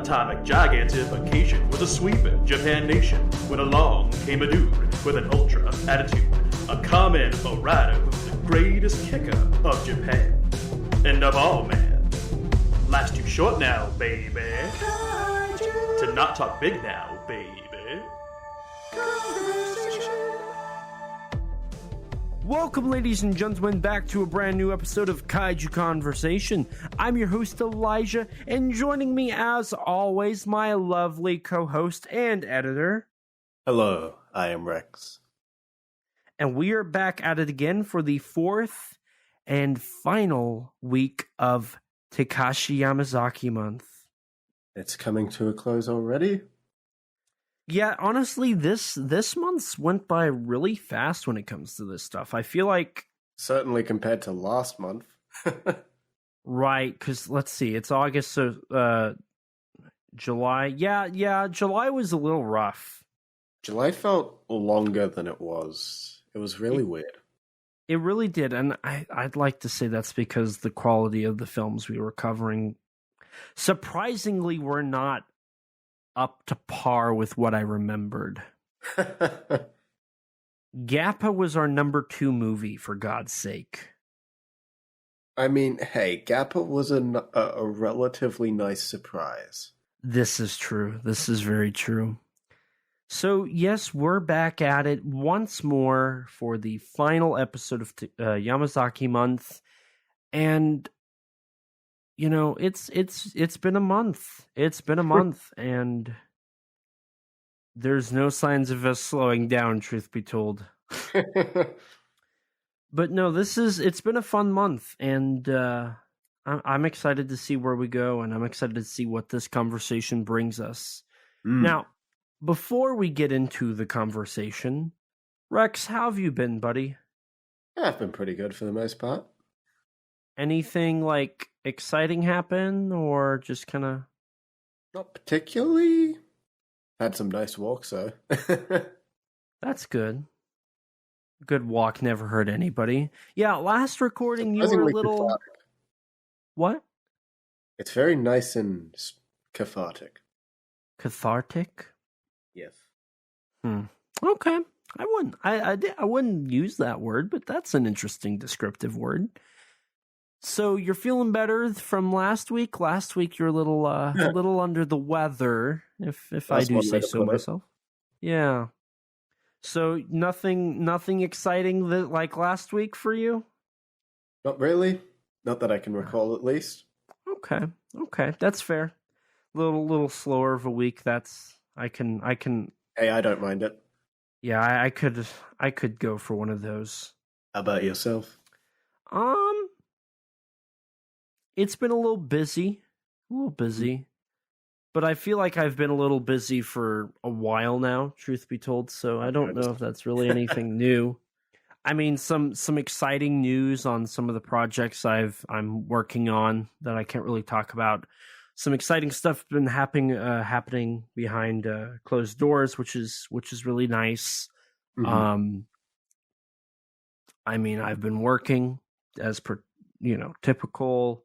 atomic gigantification was a sweeping Japan nation when along came a dude with an ultra attitude, a common rider who's the greatest kicker of Japan. And of all, man, life's too short now, baby, to not talk big now, baby. Welcome, ladies and gentlemen, back to a brand new episode of Kaiju Conversation. I'm your host, Elijah, and joining me, as always, my lovely co-host and editor. Hello, I am Rex. And we are back at it again for the fourth and final week of Takashi Yamazaki month. It's coming to a close already? Yeah, honestly, this month's went by really fast when it comes to this stuff. I feel like... Certainly compared to last month. Right, because let's see, it's August, so July. Yeah, July was a little rough. July felt longer than it was. It was really weird. It really did, and I'd like to say that's because the quality of the films we were covering, surprisingly, were not up to par with what I remembered. Gappa was our number 2 movie, for God's sake. I mean, hey, Gappa was a relatively nice surprise. This is true. This is very true. So, yes, we're back at it once more for the final episode of Yamazaki month. And you know, it's been a month. It's been a month, and there's no signs of us slowing down, truth be told. But no, it's been a fun month, and I'm excited to see where we go, and I'm excited to see what this conversation brings us. Now, before we get into the conversation, Rex, how have you been, buddy? Yeah, I've been pretty good for the most part. Anything, like, exciting happen, or just kind of... Not particularly. Had some nice walks, though. That's good. Good walk never hurt anybody. Yeah, last recording you were a little... Cathartic. What? It's very nice and cathartic. Cathartic? Yes. Okay. I wouldn't use that word, but that's an interesting descriptive word. So you're feeling better from last week? Last week you're a little under the weather, if I do say so myself. Yeah. So nothing exciting like last week for you? Not really. Not that I can recall, at least. Okay, that's fair. Little slower of a week. I can. Hey, I don't mind it. Yeah, I could go for one of those. How about yourself? It's been a little busy, but I feel like I've been a little busy for a while now, truth be told, so I don't know if that's really anything new. I mean, some exciting news on some of the projects I'm working on that I can't really talk about. Some exciting stuff been happening behind closed doors, which is really nice. Mm-hmm. I mean, I've been working as per, typical.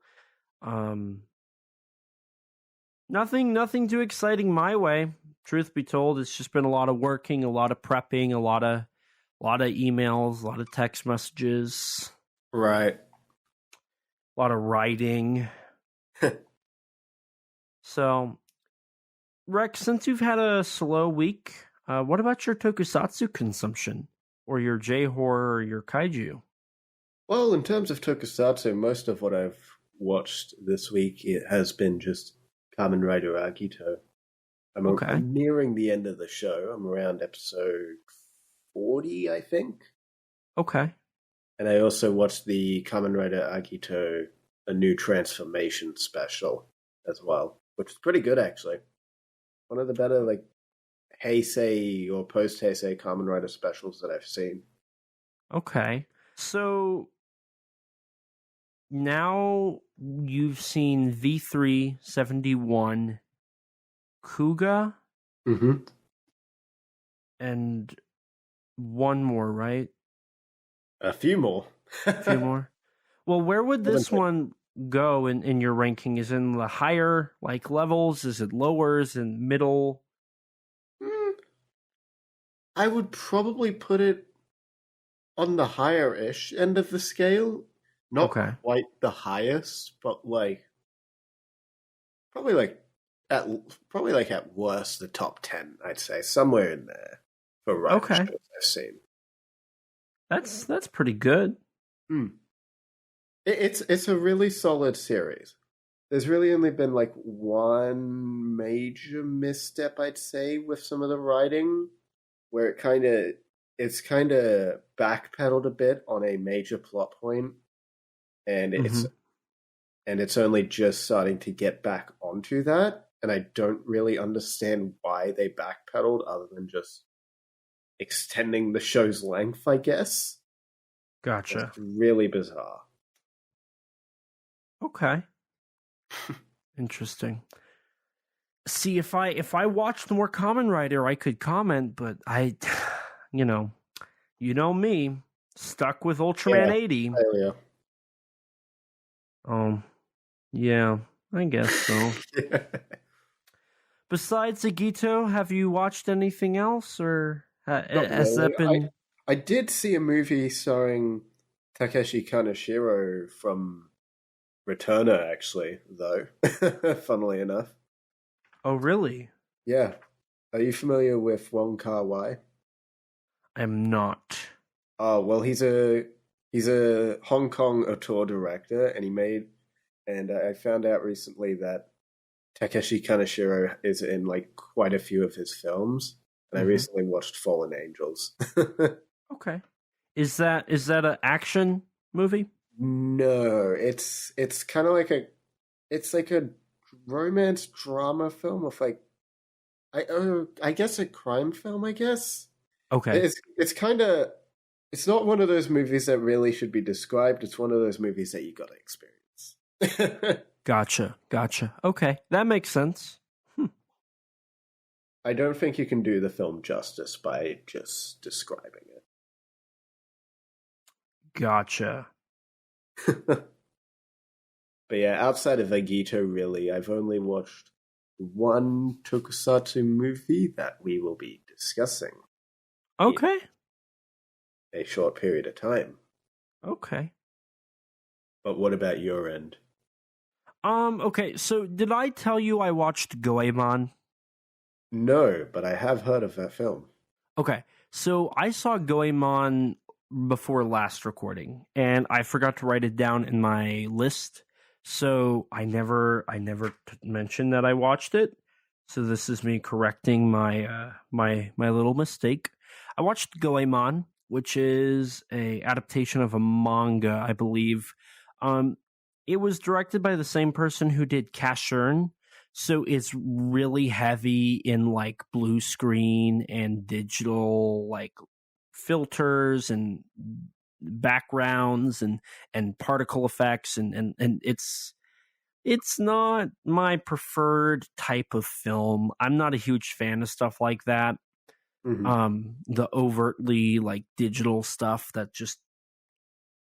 Nothing too exciting my way. Truth be told, it's just been a lot of working, a lot of prepping, a lot of emails, a lot of text messages. Right. A lot of writing. So, Rex, since you've had a slow week, what about your tokusatsu consumption? Or your J-horror or your kaiju? Well, in terms of tokusatsu, most of what I've watched this week, it has been just Kamen Rider Agito. I'm nearing the end of the show. I'm around episode 40, I think. Okay. And I also watched the Kamen Rider Agito, a new transformation special as well, which is pretty good, actually. One of the better, Heisei or post-Heisei Kamen Rider specials that I've seen. Okay. So now you've seen V3, 71, Kuga, and one more, right? A few more. A few more. Well, where would this one go in your ranking? Is it in the higher like levels? Is it lower? Is it middle? I would probably put it on the higher-ish end of the scale. Not Okay. quite the highest, but like probably like at worst the top 10, I'd say, somewhere in there for rider Okay. shows I've seen. That's pretty good. It's a really solid series. There's really only been like one major misstep, I'd say, with some of the writing, where it's kind of backpedaled a bit on a major plot point, and it's only just starting to get back onto that. And I don't really understand why they backpedaled, other than just extending the show's length, I guess. Gotcha. It's really bizarre. Okay. Interesting. See, if I watched more Kamen Rider, I could comment, but I, you know me, stuck with Ultraman 80. Yeah. Yeah, I guess so. Besides Agito, have you watched anything else, or has that been? I did see a movie starring Takeshi Kaneshiro from Returner, actually, though. Funnily enough. Oh, really? Yeah. Are you familiar with Wong Kar-wai? I'm not. Oh, well, he's a Hong Kong auteur director, and I found out recently that Takeshi Kaneshiro is in like quite a few of his films, and I recently watched Fallen Angels. Okay. Is that an action movie? No, it's kind of like a romance drama film with like I guess a crime film, I guess. Okay. It's not one of those movies that really should be described. It's one of those movies that you got to experience. Gotcha. Okay, that makes sense. I don't think you can do the film justice by just describing it. Gotcha. But yeah, outside of Agito, really, I've only watched one Tokusatsu movie that we will be discussing. Okay. In a short period of time. Okay. But what about your end? Okay, so did I tell you I watched Goemon? No, but I have heard of that film. Okay, so I saw Goemon before last recording, and I forgot to write it down in my list, so I never mentioned that I watched it. So this is me correcting my my little mistake. I watched Goemon, which is a adaptation of a manga, I believe. It was directed by the same person who did Casshern, so it's really heavy in like blue screen and digital like filters and backgrounds and particle effects and it's not my preferred type of film. I'm not a huge fan of stuff like that. The overtly like digital stuff that just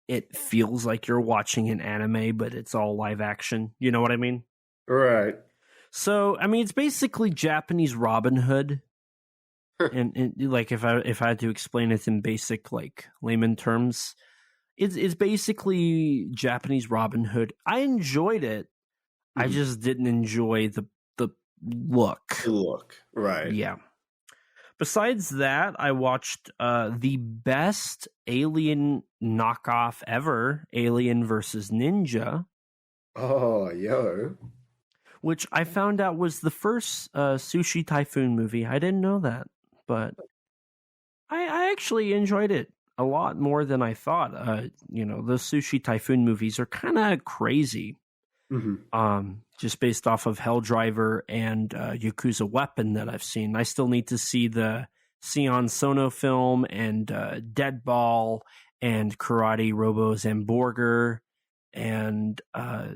it feels like you're watching an anime, but it's all live action. You know what I mean? Right. So, I mean, it's basically Japanese Robin Hood. and like if I had to explain it in basic like layman terms, it's basically Japanese Robin Hood. I enjoyed it. I just didn't enjoy the look. The look, right? Yeah. Besides that, I watched the best Alien knockoff ever, Alien versus Ninja. Oh, yo. Which I found out was the first Sushi Typhoon movie. I didn't know that, but I actually enjoyed it a lot more than I thought. The Sushi Typhoon movies are kind of crazy. Just based off of Helldriver and Yakuza Weapon that I've seen. I still need to see the Sion Sono film and Deadball and Karate Robo Zamborger and I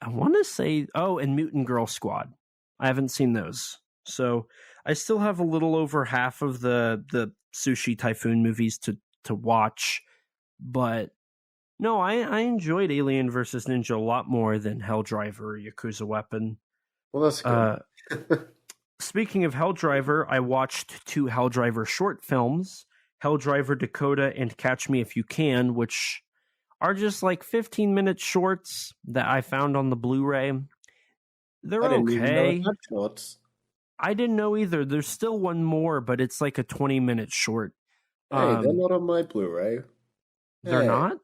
want to say, and Mutant Girl Squad. I haven't seen those. So I still have a little over half of the Sushi Typhoon movies to watch, but No, I enjoyed Alien vs. Ninja a lot more than Helldriver or Yakuza Weapon. Well, that's good. Speaking of Helldriver, I watched 2 Helldriver short films, Helldriver Dakota and Catch Me If You Can, which are just like 15-minute shorts that I found on the Blu-ray. They're I didn't even know it okay. had shorts. I didn't know either. There's still one more, but it's like a 20-minute short. Hey, they're not on my Blu-ray. They're Hey. not?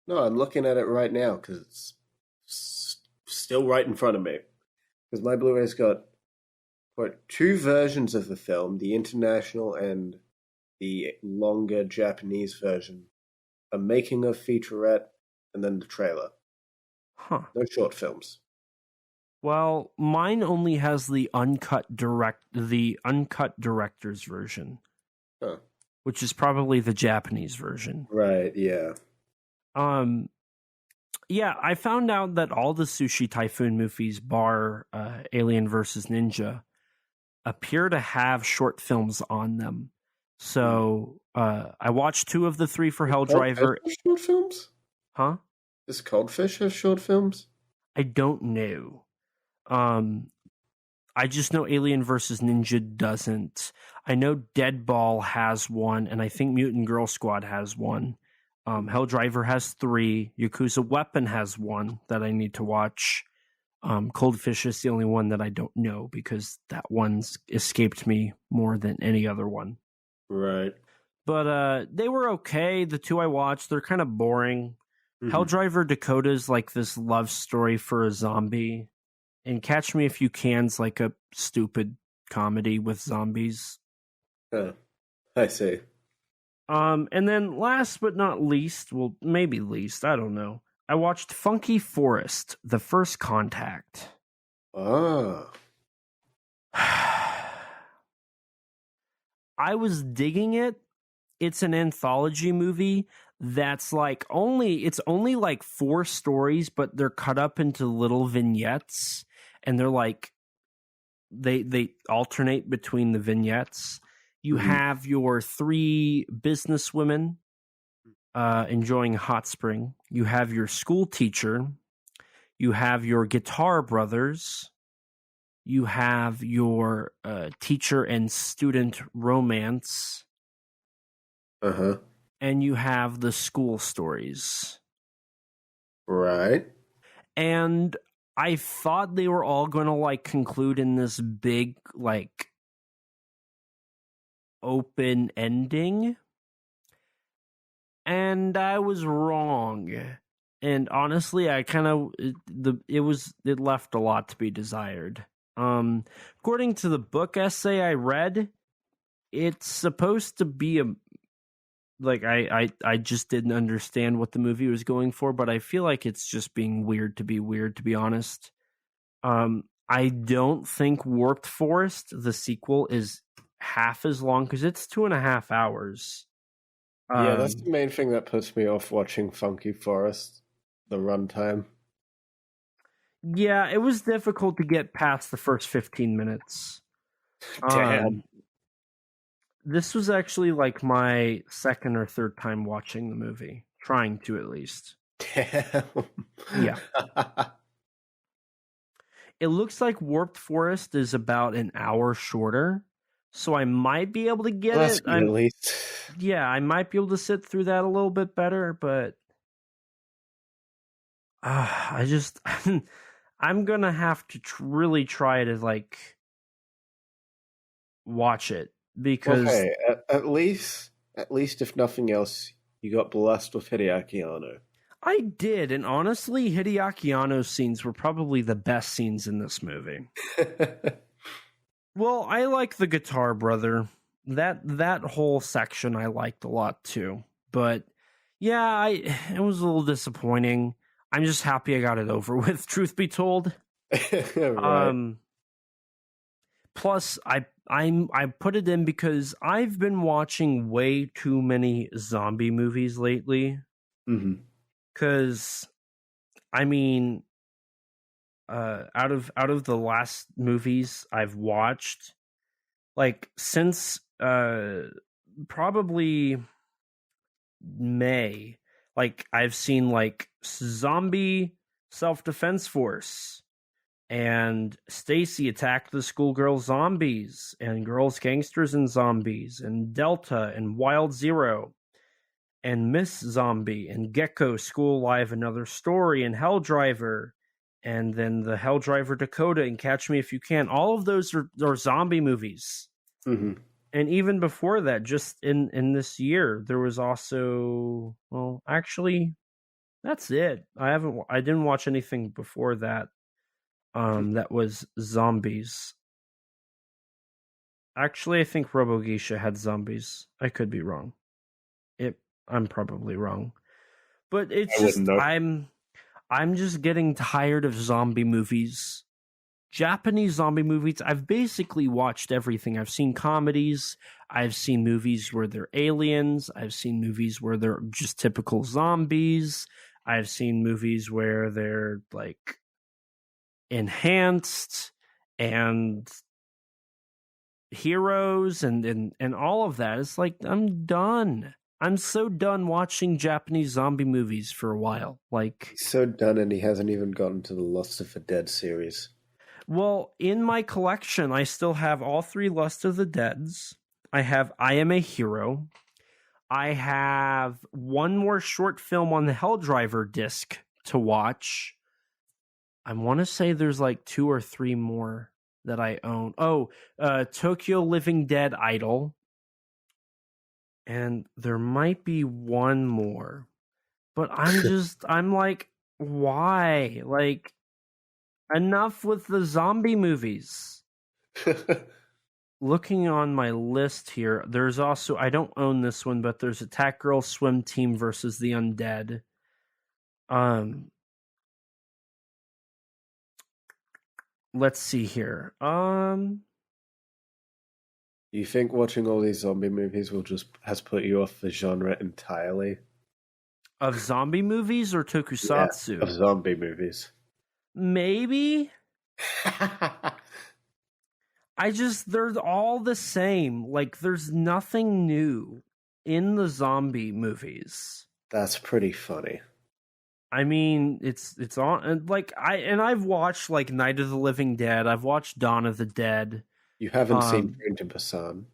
No, I'm looking at it right now because it's still right in front of me. Because my Blu-ray's got 2 versions of the film, the international and the longer Japanese version, a making of featurette, and then the trailer. Huh. No short films. Well, mine only has the uncut director's version, which is probably the Japanese version. Right, yeah. Yeah, I found out that all the Sushi Typhoon movies, bar Alien vs. Ninja, appear to have short films on them. So I watched 2 of the 3 for Helldriver. Short films? Huh? Does Coldfish have short films? I don't know. I just know Alien vs. Ninja doesn't. I know Deadball has one, and I think Mutant Girl Squad has one. Helldriver has 3. Yakuza Weapon has 1 that I need to watch. Coldfish is the only one that I don't know because that one's escaped me more than any other one. Right. But they were okay. The 2 I watched, they're kind of boring. Mm-hmm. Helldriver Dakota's like this love story for a zombie. And Catch Me If You Can's like a stupid comedy with zombies. I see. And then last but not least, well, maybe least, I don't know. I watched Funky Forest, The First Contact. Ah. I was digging it. It's an anthology movie that's like it's only like 4 stories, but they're cut up into little vignettes, and they're like they alternate between the vignettes. You have your 3 businesswomen enjoying a hot spring. You have your school teacher. You have your guitar brothers. You have your teacher and student romance. Uh-huh. And you have the school stories. Right. And I thought they were all going to like conclude in this big like open ending. And I was wrong. And honestly, I kind of it left a lot to be desired. According to the book essay I read, it's supposed to be I just didn't understand what the movie was going for, but I feel like it's just being weird, to be honest. I don't think Warped Forest, the sequel, is half as long because it's 2.5 hours. Yeah, that's the main thing that puts me off watching Funky Forest, the runtime. Yeah, it was difficult to get past the first 15 minutes. Damn. This was actually like my second or third time watching the movie. Trying to, at least. Damn. Yeah. It looks like Warped Forest is about an hour shorter, so I might be able to get it. At least. Yeah, I might be able to sit through that a little bit better, but I'm gonna have to really try to like watch it because at least if nothing else, you got blessed with Hideaki Anno. I did, and honestly, Hideaki Anno's scenes were probably the best scenes in this movie. Well, I like the guitar brother. That whole section I liked a lot too. But yeah, it was a little disappointing. I'm just happy I got it over with, truth be told. Right. Plus I put it in because I've been watching way too many zombie movies lately. Mm-hmm. Because I mean, out of the last movies I've watched, like since probably May, Like, I've seen, like, Zombie Self-Defense Force and Stacy Attack the Schoolgirl Zombies and Girls, Gangsters, and Zombies and Delta and Wild Zero and Miss Zombie and Gecko School Live Another Story and Hell Driver and then the Hell Driver Dakota and Catch Me If You Can. All of those are zombie movies. Mm-hmm. And even before that, just in this year, there was also, well, actually, that's it. I didn't watch anything before that. That was zombies. Actually, I think Robo Geisha had zombies. I could be wrong. I'm probably wrong. But it's just I'm just getting tired of zombie movies. Japanese zombie movies, I've basically watched everything. I've seen comedies, I've seen movies where they're aliens, I've seen movies where they're just typical zombies, I've seen movies where they're like enhanced and heroes and all of that. It's like, I'm done. I'm so done watching Japanese zombie movies for a while. Like, he's so done, and he hasn't even gotten to the Lust of the Dead series. Well, in my collection, I still have all 3 Lust of the Deads. I have I Am a Hero. I have one more short film on the Hell Driver disc to watch. I want to say there's like 2 or 3 more that I own. Oh, Tokyo Living Dead Idol. And there might be one more. But I'm like, why? Like, enough with the zombie movies. Looking on my list here, there's also, I don't own this one, but there's Attack Girl Swim Team versus the Undead. Let's see here. You think watching all these zombie movies has put you off the genre entirely? Of zombie movies or tokusatsu? Yeah, of zombie movies. Maybe. They're all the same. Like, there's nothing new in the zombie movies. That's pretty funny. I mean, it's on, like, I've watched like Night of the Living Dead. I've watched Dawn of the Dead. You haven't seen Train to Busan.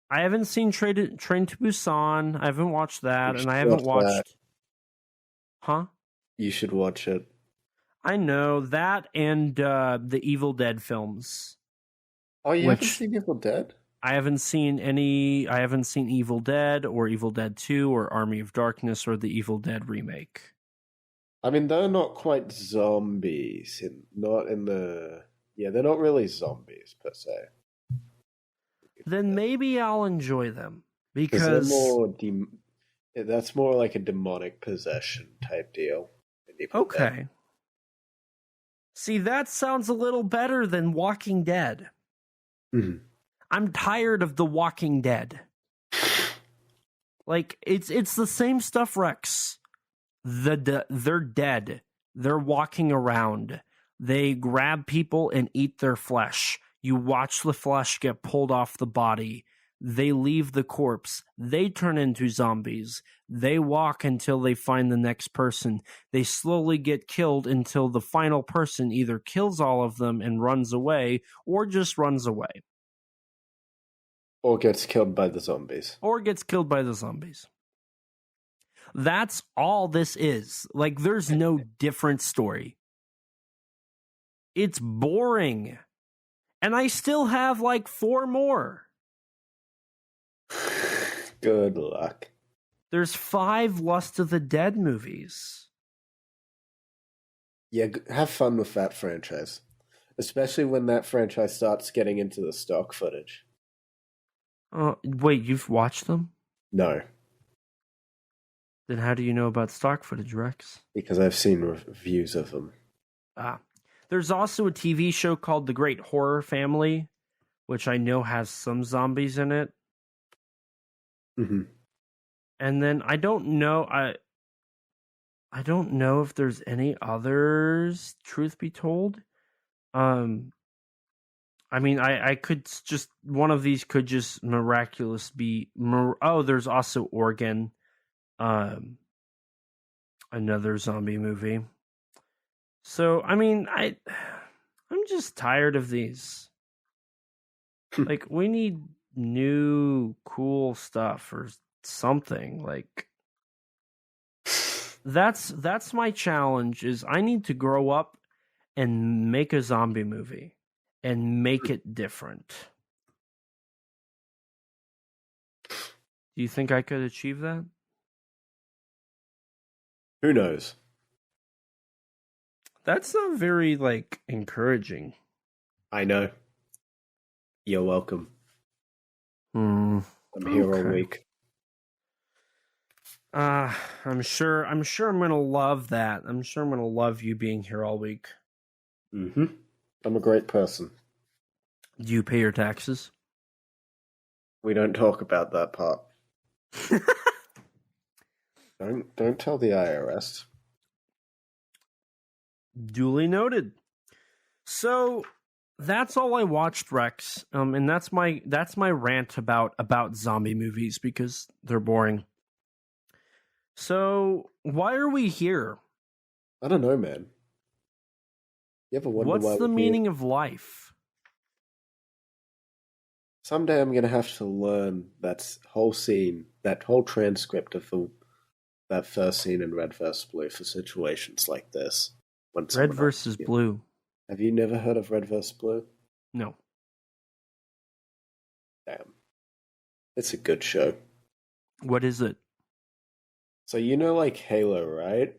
I haven't seen Train to Busan. I haven't watched that, and I haven't watched. That. Huh? You should watch it. I know that, and the Evil Dead films. Oh, you haven't seen Evil Dead? I haven't seen any. I haven't seen Evil Dead or Evil Dead 2 or Army of Darkness or the Evil Dead remake. I mean, they're not quite zombies. They're not really zombies per se. Then maybe I'll enjoy them because that's more like a demonic possession type deal. Okay. See, that sounds a little better than Walking Dead. Mm-hmm. I'm tired of The Walking Dead. Like, it's the same stuff, Rex. They're dead. They're walking around. They grab people and eat their flesh. You watch the flesh get pulled off the body. They leave the corpse. They turn into zombies. They walk until they find the next person. They slowly get killed until the final person either kills all of them and runs away, or just runs away. Or gets killed by the zombies. That's all this is. Like, there's no different story. It's boring. And I still have like 4 more. Good luck. There's 5 Lust of the Dead movies. Yeah, have fun with that franchise. Especially when that franchise starts getting into the stock footage. Wait, you've watched them? No. Then how do you know about stock footage, Rex? Because I've seen reviews of them. There's also a TV show called The Great Horror Family, which I know has some zombies in it. Mm-hmm. And then I don't know if there's any others, truth be told. I mean, I could just, one of these could just there's also Organ. Another zombie movie. So, I mean, I'm just tired of these. Like, we need new cool stuff or something. Like, that's my challenge is I need to grow up and make a zombie movie and make it different. Do you think I could achieve that? Who knows? That's not very, like, encouraging. I know. You're welcome. I'm here all week. I'm sure I'm gonna love that. I'm sure I'm gonna love you being here all week. Mm-hmm. I'm a great person. Do you pay your taxes? We don't talk about that part. Don't tell the IRS. Duly noted. So that's all I watched, Rex. And that's my rant about zombie movies because they're boring. So why are we here? I don't know, man. You ever wonder what's the meaning of life? Someday I'm gonna have to learn that whole scene, that whole transcript of that first scene in Red vs. Blue for situations like this. Red versus Blue. Have you never heard of Red vs. Blue? No. Damn. It's a good show. What is it? So you know like Halo, right?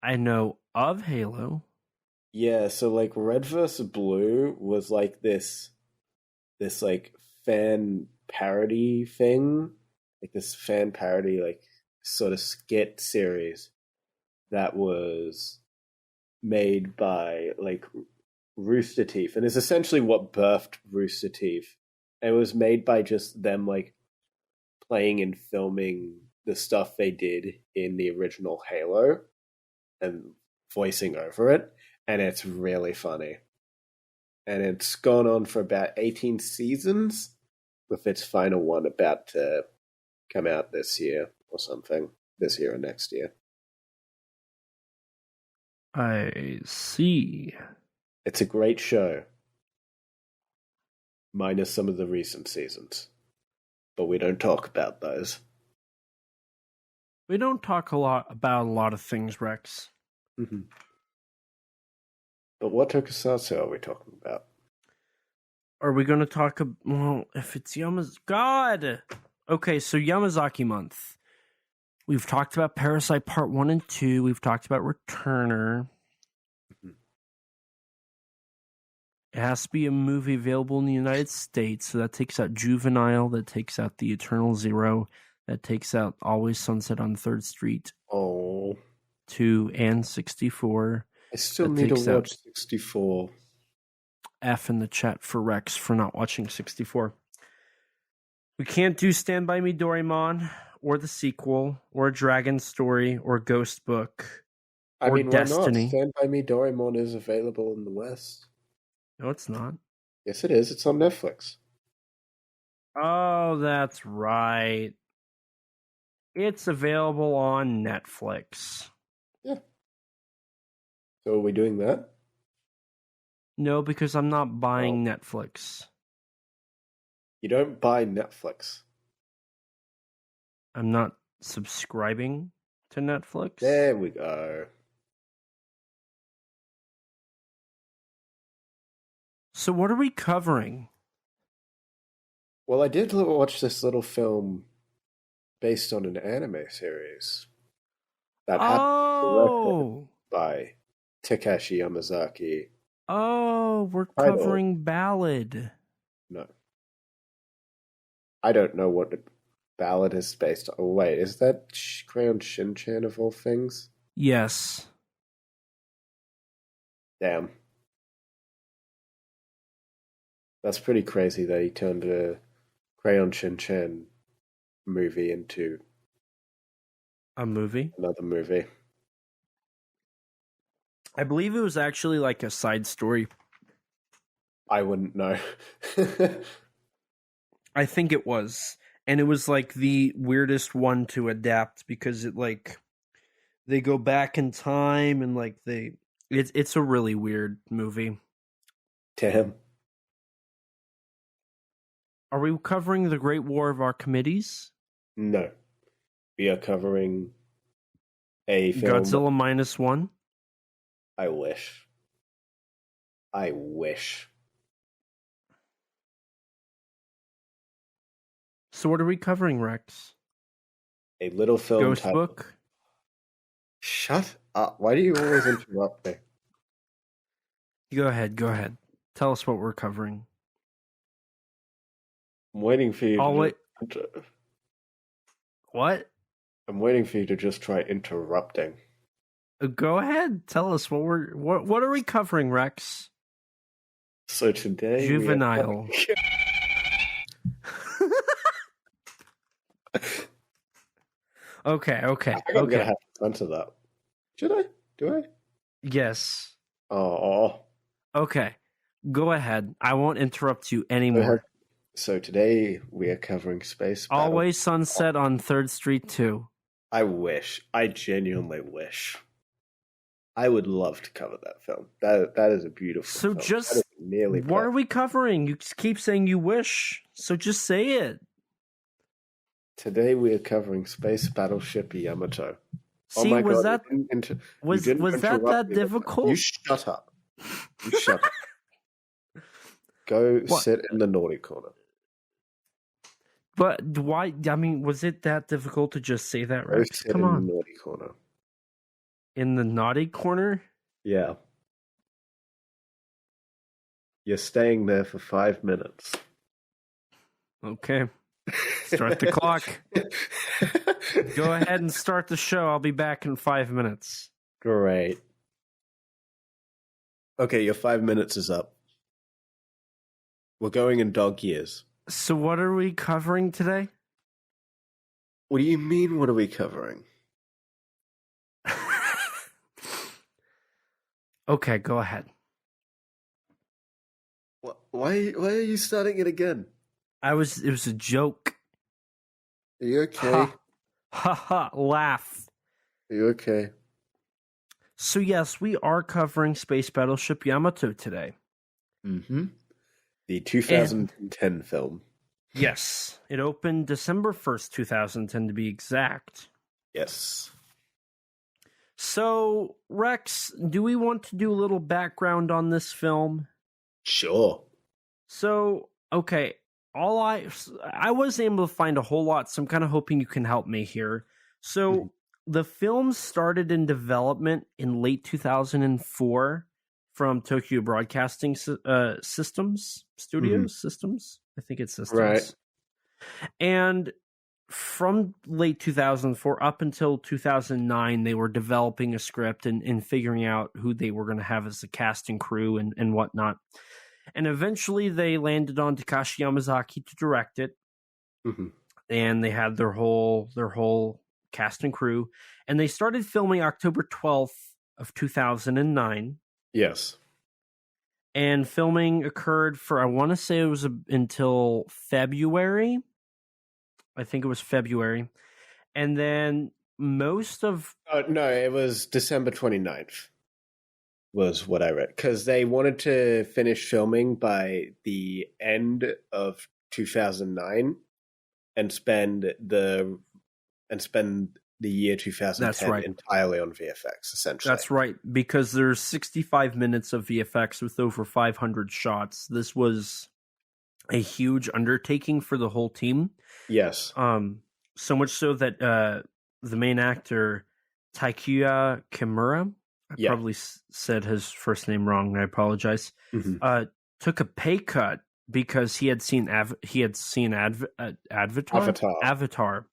I know of Halo. Yeah, so like Red vs. Blue was like this like fan parody thing. Like this fan parody like sort of skit series that was made by like Rooster Teeth, and is essentially what birthed Rooster Teeth. It was made by just them like playing and filming the stuff they did in the original Halo and voicing over it, and it's really funny. And it's gone on for about 18 seasons, with its final one about to come out this year or something. This year or next year. I see. It's a great show. Minus some of the recent seasons. But we don't talk about those. We don't talk about a lot of things, Rex. Mm-hmm. But what tokusatsu are we talking about? Are we going to talk about... Well, if it's Yamazaki... God! Okay, so Yamazaki month. We've talked about Parasite Part 1 and 2. We've talked about Returner. Mm-hmm. It has to be a movie available in the United States, so that takes out Juvenile, that takes out The Eternal Zero, that takes out Always Sunset on 3rd Street. Oh. 2 and 64. I still need to watch 64. F in the chat for Rex for not watching 64. We can't do Stand By Me Doraemon, or the sequel, or Dragon Story, or Ghost Book, or Destiny. Why not? Stand By Me Doraemon is available in the West. No, it's not. Yes, it is. It's on Netflix. Oh, that's right. It's available on Netflix. Yeah. So are we doing that? No, because I'm not buying Netflix. You don't buy Netflix. I'm not subscribing to Netflix. There we go. So what are we covering? Well, I did watch this little film based on an anime series that happened by Takashi Yamazaki. Oh, we're covering Ballad. No. I don't know what the Ballad is based on. Oh, wait, is that Crayon Shin-chan of all things? Yes. Damn. That's pretty crazy that he turned a Crayon Shin-chan movie into a movie? Another movie. I believe it was actually like a side story. I wouldn't know. I think it was. And it was like the weirdest one to adapt because it like they go back in time and like it's a really weird movie. Damn. Are we covering the Great War of Archimedes? No. We are covering a film. Godzilla -1? I wish. I wish. So what are we covering, Rex? A little film Ghost titled... Book? Shut up. Why do you always interrupt me? Go ahead. Tell us what we're covering. I'm waiting for you What? I'm waiting for you to just try interrupting. Go ahead. Tell us what are we covering, Rex? So today... Juvenile. Okay. I think I'm going to have to answer that. Should I? Do I? Yes. Oh. Okay. Go ahead. I won't interrupt you anymore. So today we are covering Space Battleship. Always Sunset on 3rd Street 2. I wish. I genuinely wish. I would love to cover that film. That is a beautiful So film. just... What are we covering? You keep saying you wish. So just say it. Today we are covering Space Battleship Yamato. See, oh my was God, that was that difficult? You shut up. You shut up. Go sit in the naughty corner. But why? I mean, was it that difficult to just say that, Go Rex? sit Come in on. the naughty corner. In the naughty corner? Yeah. You're staying there for 5 minutes. Okay. Start the clock. Go ahead and start the show. I'll be back in 5 minutes. Great. Okay, your 5 minutes is up. We're going in dog years. So what are we covering today? What do you mean, what are we covering? Okay, go ahead. Why are you starting it again? It was a joke. Are you okay? Ha ha, laugh. Are you okay? So yes, we are covering Space Battleship Yamato today. Mm-hmm. The 2010 film. Yes. It opened December 1st, 2010 to be exact. Yes. So, Rex, do we want to do a little background on this film? Sure. So, okay, I wasn't able to find a whole lot, so I'm kind of hoping you can help me here. So, the film started in development in late 2004 from Tokyo Broadcasting Systems. I think it's Systems. Right. And from late 2004 up until 2009, they were developing a script and figuring out who they were going to have as the cast and crew and whatnot. And eventually they landed on Takashi Yamazaki to direct it. Mm-hmm. And they had their whole cast and crew. And they started filming October 12th of 2009. Yes. And filming occurred for, I want to say it was until February. I think it was February. And then most of... no, it was December 29th was what I read. Because they wanted to finish filming by the end of 2009 and spend the year 2010 entirely on VFX, essentially. That's right, because there's 65 minutes of VFX with over 500 shots. This was a huge undertaking for the whole team. Yes. So much so that the main actor, Taikuya Kimura, I probably said his first name wrong, I apologize, took a pay cut because he had seen Avatar.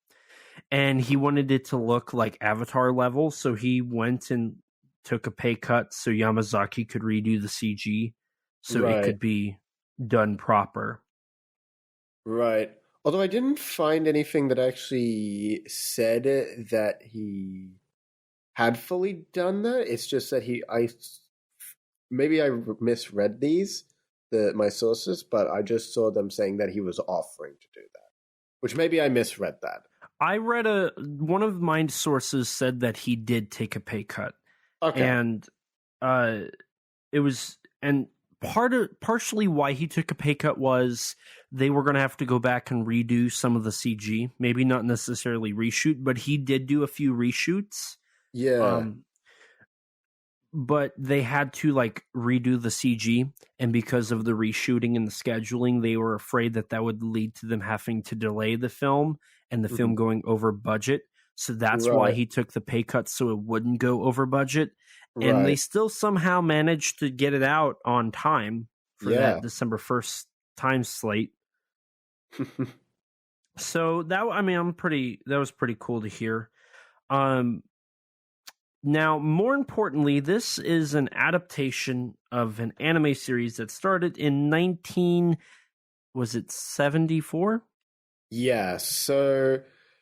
And he wanted it to look like Avatar level, so he went and took a pay cut so Yamazaki could redo the CG so it could be done proper. Right. Although I didn't find anything that actually said that he had fully done that. It's just that maybe I misread my sources, but I just saw them saying that he was offering to do that, Which maybe I misread that. I read one of my sources said that he did take a pay cut. Okay. And it was partially why he took a pay cut was they were going to have to go back and redo some of the CG. Maybe not necessarily reshoot, but he did do a few reshoots. Yeah. But they had to redo the CG, and because of the reshooting and the scheduling, they were afraid that would lead to them having to delay the film and the film going over budget. So that's why he took the pay cut, so it wouldn't go over budget. And they still somehow managed to get it out on time for that December 1st time slate. So that was pretty cool to hear. Now, more importantly, this is an adaptation of an anime series that started in 74? Yeah, so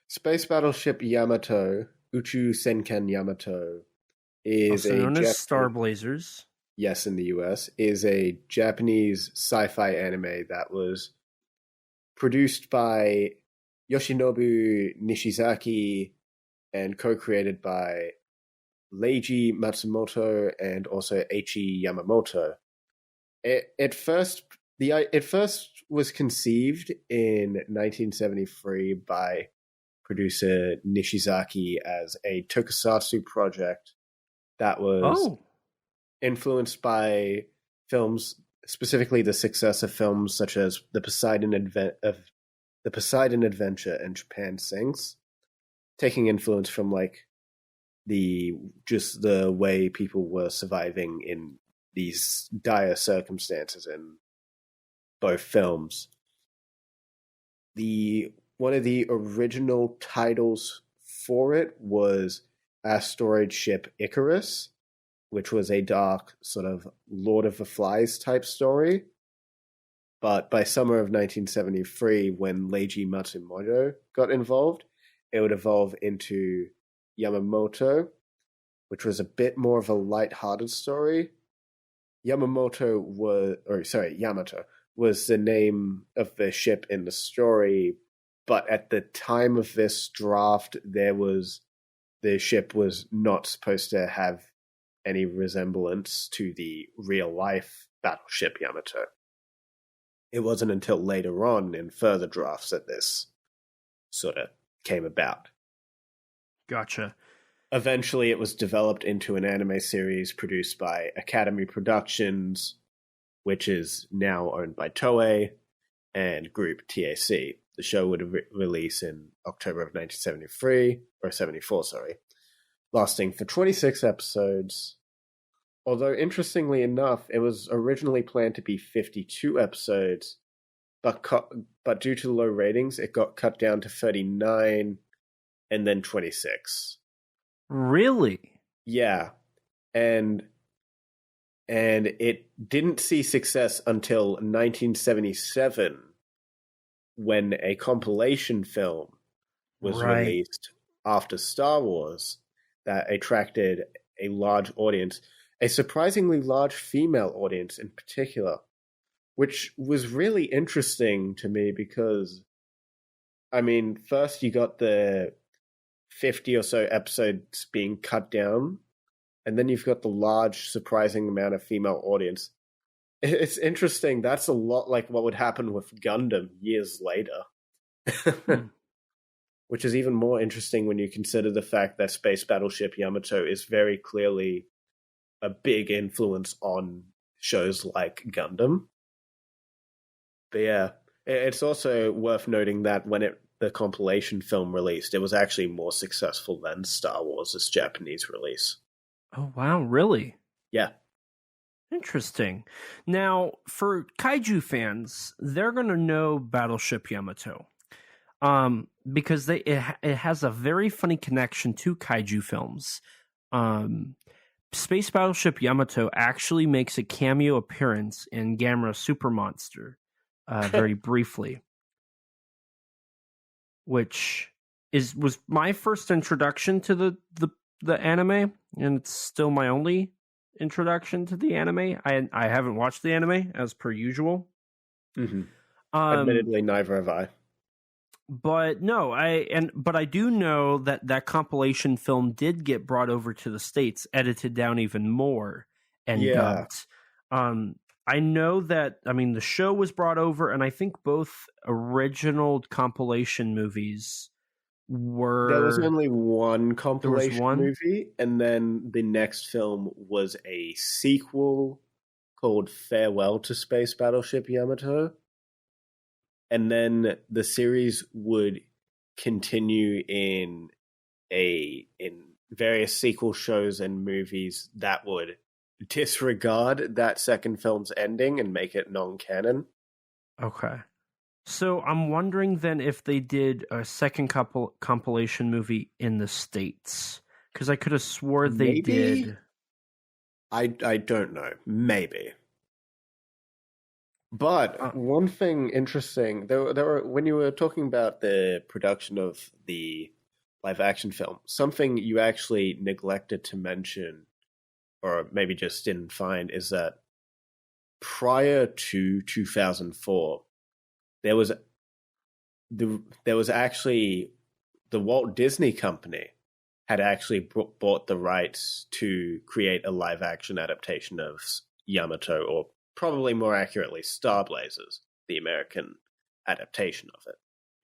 Space Battleship Yamato, Uchu Senken Yamato, is also known as Star Blazers. Yes, in the US, is a Japanese sci-fi anime that was produced by Yoshinobu Nishizaki and co-created by Leiji Matsumoto and also Eiichi Yamamoto. It first was conceived in 1973 by producer Nishizaki as a tokusatsu project that was influenced by films, specifically the success of films such as The Poseidon Adventure and Japan Sings, taking influence from the way people were surviving in these dire circumstances in both films. One of the original titles for it was Asteroid Ship Icarus, which was a dark sort of Lord of the Flies type story. But by summer of 1973, when Leiji Matsumoto got involved, it would evolve into Yamamoto, which was a bit more of a light-hearted story. Yamato was the name of the ship in the story, but at the time of this draft, the ship was not supposed to have any resemblance to the real-life battleship Yamato. It wasn't until later on in further drafts that this sort of came about. Gotcha. Eventually, it was developed into an anime series produced by Academy Productions, which is now owned by Toei, and Group TAC. The show would release in October of 74, lasting for 26 episodes. Although, interestingly enough, it was originally planned to be 52 episodes, but due to low ratings, it got cut down to 39 and then 26. Really? Yeah. And it didn't see success until 1977, when a compilation film was released after Star Wars that attracted a large audience, a surprisingly large female audience in particular, which was really interesting to me because, first you got the 50 or so episodes being cut down, and then you've got the large, surprising amount of female audience. It's interesting. That's a lot like what would happen with Gundam years later. Which is even more interesting when you consider the fact that Space Battleship Yamato is very clearly a big influence on shows like Gundam. But yeah, it's also worth noting that when the compilation film released, it was actually more successful than Star Wars' Japanese release. Oh, wow, really? Yeah. Interesting. Now, for Kaiju fans, they're going to know Battleship Yamato. Because it has a very funny connection to Kaiju films. Space Battleship Yamato actually makes a cameo appearance in Gamera Super Monster, very briefly, which was my first introduction to the anime, and it's still my only introduction to the anime. I haven't watched the anime as per usual. Mm-hmm. Admittedly, neither have I. But no, but I do know that compilation film did get brought over to the States, edited down even more, and dubbed. I know that, I mean, the show was brought over, and I think both original compilation movies were... There was only one compilation movie, and then the next film was a sequel called Farewell to Space Battleship Yamato. And then the series would continue in various sequel shows and movies that would disregard that second film's ending and make it non-canon. Okay. So I'm wondering then if they did a second compilation movie in the States. Because I could have swore they did. I don't know. Maybe. But one thing interesting, there were, when you were talking about the production of the live-action film, something you actually neglected to mention, or maybe just didn't find, is that prior to 2004, there was actually the Walt Disney Company had actually bought the rights to create a live-action adaptation of Yamato, or probably more accurately, Star Blazers, the American adaptation of it.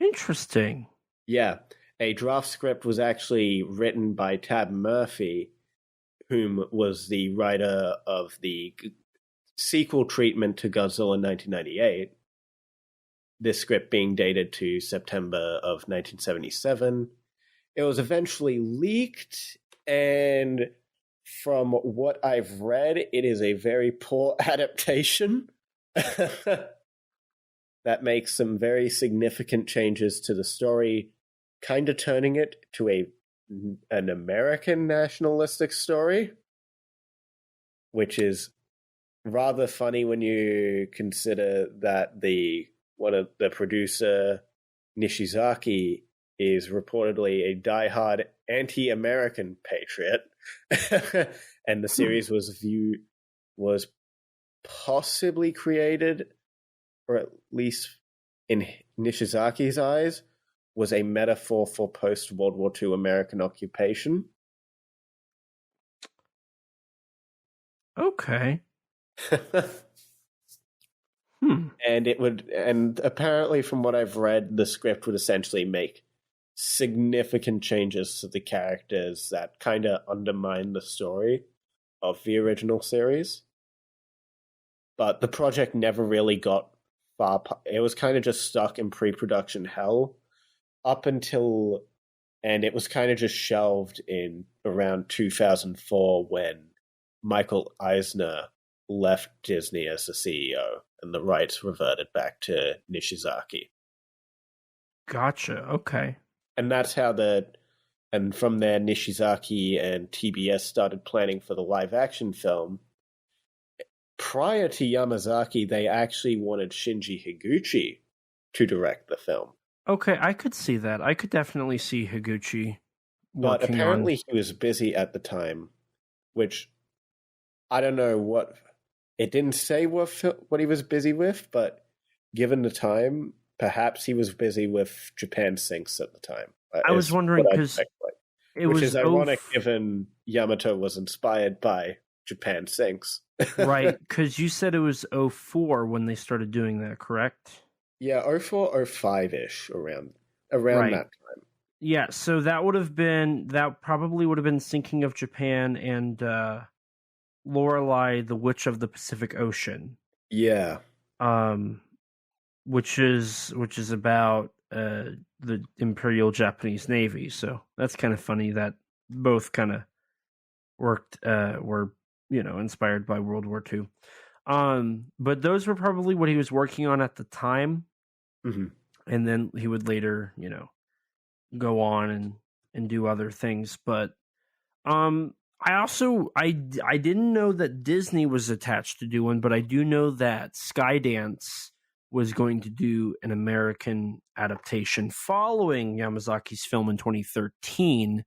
Interesting. Yeah. A draft script was actually written by Tab Murphy, whom was the writer of the sequel treatment to Godzilla 1998. This script being dated to September of 1977. It was eventually leaked, and from what I've read, it is a very poor adaptation that makes some very significant changes to the story, kind of turning it to an American nationalistic story, which is rather funny when you consider that the producer, Nishizaki, is reportedly a diehard anti-American patriot, and the series was possibly created, or at least in Nishizaki's eyes, was a metaphor for post-World War II American occupation. Okay. And apparently, from what I've read, the script would essentially make significant changes to the characters that kind of undermine the story of the original series. But the project never really got far. It was kind of just stuck in pre-production hell up until, and it was kind of just shelved in around 2004 when Michael Eisner left Disney as the CEO and the rights reverted back to Nishizaki. Gotcha. Okay. And that's how and from there, Nishizaki and TBS started planning for the live-action film. Prior to Yamazaki, they actually wanted Shinji Higuchi to direct the film. Okay, I could see that. I could definitely see Higuchi But apparently he was busy at the time, which I don't know what... It didn't say what he was busy with, but given the time, perhaps he was busy with Japan Sinks at the time. I was wondering, because which is ironic given Yamato was inspired by Japan Sinks. Right, because you said it was 2004 when they started doing that, correct? Yeah, 2004, 2005-ish, around right. that time. Yeah, so that probably would have been Sinking of Japan and Lorelei, the Witch of the Pacific Ocean. Yeah. Which is about the Imperial Japanese Navy. So that's kind of funny that both kind of were inspired by World War II. But those were probably what he was working on at the time. Mm-hmm. And then he would later, go on and do other things. But I didn't know that Disney was attached to do one, but I do know that Skydance was going to do an American adaptation following Yamazaki's film in 2013,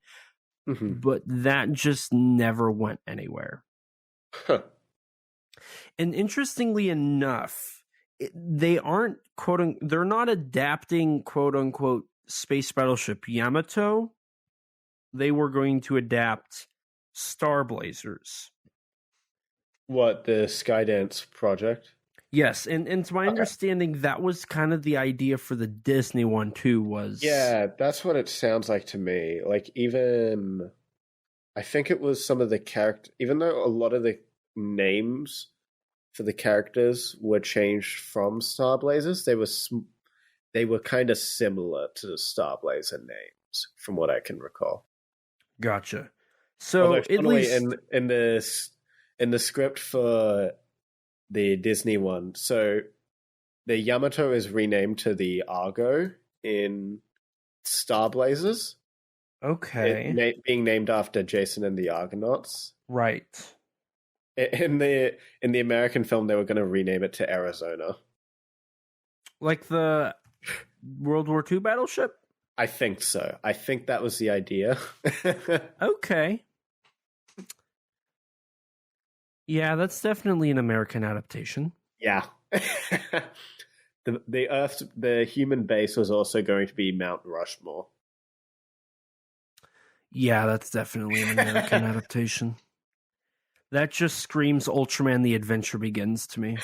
mm-hmm. but that just never went anywhere. Huh. And interestingly enough, they aren't they're not adapting quote unquote Space Battleship Yamato, they were going to adapt Star Blazers. What, the Skydance project? Yes, and to my understanding, that was kind of the idea for the Disney one too. Was that's what it sounds like to me. Like, even I think it was some of the character, even though a lot of the names for the characters were changed from Star Blazers, they were kind of similar to the Star Blazer names, from what I can recall. Gotcha. So although, at least in the script for the Disney one, so the Yamato is renamed to the Argo in Star Blazers. Okay. Being named after Jason and the Argonauts. Right. In the American film, they were going to rename it to Arizona. Like the World War II battleship? I think so. I think that was the idea. Okay. Yeah, that's definitely an American adaptation. Yeah. The human base was also going to be Mount Rushmore. Yeah, that's definitely an American adaptation. That just screams Ultraman The Adventure Begins to me.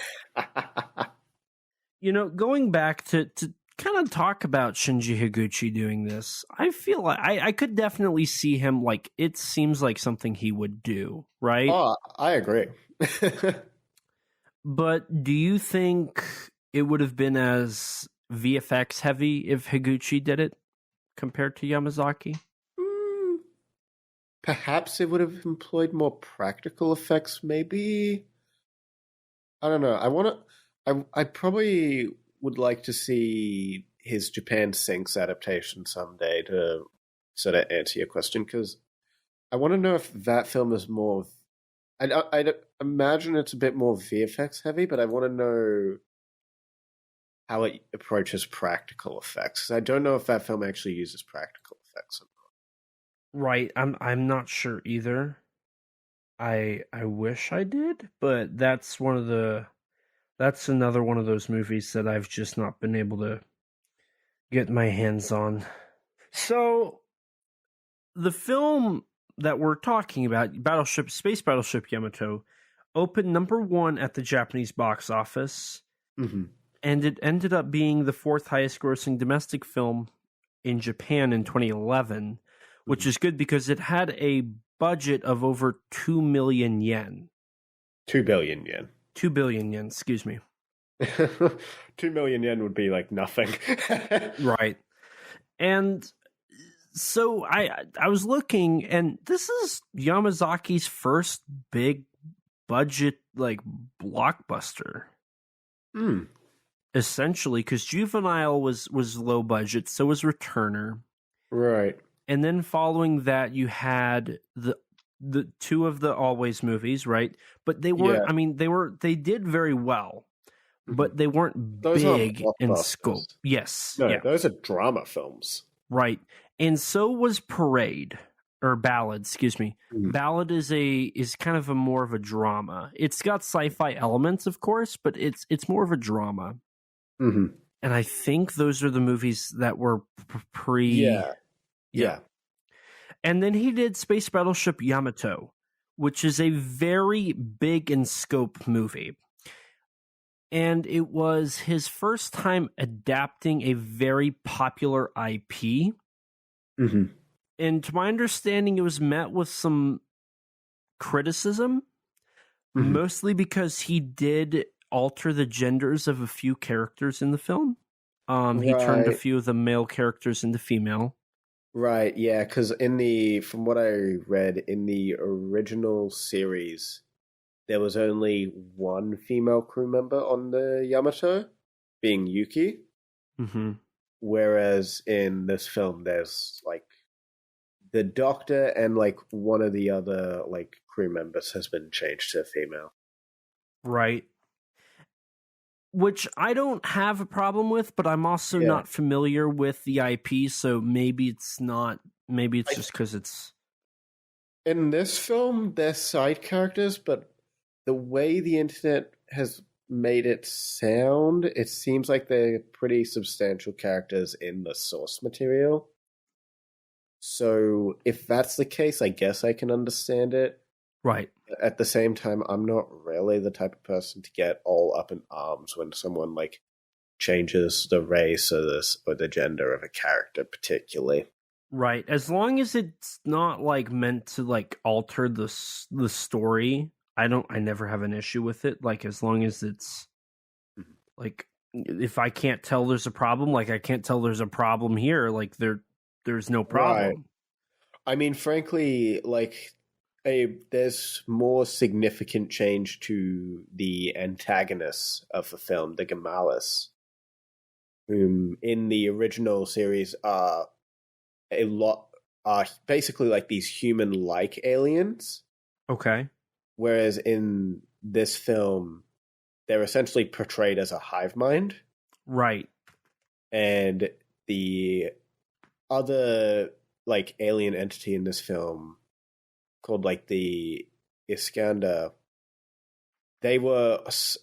Going back to kind of talk about Shinji Higuchi doing this, I feel like I could definitely see him, like, it seems like something he would do, right? Oh, I agree. But do you think it would have been as VFX heavy if Higuchi did it compared to Yamazaki? Perhaps it would have employed more practical effects, maybe. I don't know. I probably would like to see his Japan Sinks adaptation someday to sort of answer your question, because I want to know if that film is more. I'd imagine it's a bit more VFX heavy, but I want to know how it approaches practical effects. I don't know if that film actually uses practical effects or not. Right, I'm not sure either. I wish I did, but that's another one of those movies that I've just not been able to get my hands on. So the film that we're talking about, Space Battleship Yamato, opened number 1 at the Japanese box office, and it ended up being the 4th highest grossing domestic film in Japan in 2011, which is good because it had a budget of over 2 million yen. 2 billion yen. 2 billion yen, excuse me. 2 million yen would be like nothing. Right. And so I was looking, and this is Yamazaki's first big budget, like, blockbuster. Essentially, because Juvenile was low budget, so was Returner. Right. And then following that, you had the 2 of the Always movies, right? But they weren't. Yeah. I mean, they did very well, but they weren't big in scope. Yes, no, those are drama films, right? And so was Parade or Ballad. Excuse me. Ballad is kind of a more of a drama. It's got sci-fi elements, of course, but it's more of a drama. And I think those are the movies that were pre. Yeah. And then he did Space Battleship Yamato, which is a very big in scope movie. And it was his first time adapting a very popular IP. And to my understanding, it was met with some criticism, mostly because he did alter the genders of a few characters in the film. He turned a few of the male characters into female. Right, yeah, because from what I read, in the original series, there was only one female crew member on the Yamato, being Yuki. Whereas in this film, there's, like, the Doctor and, like, one of the other, like, crew members has been changed to female. Right. Which I don't have a problem with, but I'm also not familiar with the IP, so maybe it's not. Maybe it's just because it's. In this film, they're side characters, but the way the internet has made it sound, it seems like they're pretty substantial characters in the source material. So if that's the case, I guess I can understand it. Right. At the same time, I'm not really the type of person to get all up in arms when someone like changes the race or the gender of a character particularly. Right. As long as it's not like meant to like alter the story, I never have an issue with it. Like as long as it's like, if I can't tell there's a problem, like I can't tell there's a problem here, like there's no problem. Right. I mean, frankly, like there's more significant change to the antagonists of the film, the Gemalas, whom in the original series are basically like these human-like aliens. Okay. Whereas in this film, they're essentially portrayed as a hive mind. Right. And the other like alien entity in this film, called like the Iskander, they were,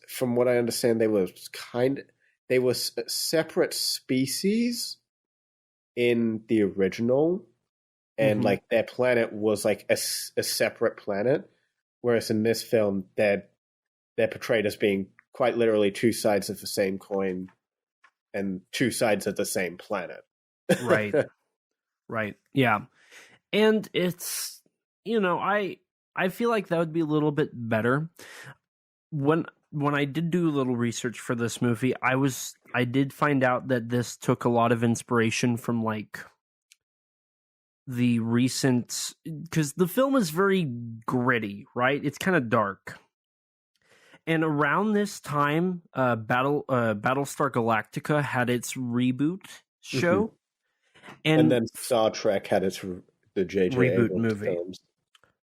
from what I understand, they were separate species in the original, and like their planet was like a separate planet, whereas in this film they're portrayed as being quite literally two sides of the same coin and two sides of the same planet. Right. Right. Yeah. And it's, I feel like that would be a little bit better. When I did do a little research for this movie, I did find out that this took a lot of inspiration from like the recent, because the film is very gritty, right? It's kind of dark. And around this time, Battlestar Galactica had its reboot show. And then Star Trek had the J.J. reboot Abrams movie. films.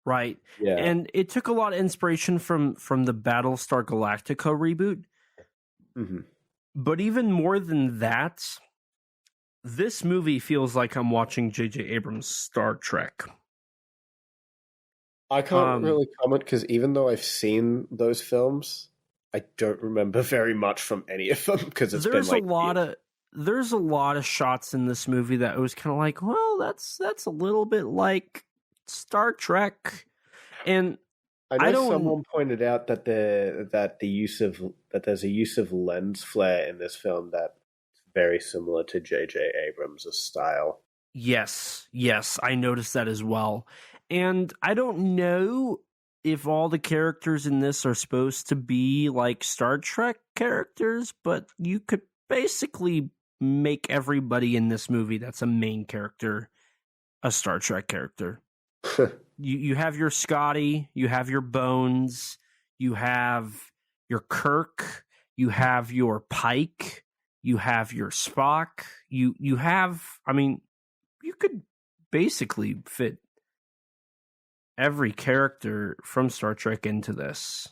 Right. Yeah. And it took a lot of inspiration from the Battlestar Galactica reboot. But even more than that, this movie feels like I'm watching J.J. Abrams' Star Trek. I can't really comment because even though I've seen those films, I don't remember very much from any of them because there's a lot of shots in this movie that I was kind of like, well, that's a little bit like Star Trek. And I know someone pointed out that there's a use of lens flare in this film that's very similar to J.J. Abrams' style. Yes, I noticed that as well. And I don't know if all the characters in this are supposed to be like Star Trek characters, but you could basically make everybody in this movie that's a main character a Star Trek character. You have your Scotty, you have your Bones, you have your Kirk, you have your Pike, you have your Spock, you have, I mean, you could basically fit every character from Star Trek into this.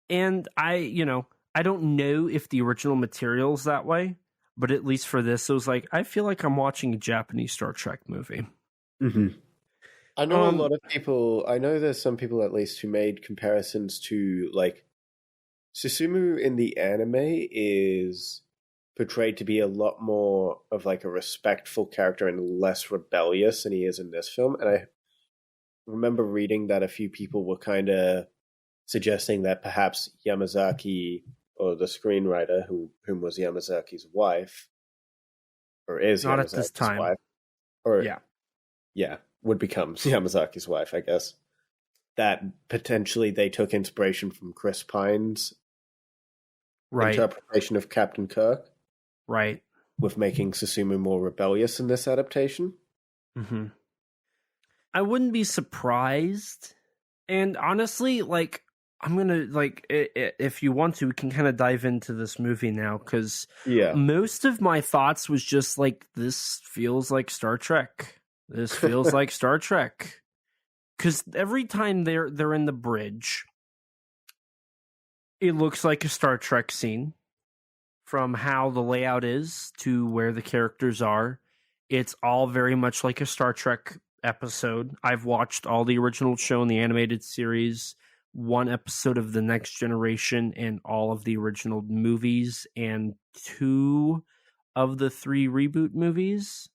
And I don't know if the original material's that way, but at least for this, it was like, I feel like I'm watching a Japanese Star Trek movie. I know a lot of people, I know there's some people at least who made comparisons to like Susumu in the anime is portrayed to be a lot more of like a respectful character and less rebellious than he is in this film. And I remember reading that a few people were kind of suggesting that perhaps Yamazaki, or the screenwriter whom was Yamazaki's wife, or is not Yamazaki's at this time wife, or yeah, would become Yamazaki's wife, I guess, that potentially they took inspiration from Chris Pine's interpretation of Captain Kirk, right, with making Susumu more rebellious in this adaptation. I wouldn't be surprised, and honestly, like, I'm gonna, like, if you want to, we can kind of dive into this movie now, because most of my thoughts was just like, this feels like Star Trek. This feels like Star Trek. Because every time they're in the bridge, it looks like a Star Trek scene. From how the layout is to where the characters are, it's all very much like a Star Trek episode. I've watched all the original show and the animated series one episode of The Next Generation and all of the original movies and 2 of the 3 reboot movies.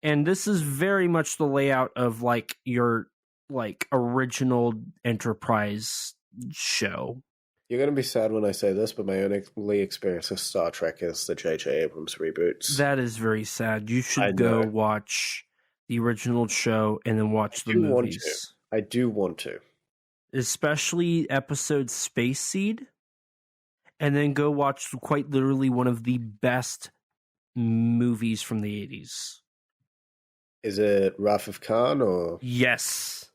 And this is very much the layout of like your like original Enterprise show. You're going to be sad when I say this, but my only experience with Star Trek is the J.J. Abrams reboots. That is very sad. You should go watch the original show and then watch the movies. I do want to. Especially episode Space Seed. And then go watch quite literally one of the best movies from the 80s. Is it Wrath of Khan or? Yes.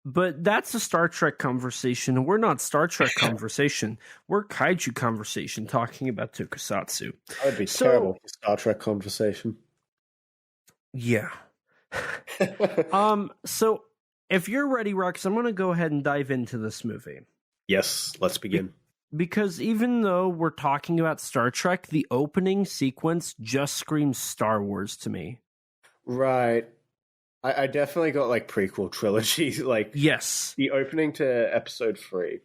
But that's a Star Trek conversation. We're not Star Trek conversation. We're Kaiju Conversation talking about Tokusatsu. That would be terrible for Star Trek conversation. Yeah. So if you're ready, Rex, I'm going to go ahead and dive into this movie. Yes, let's begin. Because even though we're talking about Star Trek, the opening sequence just screams Star Wars to me. Right. I definitely got like prequel trilogy, like yes, the opening to episode 3.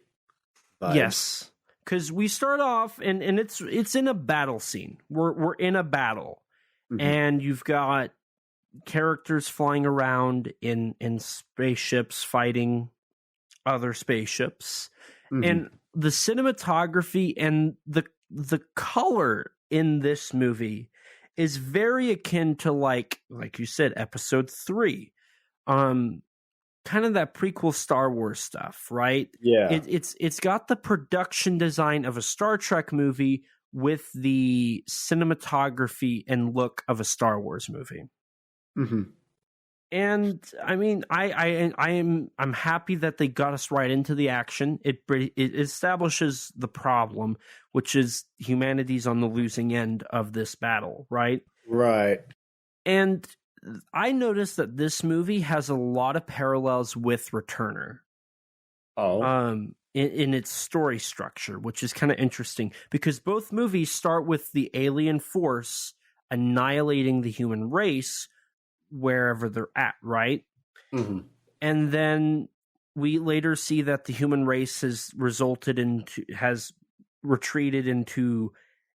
Vibes. Yes, because we start off and it's in a battle scene. We're in a battle, and you've got characters flying around in spaceships fighting other spaceships, and the cinematography and the color in this movie is very akin to like you said, episode 3, kind of that prequel Star Wars stuff, right? Yeah, it's got the production design of a Star Trek movie with the cinematography and look of a Star Wars movie. And I mean, I'm happy that they got us right into the action. It establishes the problem, which is humanity's on the losing end of this battle, right? Right. And I noticed that this movie has a lot of parallels with Returner. In its story structure, which is kind of interesting because both movies start with the alien force annihilating the human race wherever they're at, right? And then we later see that the human race has retreated into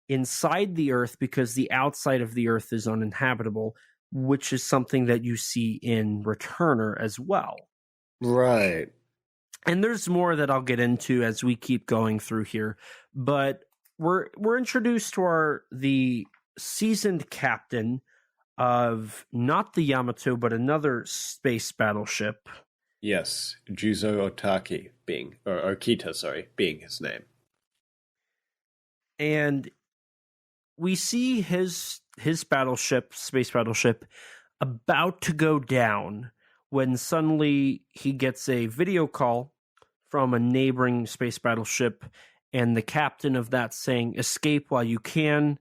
inside the Earth because the outside of the Earth is uninhabitable, which is something that you see in Returner as well. Right. And there's more that I'll get into as we keep going through here, but we're introduced to the seasoned captain of not the Yamato, but another space battleship. Yes, Juzo Otaki being his name. And we see his battleship, space battleship, about to go down when suddenly he gets a video call from a neighboring space battleship, and the captain of that saying, "Escape while you can.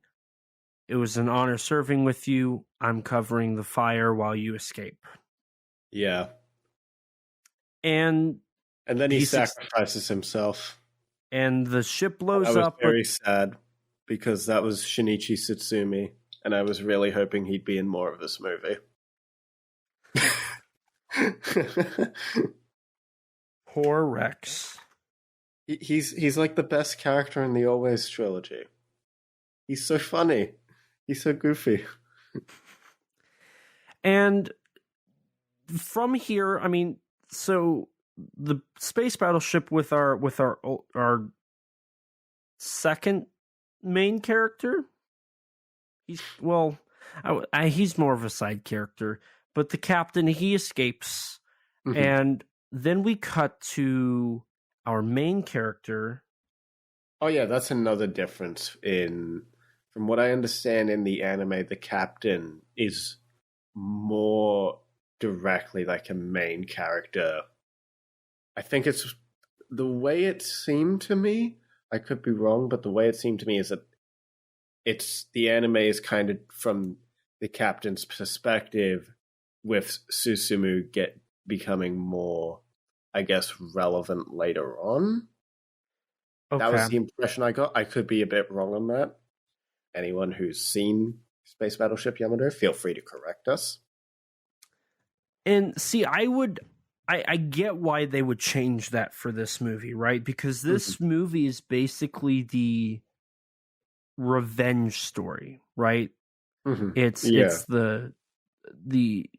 It was an honor serving with you. I'm covering the fire while you escape." Yeah. And then he sacrifices himself. And the ship blows up. I was very sad because that was Shinichi Tsutsumi, and I was really hoping he'd be in more of this movie. Poor Rex. He's like the best character in the Always trilogy. He's so funny. He's so goofy. And from here, I mean, so the space battleship with our second main character, he's more of a side character, but the captain, he escapes, and then we cut to our main character. Oh yeah, that's another difference from what I understand in the anime, the captain is more directly like a main character. I think it's the way it seemed to me. I could be wrong, but the way it seemed to me is that the anime is kind of from the captain's perspective, with Susumu becoming more, I guess, relevant later on. Okay. That was the impression I got. I could be a bit wrong on that. Anyone who's seen Space Battleship Yamato, feel free to correct us. And see, I would I get why they would change that for this movie, right? Because this movie is basically the revenge story, right? It's the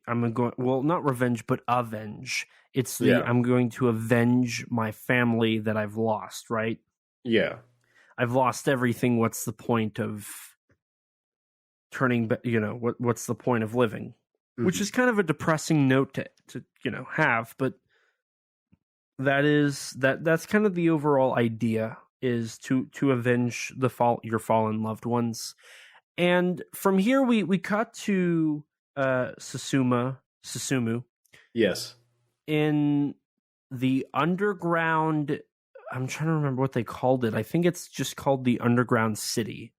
I'm going, well, not revenge, but avenge. It's the I'm going to avenge my family that I've lost, right? Yeah. I've lost everything. What's the point of turning back? What's the point of living? Which is kind of a depressing note to have, but that's kind of the overall idea, is to avenge your fallen loved ones. And from here we cut to Susumu. Yes. In the underground, I'm trying to remember what they called it. I think it's just called the Underground City.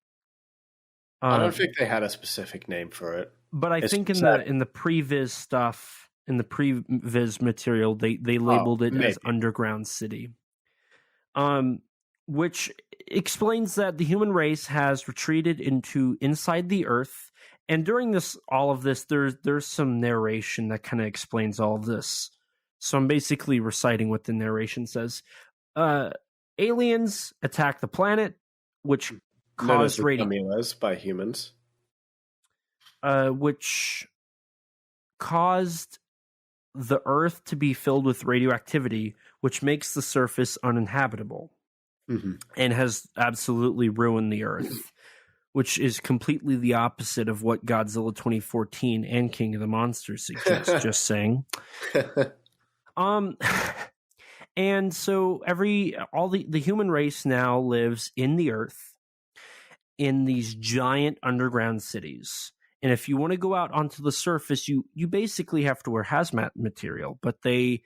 I don't think they had a specific name for it. But I think in the previs stuff, in the previs material, they labeled it as Underground City. Which explains that the human race has retreated inside the Earth. And during all of this, there's some narration that kind of explains all of this. So I'm basically reciting what the narration says. Aliens attack the planet, which caused radiation by humans. Which caused the Earth to be filled with radioactivity, which makes the surface uninhabitable. And has absolutely ruined the Earth, which is completely the opposite of what Godzilla 2014 and King of the Monsters suggest. Just saying. And so the human race now lives in the Earth in these giant underground cities. And if you want to go out onto the surface, you basically have to wear hazmat material. But the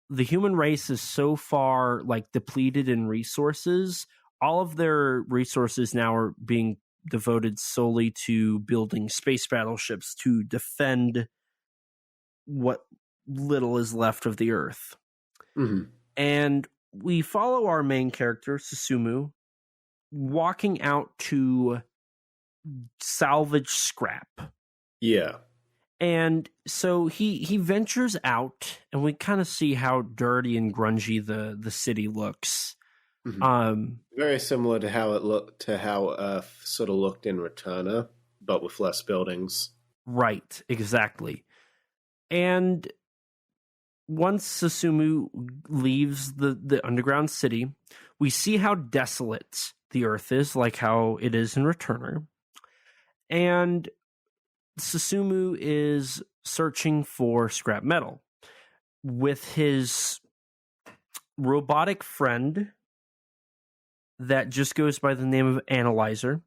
human race is so far depleted in resources. All of their resources now are being devoted solely to building space battleships to defend what little is left of the Earth. And we follow our main character, Susumu, walking out to salvage scrap. Yeah. And so he ventures out, and we kind of see how dirty and grungy the city looks. Very similar to how it looked sort of looked in Returner, but with less buildings. Right, exactly. And once Susumu leaves the underground city, we see how desolate the Earth is, like how it is in Returner. And Susumu is searching for scrap metal with his robotic friend that just goes by the name of Analyzer,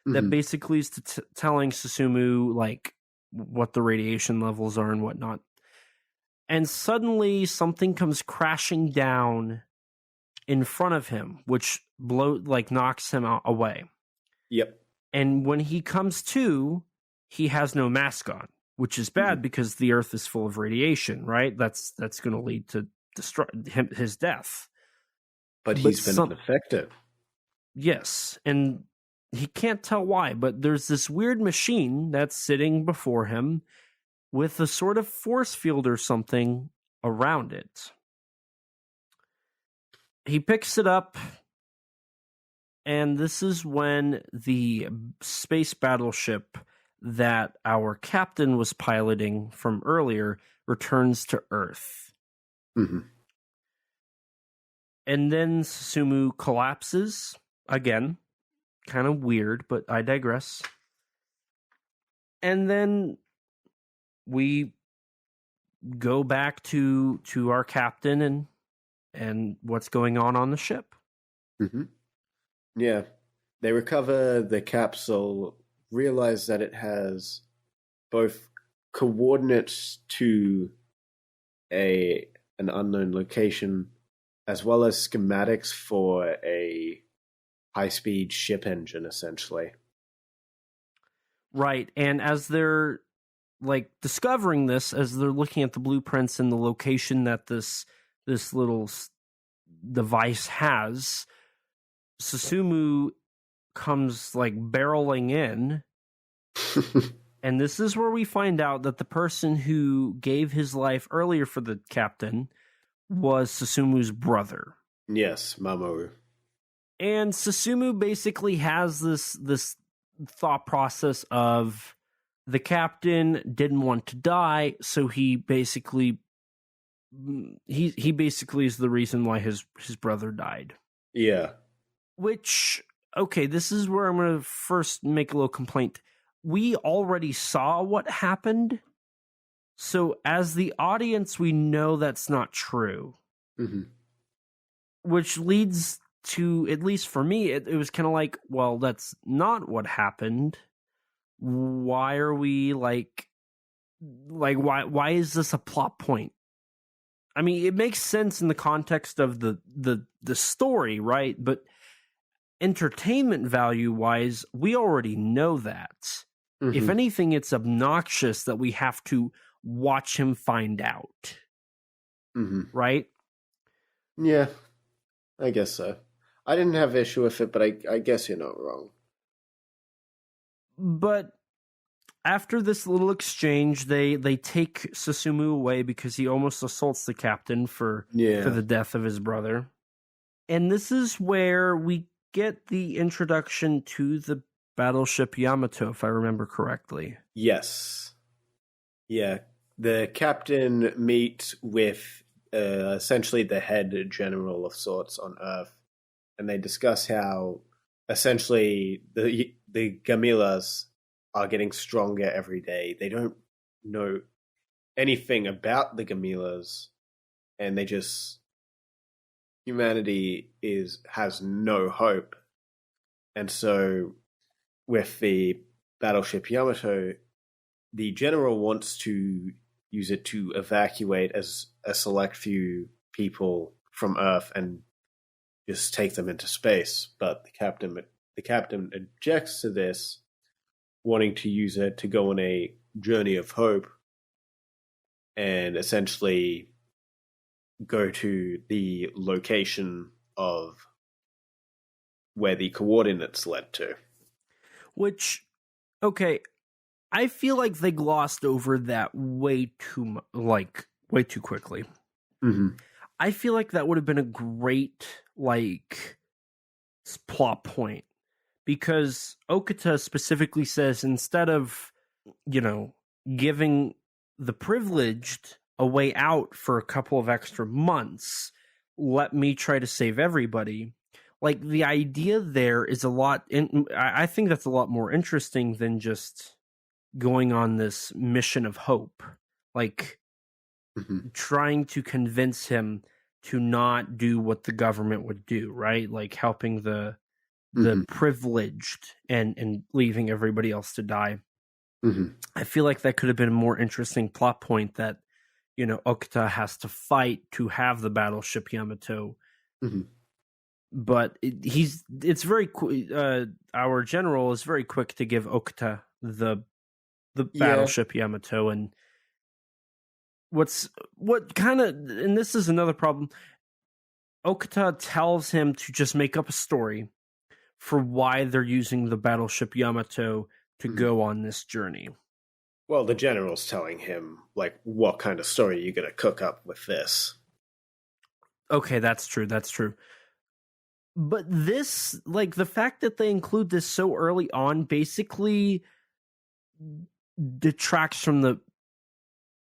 that basically is telling Susumu what the radiation levels are and whatnot. And suddenly something comes crashing down in front of him, which knocks him away. Yep. And when he comes to, he has no mask on, which is bad because the Earth is full of radiation, right? That's going to lead to his death. But he's been infected. Yes, and he can't tell why, but there's this weird machine that's sitting before him with a sort of force field or something around it. He picks it up, and this is when the space battleship that our captain was piloting from earlier returns to Earth. And then Susumu collapses again. Kind of weird, but I digress. And then we go back to our captain and what's going on the ship. Yeah. They recover the capsule, realize that it has both coordinates to an unknown location as well as schematics for a high-speed ship engine, essentially. Right, and as they're discovering this, as they're looking at the blueprints and the location that this little device has, Susumu comes barreling in And this is where we find out that the person who gave his life earlier for the captain was Susumu's brother. Yes, Mamoru. And Susumu basically has this thought process of the captain didn't want to die, so he basically is the reason why his brother died. Yeah. Which, okay, this is where I'm going to first make a little complaint. We already saw what happened, so as the audience, we know that's not true. Mm-hmm. Which leads to, at least for me, it was kind of like, well, that's not what happened. Why are we why is this a plot point? I mean, it makes sense in the context of the story, right? But entertainment value wise, we already know that. Mm-hmm. If anything, it's obnoxious that we have to watch him find out. Mm-hmm. Right? Yeah, I guess so. I didn't have issue with it, but I guess you're not wrong. But after this little exchange, they take Susumu away because he almost assaults the captain for the death of his brother. And this is where we get the introduction to the battleship Yamato, if I remember correctly. Yes. Yeah. The captain meets with essentially the head general of sorts on Earth, and they discuss how essentially the Gamillas are getting stronger every day. They don't know anything about the Gamillas, and they just humanity has no hope. And so with the battleship Yamato, the general wants to use it to evacuate as a select few people from Earth and just take them into space. But the captain objects to this, wanting to use it to go on a journey of hope and essentially go to the location of where the coordinates led to. Which, okay, I feel like they glossed over that way too quickly. Mm-hmm. I feel like that would have been a great, plot point. Because Okita specifically says, instead of, giving the privileged a way out for a couple of extra months, let me try to save everybody. Like, the idea there is I think that's a lot more interesting than just going on this mission of hope. Trying to convince him to not do what the government would do, right? Like, helping the privileged and leaving everybody else to die. Mm-hmm. I feel like that could have been a more interesting plot point that, Okita has to fight to have the battleship Yamato. Mm-hmm. But it's very our general is very quick to give Okita the battleship Yamato. And and this is another problem, Okita tells him to just make up a story for why they're using the battleship Yamato to go on this journey. Well, the general's telling him, what kind of story you're going to cook up with this. Okay, that's true. But this, the fact that they include this so early on basically detracts from the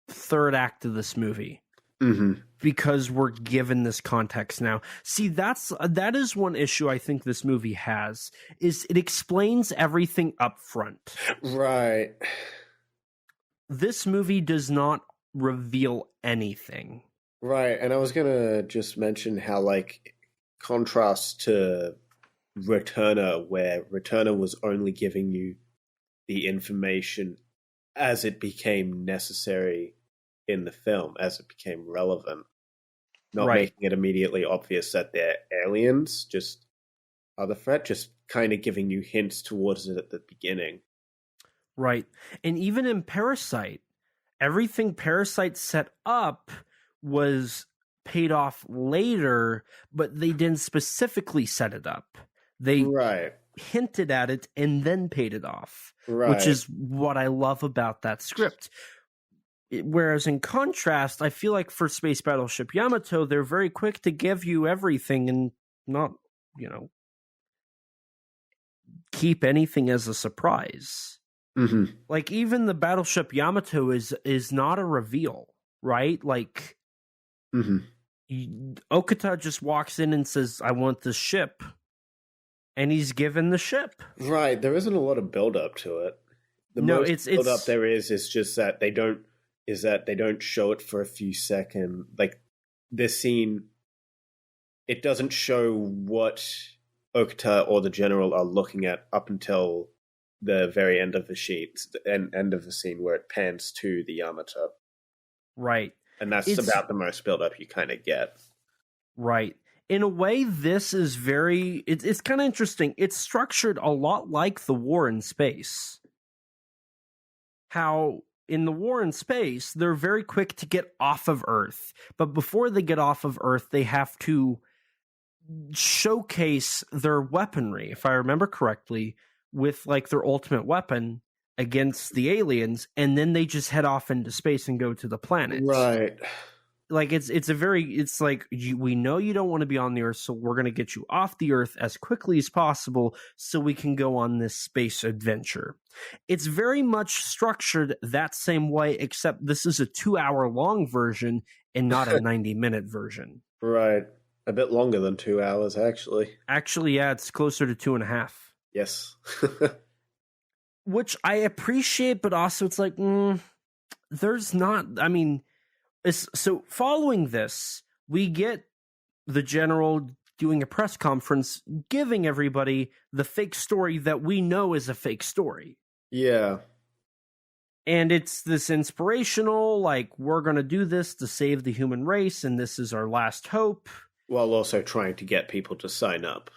third act of this movie. Mm-hmm. Because we're given this context now. See, that is one issue I think this movie has, is it explains everything up front. Right. This movie does not reveal anything. Right, and I was going to just mention how, contrast to Returner, where Returner was only giving you the information as it became necessary in the film, as it became relevant. Not making it immediately obvious that they're aliens, just other threat, just kind of giving you hints towards it at the beginning. Right. And even in Parasite, everything Parasite set up was paid off later, but they didn't specifically set it up. They hinted at it and then paid it off, Right. which is what I love about that script. Whereas in contrast, I feel like for Space Battleship Yamato, they're very quick to give you everything and not, keep anything as a surprise. Mm-hmm. Like, even the Battleship Yamato is not a reveal, right? Like, Okata just walks in and says, I want this ship. And he's given the ship. Right. There isn't a lot of build-up to it. The most build-up there is just that they don't show it for a few seconds. Like, this scene, it doesn't show what Okata or the general are looking at up until the very end of the scene where it pans to the Yamato. Right. And that's about the most build-up you kind of get. Right. In a way, this is it's kind of interesting. It's structured a lot like the War in Space. How in the War in Space, they're very quick to get off of Earth. But before they get off of Earth, they have to showcase their weaponry, if I remember correctly, with like their ultimate weapon against the aliens, and then they just head off into space and go to the planet. Right. Like it's like we know you don't want to be on the Earth, so we're going to get you off the Earth as quickly as possible so we can go on this space adventure. It's very much structured that same way, except this is a 2-hour long version and not a 90-minute version. Right. A bit longer than 2 hours, actually. Actually, yeah, it's closer to 2.5. Yes. Which I appreciate, but also it's like, there's not, I mean... So following this, we get the general doing a press conference, giving everybody the fake story that we know is a fake story. Yeah. And it's this inspirational, like, we're going to do this to save the human race, and this is our last hope. While also trying to get people to sign up.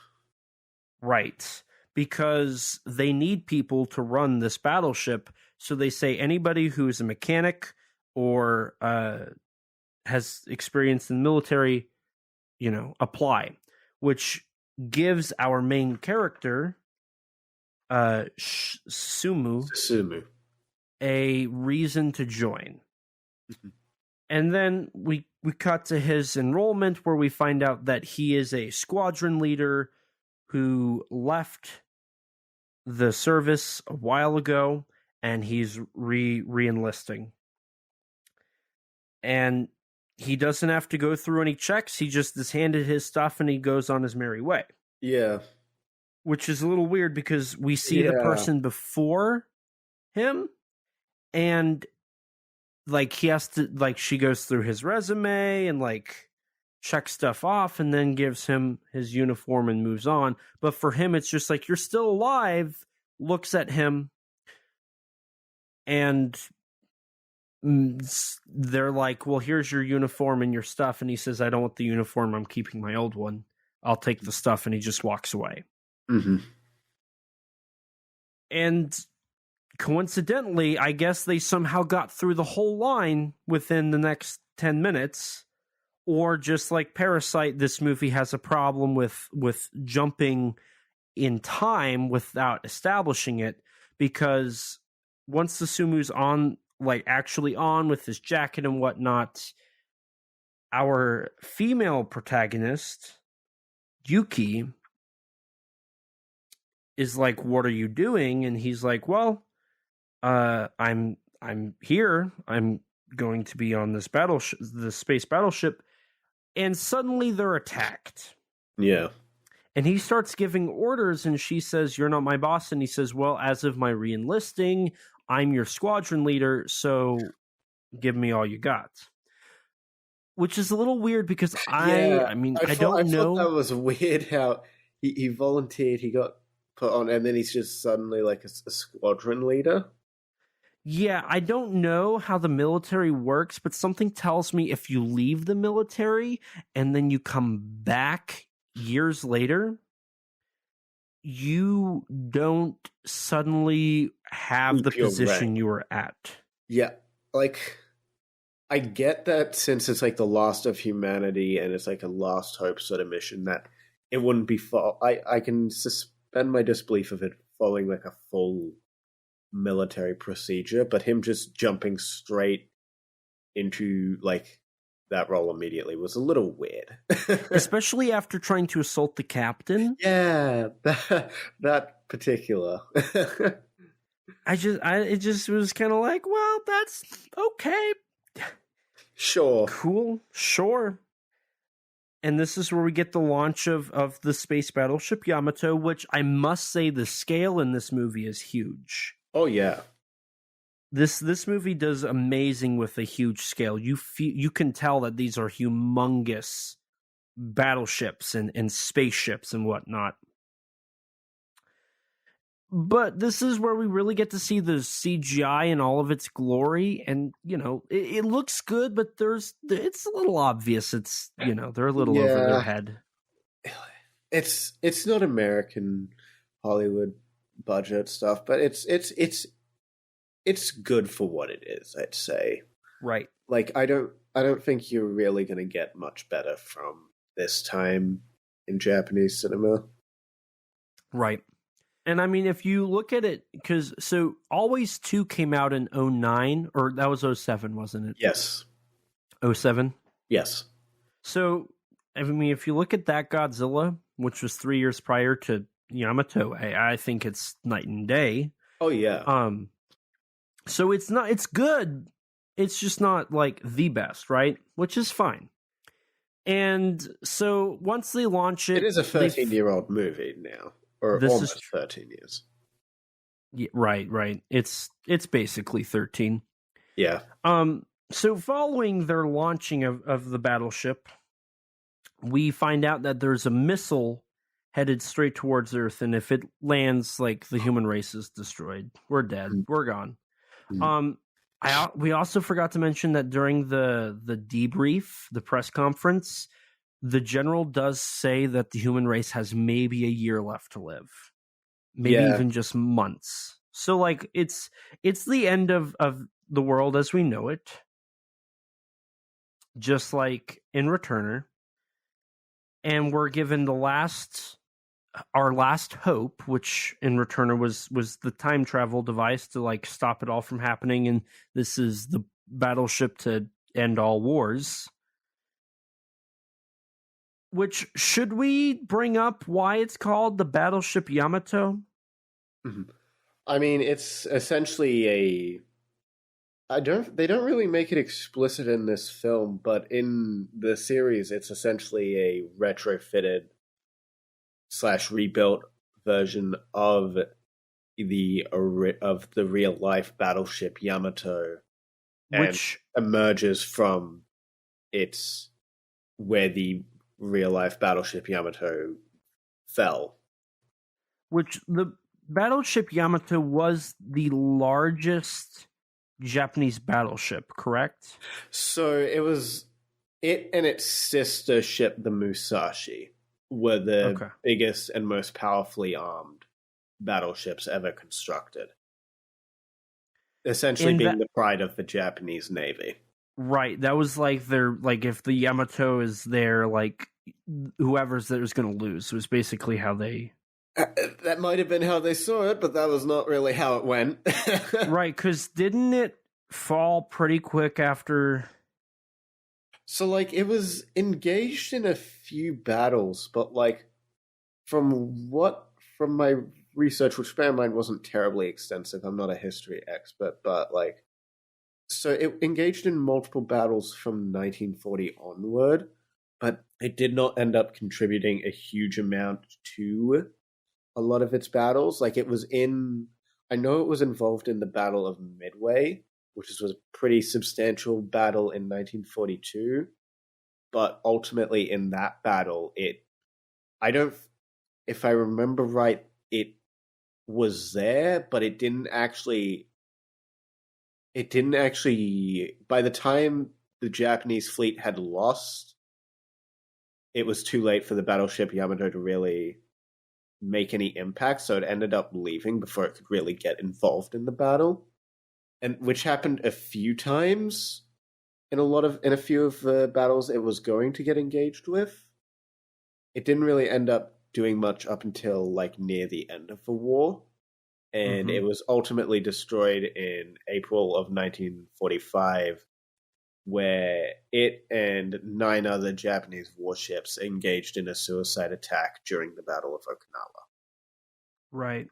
Right. Because they need people to run this battleship. So they say anybody who is a mechanic or has experience in the military, apply, which gives our main character, Sumu, a reason to join. Mm-hmm. And then we cut to his enrollment, where we find out that he is a squadron leader who left the service a while ago, and he's re-enlisting. And he doesn't have to go through any checks. He just is handed his stuff and he goes on his merry way. Yeah. Which is a little weird because we see the person before him, and like he has to, like, she goes through his resume and like checks stuff off and then gives him his uniform and moves on. But for him, it's just like, you're still alive, looks at him, and they're like, well, here's your uniform and your stuff. And he says, I don't want the uniform. I'm keeping my old one. I'll take the stuff. And he just walks away. Mm-hmm. And coincidentally, I guess they somehow got through the whole line within the next 10 minutes. Or just like Parasite, this movie has a problem with jumping in time without establishing it. Because once the Sumu's on, like actually on with his jacket and whatnot, our female protagonist, Yuki, is like, what are you doing? And he's like, well, I'm here. I'm going to be on this the space battleship. And suddenly they're attacked. Yeah. And he starts giving orders, and she says, you're not my boss. And he says, well, as of my re-enlisting, I'm your squadron leader, so give me all you got. Which is a little weird because I don't know. Thought that was weird how he volunteered, he got put on, and then he's just suddenly like a squadron leader. Yeah, I don't know how the military works, but something tells me if you leave the military and then you come back years later, you don't suddenly have the position you were at. Yeah, like, I get that since it's like the last of humanity and it's like a last hope sort of mission, that it wouldn't be I can bend my disbelief of it following like a full military procedure, but him just jumping straight into like that role immediately was a little weird. Especially after trying to assault the captain. Yeah, that particular. It just was kind of like, well, that's okay. Sure. Cool. Sure. And this is where we get the launch of the Space Battleship Yamato, which I must say the scale in this movie is huge. Oh, yeah. This movie does amazing with a huge scale. You can tell that these are humongous battleships and spaceships and whatnot. But this is where we really get to see the CGI in all of its glory, and it looks good, but it's a little obvious. It's they're a little over their head. It's not American Hollywood budget stuff, but it's good for what it is, I'd say. Right. Like I don't think you're really going to get much better from this time in Japanese cinema. Right. And I mean, if you look at it, so Always 2 came out in 2009, or that was 2007, wasn't it? Yes. 2007? Yes. So, I mean, if you look at that Godzilla, which was 3 years prior to Yamato, I think it's night and day. Oh, yeah. So it's good. It's just not like the best, right? Which is fine. And so once they launch it... It is a 13-year-old movie now. Or this almost is 13 years. Yeah, right. It's basically 13. Yeah. So following their launching of the battleship, we find out that there's a missile headed straight towards Earth, and if it lands, like, the human race is destroyed. We're dead. We're gone. We also forgot to mention that during the debrief, the press conference, the general does say that the human race has maybe a year left to live. Maybe even just months. So, like, it's the end of the world as we know it. Just like in Returner. And we're given our last hope, which in Returner was the time travel device to, like, stop it all from happening. And this is the battleship to end all wars. Which, should we bring up why it's called the Battleship Yamato? Mm-hmm. I mean, it's essentially they don't really make it explicit in this film, but in the series, it's essentially a retrofitted / rebuilt version of the real life battleship Yamato, which emerges from where the real life battleship Yamato fell. Which the battleship Yamato was the largest Japanese battleship, correct? So it and its sister ship, the Musashi, were the biggest and most powerfully armed battleships ever constructed. Essentially being the pride of the Japanese Navy. Right, that was like if the Yamato is there, like, whoever's there is going to lose. It was basically how they... That might have been how they saw it, but that was not really how it went. Right, because didn't it fall pretty quick after... So, like, it was engaged in a few battles, but, like, from my research, which bear in mind wasn't terribly extensive, I'm not a history expert, but, like, so it engaged in multiple battles from 1940 onward, but it did not end up contributing a huge amount to a lot of its battles. Like, I know it was involved in the Battle of Midway, which was a pretty substantial battle in 1942, but ultimately in that battle, if I remember right, it was there, but it didn't actually, by the time the Japanese fleet had lost, it was too late for the battleship Yamato to really make any impact, so it ended up leaving before it could really get involved in the battle, and which happened a few times in a few of the battles it was going to get engaged with. It didn't really end up doing much up until like near the end of the war. And it was ultimately destroyed in April of 1945, where it and 9 other Japanese warships engaged in a suicide attack during the Battle of Okinawa. Right.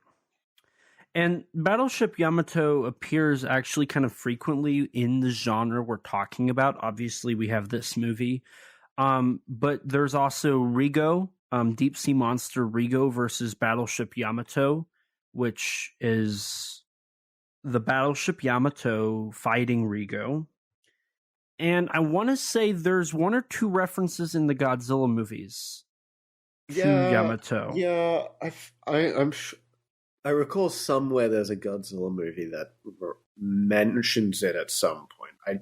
And Battleship Yamato appears actually kind of frequently in the genre we're talking about. Obviously, we have this movie. But there's also Rigo, Deep Sea Monster Rigo versus Battleship Yamato, which is the Battleship Yamato fighting Rigo. And I want to say there's 1 or 2 references in the Godzilla movies to Yamato. Yeah, I'm sure. I recall somewhere there's a Godzilla movie that mentions it at some point.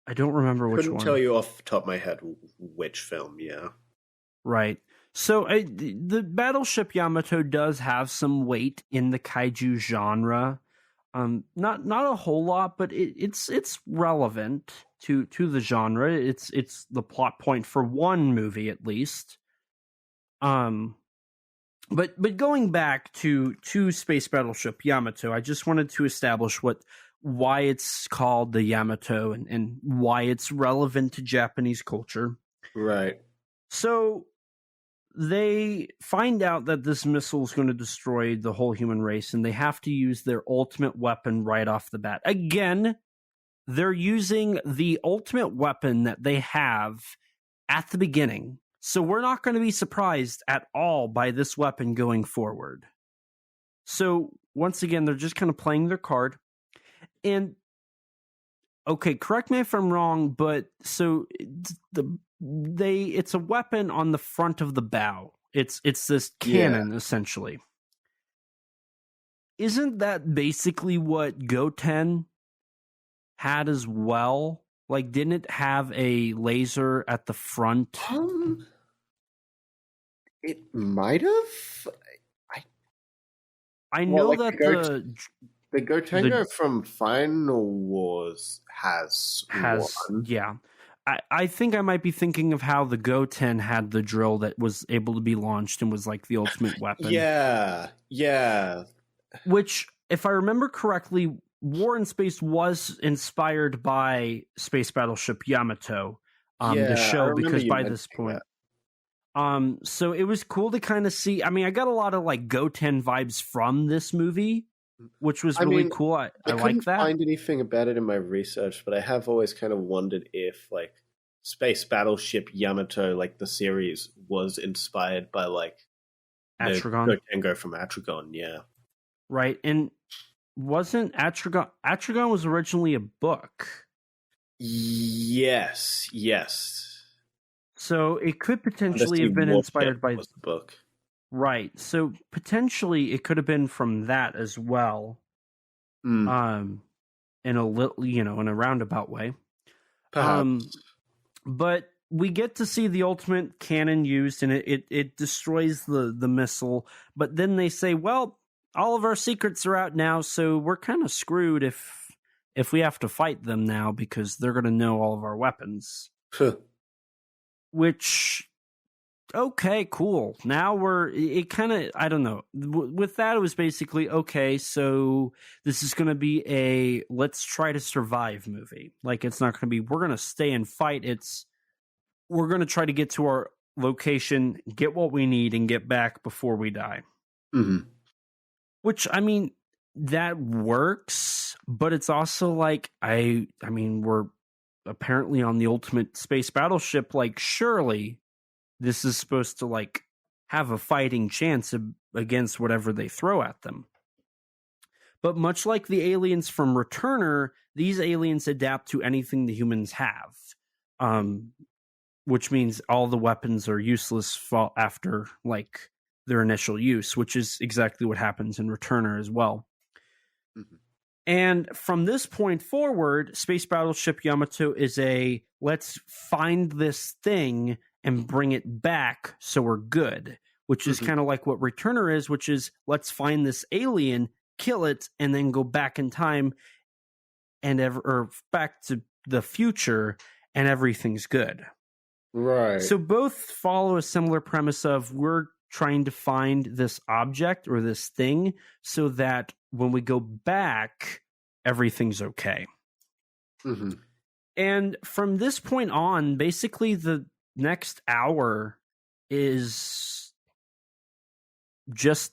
I don't remember which one. Couldn't tell you off the top of my head which film, yeah. Right. So the Battleship Yamato does have some weight in the kaiju genre. Not a whole lot, but it's relevant to the genre. It's the plot point for one movie at least. But going back to Space Battleship Yamato, I just wanted to establish why it's called the Yamato and why it's relevant to Japanese culture. Right. So they find out that this missile is going to destroy the whole human race, and they have to use their ultimate weapon right off the bat. Again, they're using the ultimate weapon that they have at the beginning. So we're not going to be surprised at all by this weapon going forward. So once again, they're just kind of playing their card. And okay, correct me if I'm wrong, but so it's a weapon on the front of the bow. It's this cannon essentially. Isn't that basically what Goten had as well? Like, didn't it have a laser at the front? It might have. I know that the Gotengo from Final Wars has one. Yeah. I think I might be thinking of how the Goten had the drill that was able to be launched and was like the ultimate weapon. Yeah. Which, if I remember correctly, War in Space was inspired by Space Battleship Yamato, the show, because by this point. So it was cool to kind of see. I mean, I got a lot of like Goten vibes from this movie, which was really cool. I like that. I couldn't find anything about it in my research, but I have always kind of wondered if like Space Battleship Yamato, like the series, was inspired by like Atragon. Gotengo from Atragon, yeah. Right, and wasn't Atragon was originally a book? Yes. So it could potentially have been inspired by the book. Right. So potentially it could have been from that as well. In a little, in a roundabout way. Perhaps. But we get to see the ultimate cannon used, and it destroys the missile. But then they say, well, all of our secrets are out now, so we're kind of screwed if we have to fight them now, because they're going to know all of our weapons. Which, okay, cool. Now it kind of, I don't know. With that, it was basically, okay, so this is going to be a let's try to survive movie. Like, it's not going to be, we're going to stay and fight. We're going to try to get to our location, get what we need, and get back before we die. Mm-hmm. Which, I mean, that works, but it's also like, I mean, we're apparently on the ultimate space battleship. Like, surely this is supposed to like have a fighting chance against whatever they throw at them. But much like the aliens from Returner, these aliens adapt to anything the humans have, which means all the weapons are useless after like their initial use, which is exactly what happens in Returner as well. Mm-hmm. And from this point forward, Space Battleship Yamato is let's find this thing and bring it back so we're good, which is kind of like what Returner is, which is let's find this alien, kill it, and then go back in time or back to the future, and everything's good. Right. So both follow a similar premise of we're trying to find this object or this thing so that when we go back, everything's okay. Mm-hmm. And from this point on, basically the next hour is just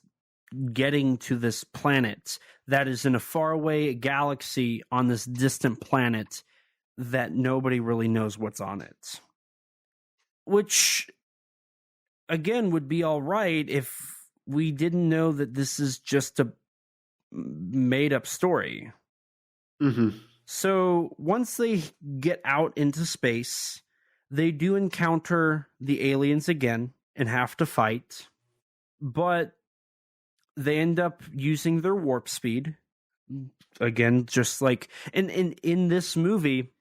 getting to this planet that is in a faraway galaxy on this distant planet that nobody really knows what's on it. Which, again, would be all right if we didn't know that this is just a made-up story. Mm-hmm. So once they get out into space, they do encounter the aliens again and have to fight. But they end up using their warp speed. Again, just like in this movie,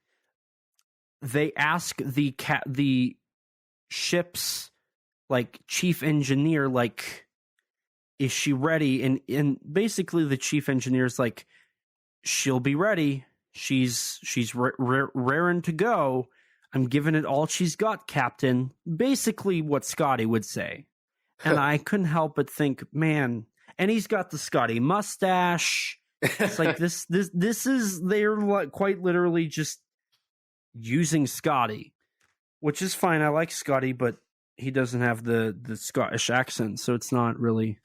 they ask the ship's like chief engineer, like, is she ready? And basically the chief engineer's like, she'll be ready. She's raring to go. I'm giving it all she's got, Captain. Basically what Scotty would say. And I couldn't help but think, man, and he's got the Scotty mustache. It's like this is, they're like quite literally just using Scotty, which is fine. I like Scotty, but he doesn't have the Scottish accent, so it's not really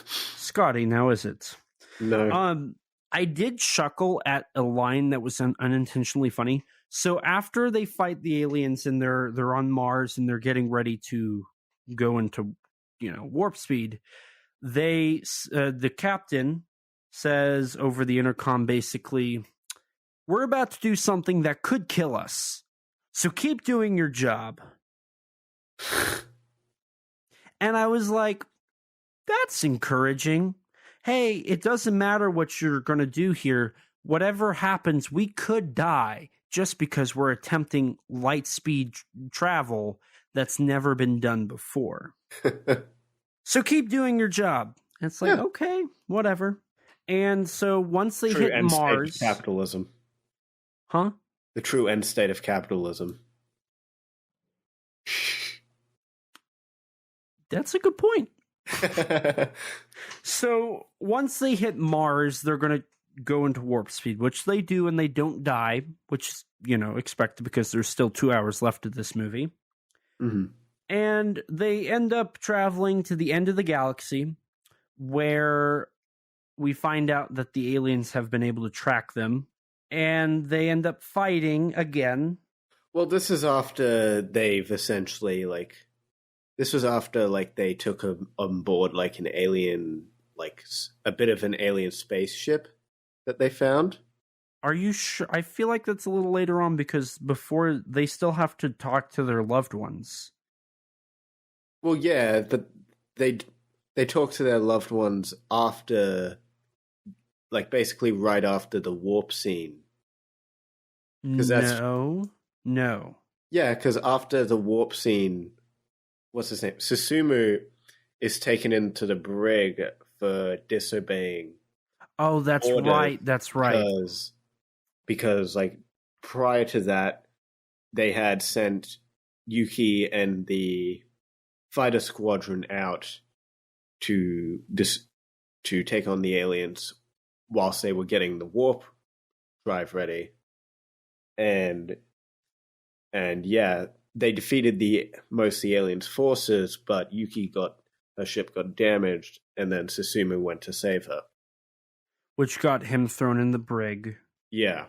Scotty now, is it? No. I did chuckle at a line that was unintentionally funny. So after they fight the aliens and they're on Mars and they're getting ready to go into, warp speed, the captain says over the intercom, basically, we're about to do something that could kill us. So keep doing your job. And I was like, that's encouraging. Hey, it doesn't matter what you're going to do here. Whatever happens, we could die just because we're attempting light speed travel that's never been done before. So keep doing your job. And it's like, okay, whatever. And so once they hit Mars... State of capitalism. Huh? The true end state of capitalism. That's a good point. So once they hit Mars, they're going to go into warp speed, which they do, and they don't die, which is, expected because there's still 2 hours left of this movie. Mm-hmm. And they end up traveling to the end of the galaxy, where we find out that the aliens have been able to track them, and they end up fighting again. Well, this is after they've essentially, this was after, they took on board, an alien, a bit of an alien spaceship that they found. Are you sure? I feel like that's a little later on, because before they still have to talk to their loved ones. Well, yeah, but they talk to their loved ones after, basically right after the warp scene. No. Yeah, because after the warp scene, what's his name? Susumu is taken into the brig for disobeying. Oh, that's right. That's right. Because prior to that, they had sent Yuki and the fighter squadron out to take on the aliens whilst they were getting the warp drive ready. And yeah, they defeated most of the aliens' forces, but her ship got damaged, and then Susumu went to save her. Which got him thrown in the brig. Yeah.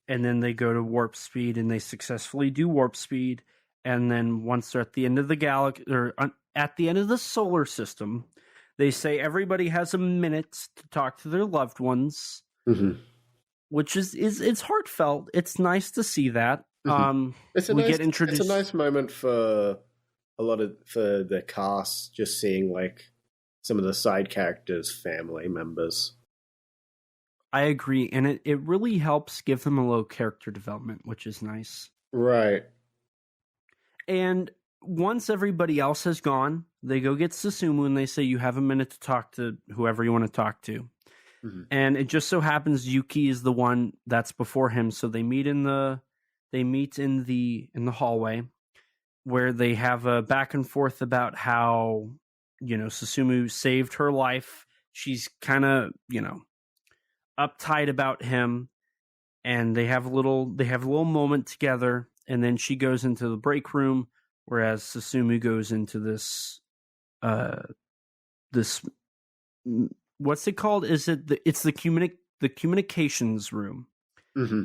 And then they go to warp speed, and they successfully do warp speed. And then once they're at the end of the galaxy, or at the end of the solar system, they say everybody has a minute to talk to their loved ones. Mm-hmm. Which is it's heartfelt. It's nice to see that. Mm-hmm. It's a nice moment for for the cast, just seeing some of the side characters' family members. I agree, and it really helps give them a little character development, which is nice. Right. And once everybody else has gone, they go get Susumu and they say, you have a minute to talk to whoever you want to talk to. Mm-hmm. And it just so happens Yuki is the one that's before him, so they meet in the hallway. where they have a back and forth about how, Susumu saved her life. She's kind of, uptight about him, and they have a little moment together, and then she goes into the break room, whereas Susumu goes into this what's it called? Is it it's the communications room. Mm-hmm.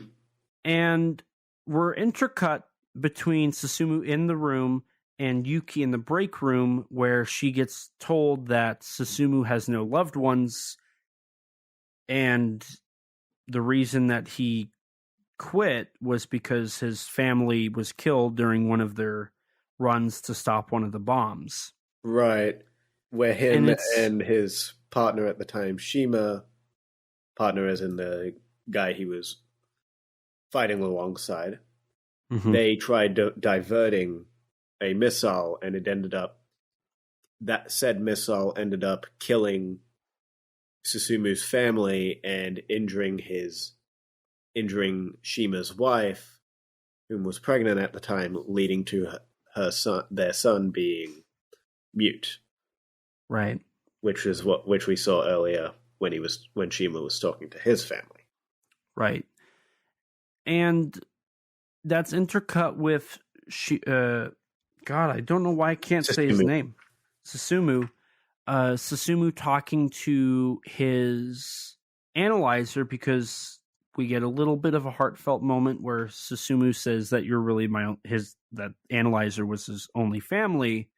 And we're intercut between Susumu in the room and Yuki in the break room, where she gets told that Susumu has no loved ones, and the reason that he quit was because his family was killed during one of their runs to stop one of the bombs. Right. Where him and his partner at the time, Shima, partner as in the guy he was fighting alongside, they tried diverting a missile, and it ended up, that said missile ended up killing Susumu's family and injuring Shima's wife, whom was pregnant at the time, leading to their son being mute. Right. Which we saw earlier when Shima was talking to his family. Right. And that's intercut with God, I don't know why I can't say his name. Susumu. Susumu talking to his analyzer, because we get a little bit of a heartfelt moment where Susumu says that you're really that analyzer was his only family,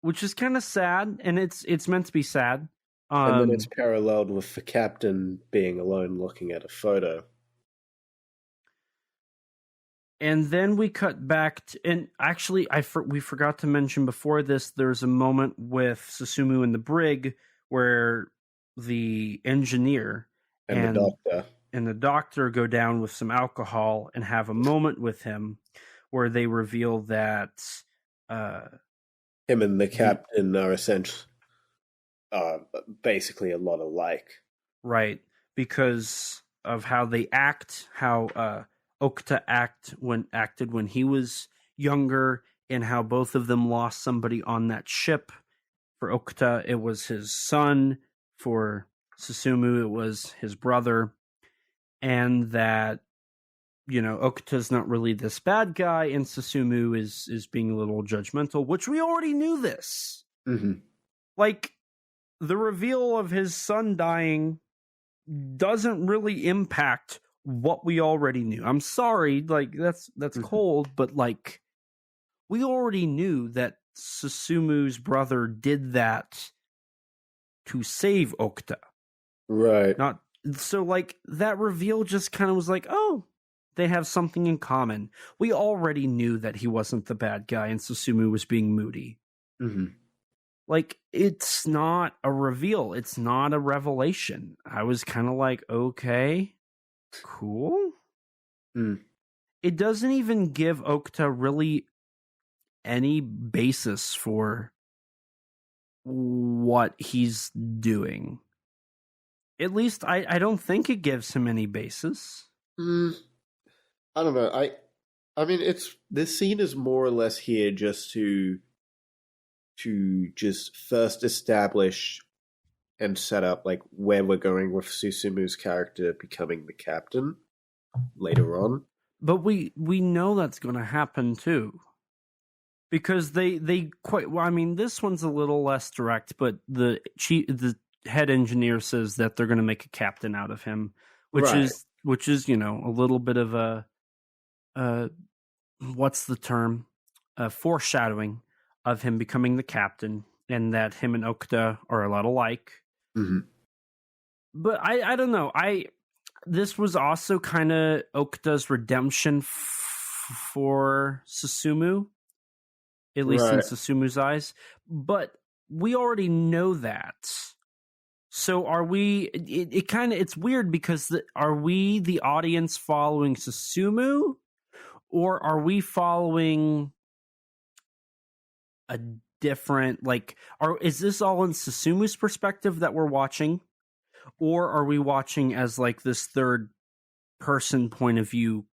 which is kind of sad, and it's meant to be sad. And then it's paralleled with the captain being alone looking at a photo. And then we cut back to, and actually we forgot to mention before this, there's a moment with Susumu in the brig where the engineer and the doctor go down with some alcohol and have a moment with him where they reveal that him and the captain are essentially basically a lot alike. Right, because of how they act, how Okuta acted when he was younger, and how both of them lost somebody on that ship. For Okuta, it was his son. For Susumu, it was his brother. And that, Okuta's not really this bad guy, and Susumu is being a little judgmental, which we already knew this. Mm-hmm. Like, the reveal of his son dying doesn't really impact what we already knew. I'm sorry, like that's cold, but like we already knew that Susumu's brother did that to save Okuta. Right. Not so like that reveal just kind of was like, oh, they have something in common. We already knew that he wasn't the bad guy and Susumu was being moody. Mm-hmm. Like, it's not a reveal. It's not a revelation. I was kind of like, okay, cool. It doesn't even give Okuta really any basis for what he's doing. At least I don't think it gives him any basis. I don't know. I mean, this scene is more or less here just to just first establish and set up like where we're going with Susumu's character becoming the captain later on. But we know that's going to happen too, because they quite well. I mean, this one's a little less direct, but the head engineer says that they're going to make a captain out of him, which is a little bit of a what's the term? Foreshadowing of him becoming the captain, and that him and Okuta are a lot alike. Mm-hmm. But I don't know. This was also kind of Okuta's redemption for Susumu, at least in Susumu's eyes. But we already know that. So are we? It's weird because are we the audience following Susumu, or are we following a different, is this all in Susumu's perspective that we're watching, or are we watching as like this third person point of view,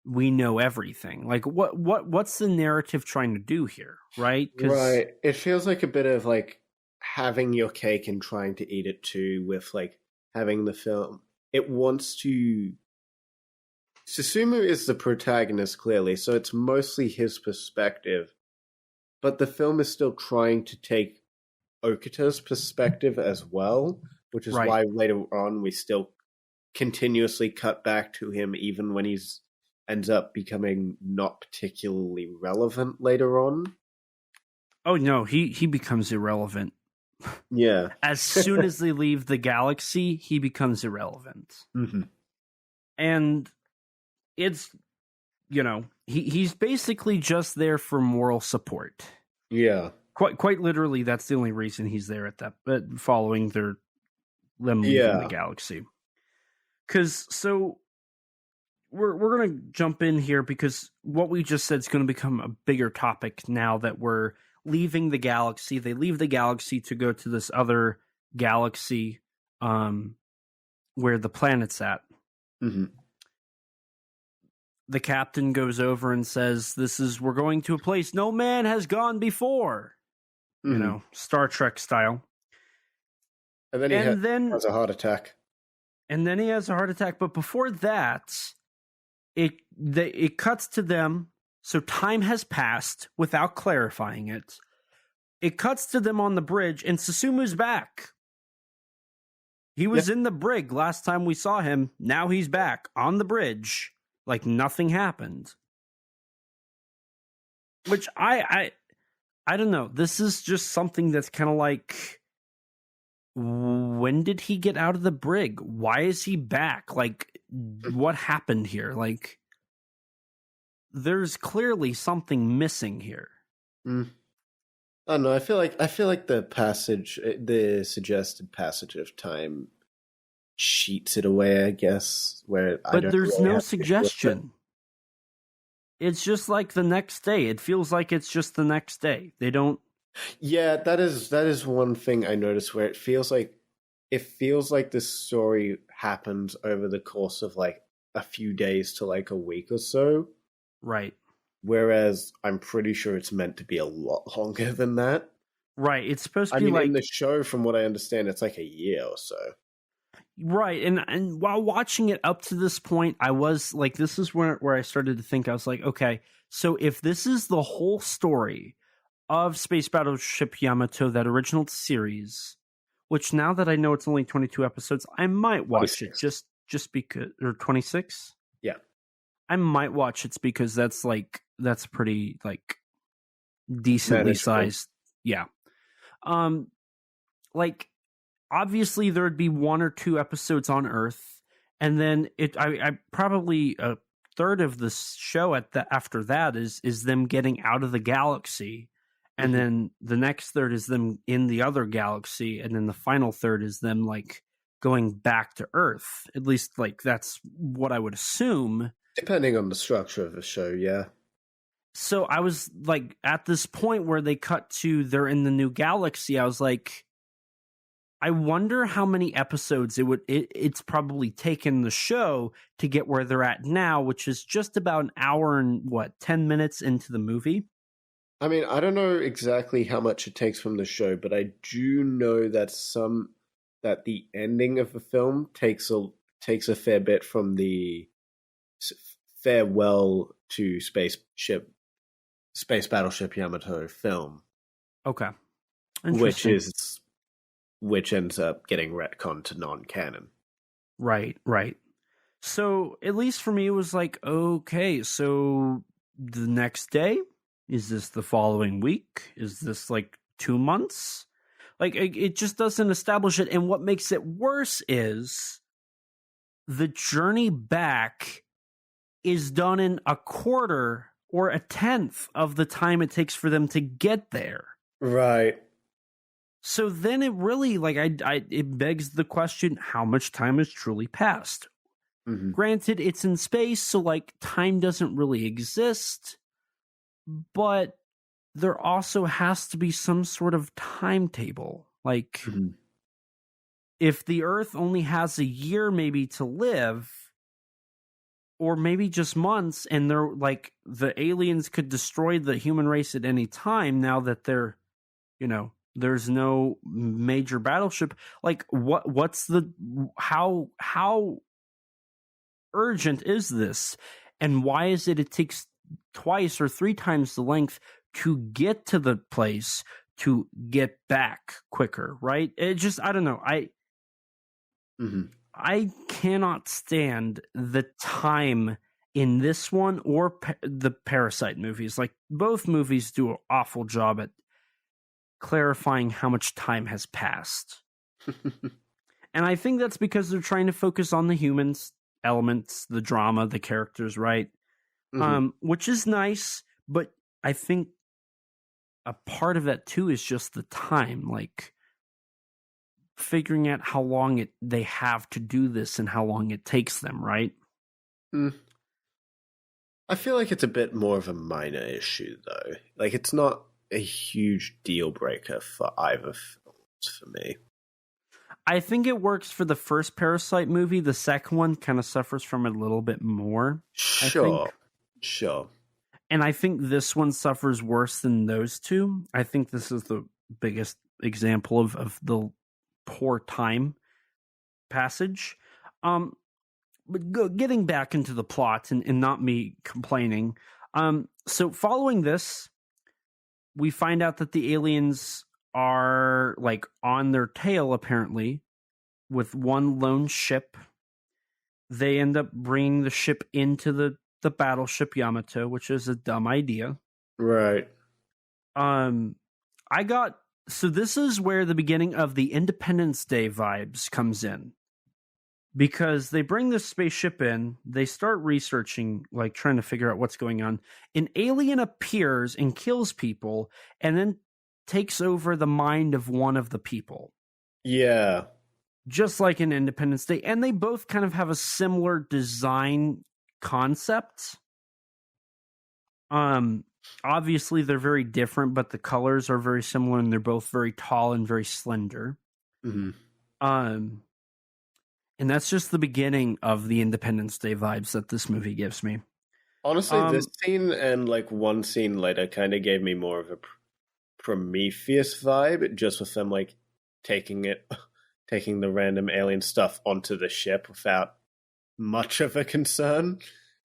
we know everything. Like, what's the narrative trying to do here, right? Right. It feels like a bit of like having your cake and trying to eat it too, with like having the film. It wants to. Susumu is the protagonist, clearly, so it's mostly his perspective. But the film is still trying to take Okita's perspective as well, which is why later on we still continuously cut back to him, even when he's ends up becoming not particularly relevant later on. Oh no, he becomes irrelevant. Yeah. As soon as they leave the galaxy, he becomes irrelevant. Mm-hmm. And it's, he's basically just there for moral support. Yeah. Quite literally, that's the only reason he's there at that, following them leaving the galaxy. So we're going to jump in here because what we just said is going to become a bigger topic now that we're leaving the galaxy. They leave the galaxy to go to this other galaxy where the planet's at. Mm-hmm. The captain goes over and says, we're going to a place no man has gone before. Mm-hmm. Star Trek style. And then he has a heart attack. And then he has a heart attack. But before that, it cuts to them. So time has passed without clarifying it. It cuts to them on the bridge, and Susumu's back. He was in the brig last time we saw him. Now he's back on the bridge, like nothing happened. Which I don't know. This is just something that's kind of like, when did he get out of the brig? Why is he back? Like, what happened here? Like, there's clearly something missing here. I don't know. I feel like the suggested passage of time cheats it away, I guess. But there's no suggestion. It's just like the next day. It feels like it's just the next day. They don't. Yeah, that is one thing I noticed, where it feels like this story happens over the course of like a few days to like a week or so. Right. Whereas I'm pretty sure it's meant to be a lot longer than that. Right. It's supposed to be like in the show, from what I understand, it's like a year or so. Right. And while watching it up to this point, I was like, this is where I started to think. I was like, okay, so if this is the whole story of Space Battleship Yamato, that original series, which now that I know it's only 22 episodes, I might watch 26. It just because, or 26? Yeah. I might watch it because that's pretty like decently sized. Yeah. Like obviously there'd be 1 or 2 episodes on Earth, and then I probably a third of the show after that is them getting out of the galaxy. And then the next third is them in the other galaxy, and then the final third is them like going back to Earth. At least like that's what I would assume. Depending on the structure of the show, yeah. So I was like, at this point where they cut to they're in the new galaxy, I was like, I wonder how many episodes it's probably taken the show to get where they're at now, which is just about an hour and 10 minutes into the movie. I mean, I don't know exactly how much it takes from the show, but I do know that the ending of the film takes a fair bit from the farewell to Space Battleship Yamato film. Okay. Which ends up getting retconned to non-canon. Right. So at least for me, it was like, okay, so the next day. Is this the following week? Is this like 2 months? Like it just doesn't establish it. And what makes it worse is the journey back is done in a quarter or a tenth of the time it takes for them to get there. Right. So then it really it begs the question, how much time has truly passed? Mm-hmm. Granted, it's in space, so like time doesn't really exist. But there also has to be some sort of timetable. Like, if the Earth only has a year maybe to live, or maybe just months, and they're like the aliens could destroy the human race at any time now that they're, there's no major battleship. Like how urgent is this? And why is it takes twice or three times the length to get to the place to get back quicker, right? It just, I don't know. I cannot stand the time in this one or the Parasite movies. Like, both movies do an awful job at clarifying how much time has passed. And I think that's because they're trying to focus on the humans elements, the drama, the characters, right? Which is nice, but I think a part of that too is just the time, like figuring out how long they have to do this and how long it takes them, right? I feel like it's a bit more of a minor issue, though. Like, it's not a huge deal breaker for either films for me. I think it works for the first Parasite movie. The second one kind of suffers from it a little bit more. Sure. And I think this one suffers worse than those two. I think this is the biggest example of the poor time passage. But getting back into the plot and not me complaining. So following this, we find out that the aliens are like on their tail, apparently, with one lone ship. They end up bringing the ship into the battleship Yamato, which is a dumb idea. Right. So this is where the beginning of the Independence Day vibes comes in. Because they bring this spaceship in, they start researching, like trying to figure out what's going on. An alien appears and kills people, and then takes over the mind of one of the people. Yeah. Just like in Independence Day. And they both kind of have a similar design concept. Obviously they're very different, but the colors are very similar, and they're both very tall and very slender. And that's just the beginning of the Independence Day vibes that this movie gives me. Honestly, this scene and like one scene later kind of gave me more of a Prometheus vibe, just with them like taking the random alien stuff onto the ship without much of a concern.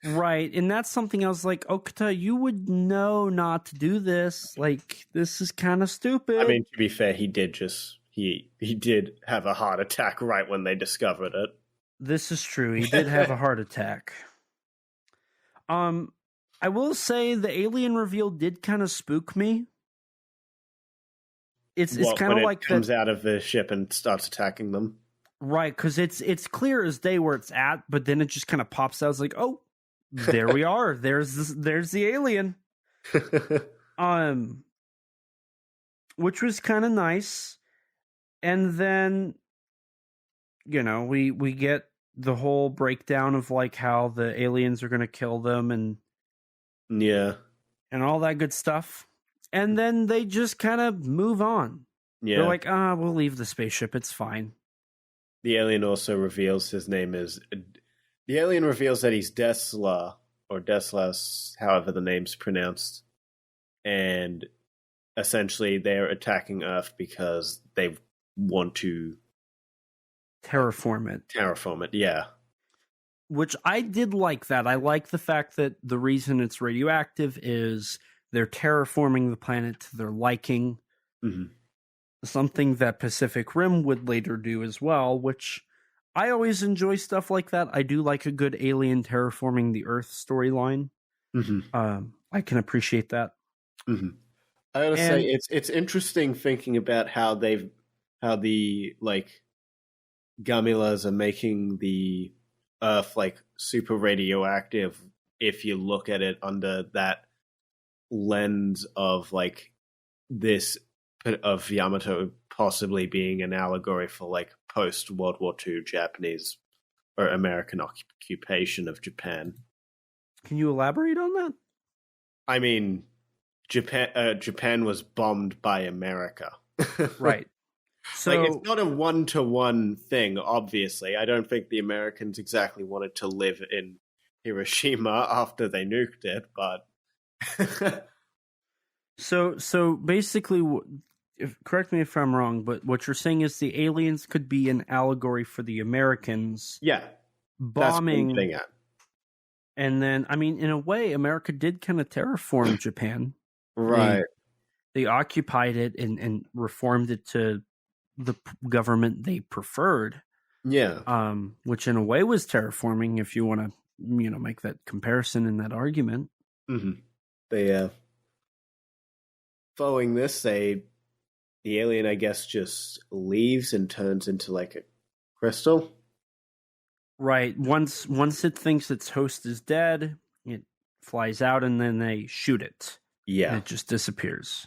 Right, and that's something I was like, Okuta, you would know not to do this. Like, this is kind of stupid. I mean, to be fair, he did have a heart attack right when they discovered it. This is true. He did have a heart attack. I will say the alien reveal did kind of spook me. It's kind of like comes out of the ship and starts attacking them. Right, because it's clear as day where it's at, but then it just kind of pops out. It's like, oh, there we are. There's the alien. Which was kind of nice. And then, we get the whole breakdown of like how the aliens are going to kill them and all that good stuff. And then they just kind of move on. Yeah. They're like, we'll leave the spaceship. It's fine. The alien also reveals his name is... The alien reveals that he's Deadzilla, or Deadzilla, however the name's pronounced. And essentially they're attacking Earth because they want to... Terraform it, yeah. Which I did like that. I like the fact that the reason it's radioactive is... They're terraforming the planet to their liking. Mm-hmm. Something that Pacific Rim would later do as well, which I always enjoy stuff like that. I do like a good alien terraforming the Earth storyline. Mm-hmm. I can appreciate that. Mm-hmm. I gotta say, it's interesting thinking about how the Gamilas are making the Earth like super radioactive. If you look at it under that lens of like this of Yamato possibly being an allegory for like post World War II Japanese or American occupation of Japan. Can you elaborate on that? I mean, Japan was bombed by America. Right. So like, it's not a one-to-one thing, obviously. I don't think the Americans exactly wanted to live in Hiroshima after they nuked it, but So basically, correct me if I'm wrong, but what you're saying is the aliens could be an allegory for the Americans yeah, bombing. that's what I'm getting at. And then, I mean, in a way, America did kind of terraform Japan. Right. They occupied it and reformed it to the government they preferred. Yeah. Which in a way was terraforming, if you want to, make that comparison in that argument. Mm-hmm. They, following this, the alien, I guess, just leaves and turns into like a crystal. Right. Once it thinks its host is dead, it flies out and then they shoot it. Yeah. And it just disappears.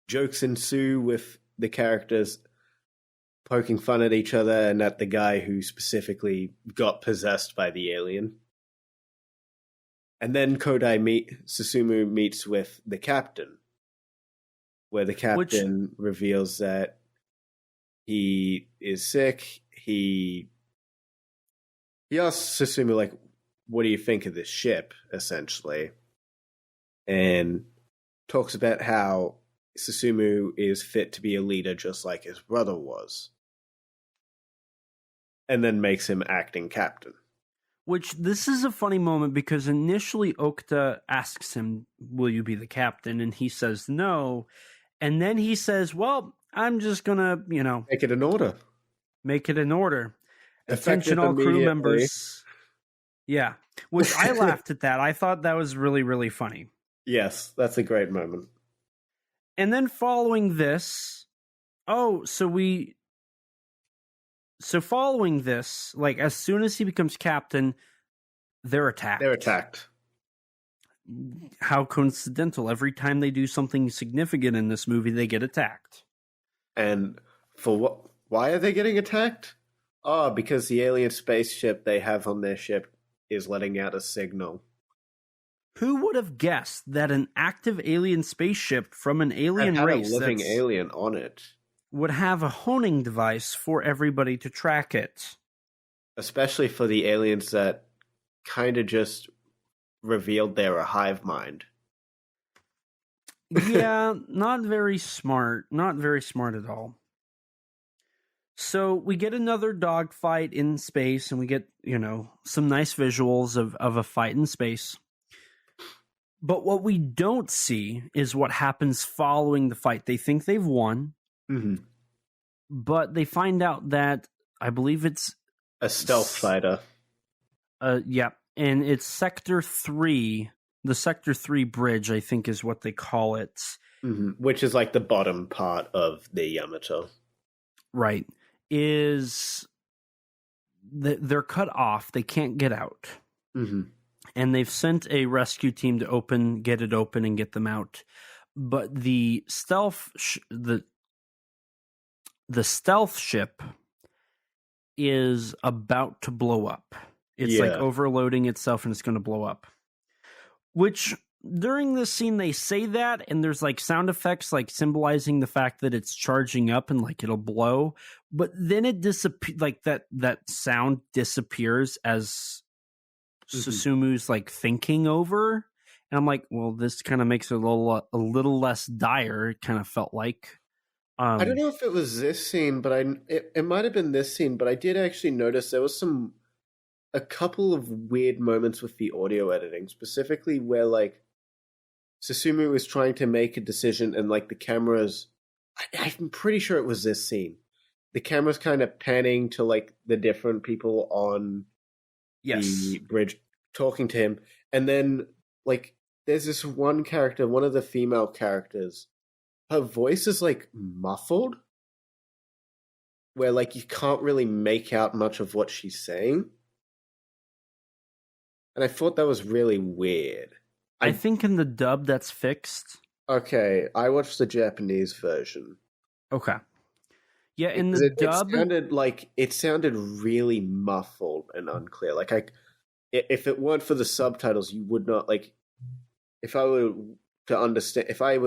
Jokes ensue with the characters poking fun at each other and at the guy who specifically got possessed by the alien. And then Susumu meets with the captain, where the captain reveals that he is sick. He asks Susumu, like, what do you think of this ship, essentially? And talks about how Susumu is fit to be a leader just like his brother was. And then makes him acting captain. Which, this is a funny moment because initially Okuta asks him, will you be the captain? And he says no. And then he says, well, I'm just going to, make it an order. Make it an order. Effective Attention all crew immediately. members. Yeah. Which I laughed at that. I thought that was really, really funny. Yes, that's a great moment. And then following this, following this, like as soon as he becomes captain, they're attacked. They're attacked. How coincidental. Every time they do something significant in this movie, they get attacked. And for what? Why are they getting attacked? Oh, because the alien spaceship they have on their ship is letting out a signal. Who would have guessed that an active alien spaceship from an alien had race a living alien on it would have a honing device for everybody to track it? Especially for the aliens that kind of just revealed they're a hive mind. Yeah, not very smart. Not very smart at all. So we get another dogfight in space, and we get, some nice visuals of a fight in space. But what we don't see is what happens following the fight. They think they've won, but they find out that, I believe it's a stealth fighter. Yeah, and it's Sector 3. The Sector 3 bridge, I think, is what they call it. Which is like the bottom part of the Yamato. Right. They're cut off. They can't get out. And they've sent a rescue team to get it open and get them out. But the stealth the stealth ship is about to blow up. It's like overloading itself and it's going to blow up. Which during this scene they say that, and there's like sound effects like symbolizing the fact that it's charging up and like it'll blow. But then it disappears, like that sound disappears as Susumu's like thinking over, and I'm like, well, this kind of makes it a little less dire. It kind of felt like. I don't know if it was this scene, but it might have been this scene. But I did actually notice there was a couple of weird moments with the audio editing, specifically where like Susumu was trying to make a decision, and like the cameras. I'm pretty sure it was this scene. The camera's kind of panning to like the different people on the bridge talking to him, and then like there's this one character, one of the female characters, her voice is like muffled, where like you can't really make out much of what she's saying, and I thought that was really weird. I think in the dub that's fixed. Okay, I watched the Japanese version. Okay. Yeah, in the dub, it sounded really muffled and unclear. Like if it weren't for the subtitles, you would not like. If I were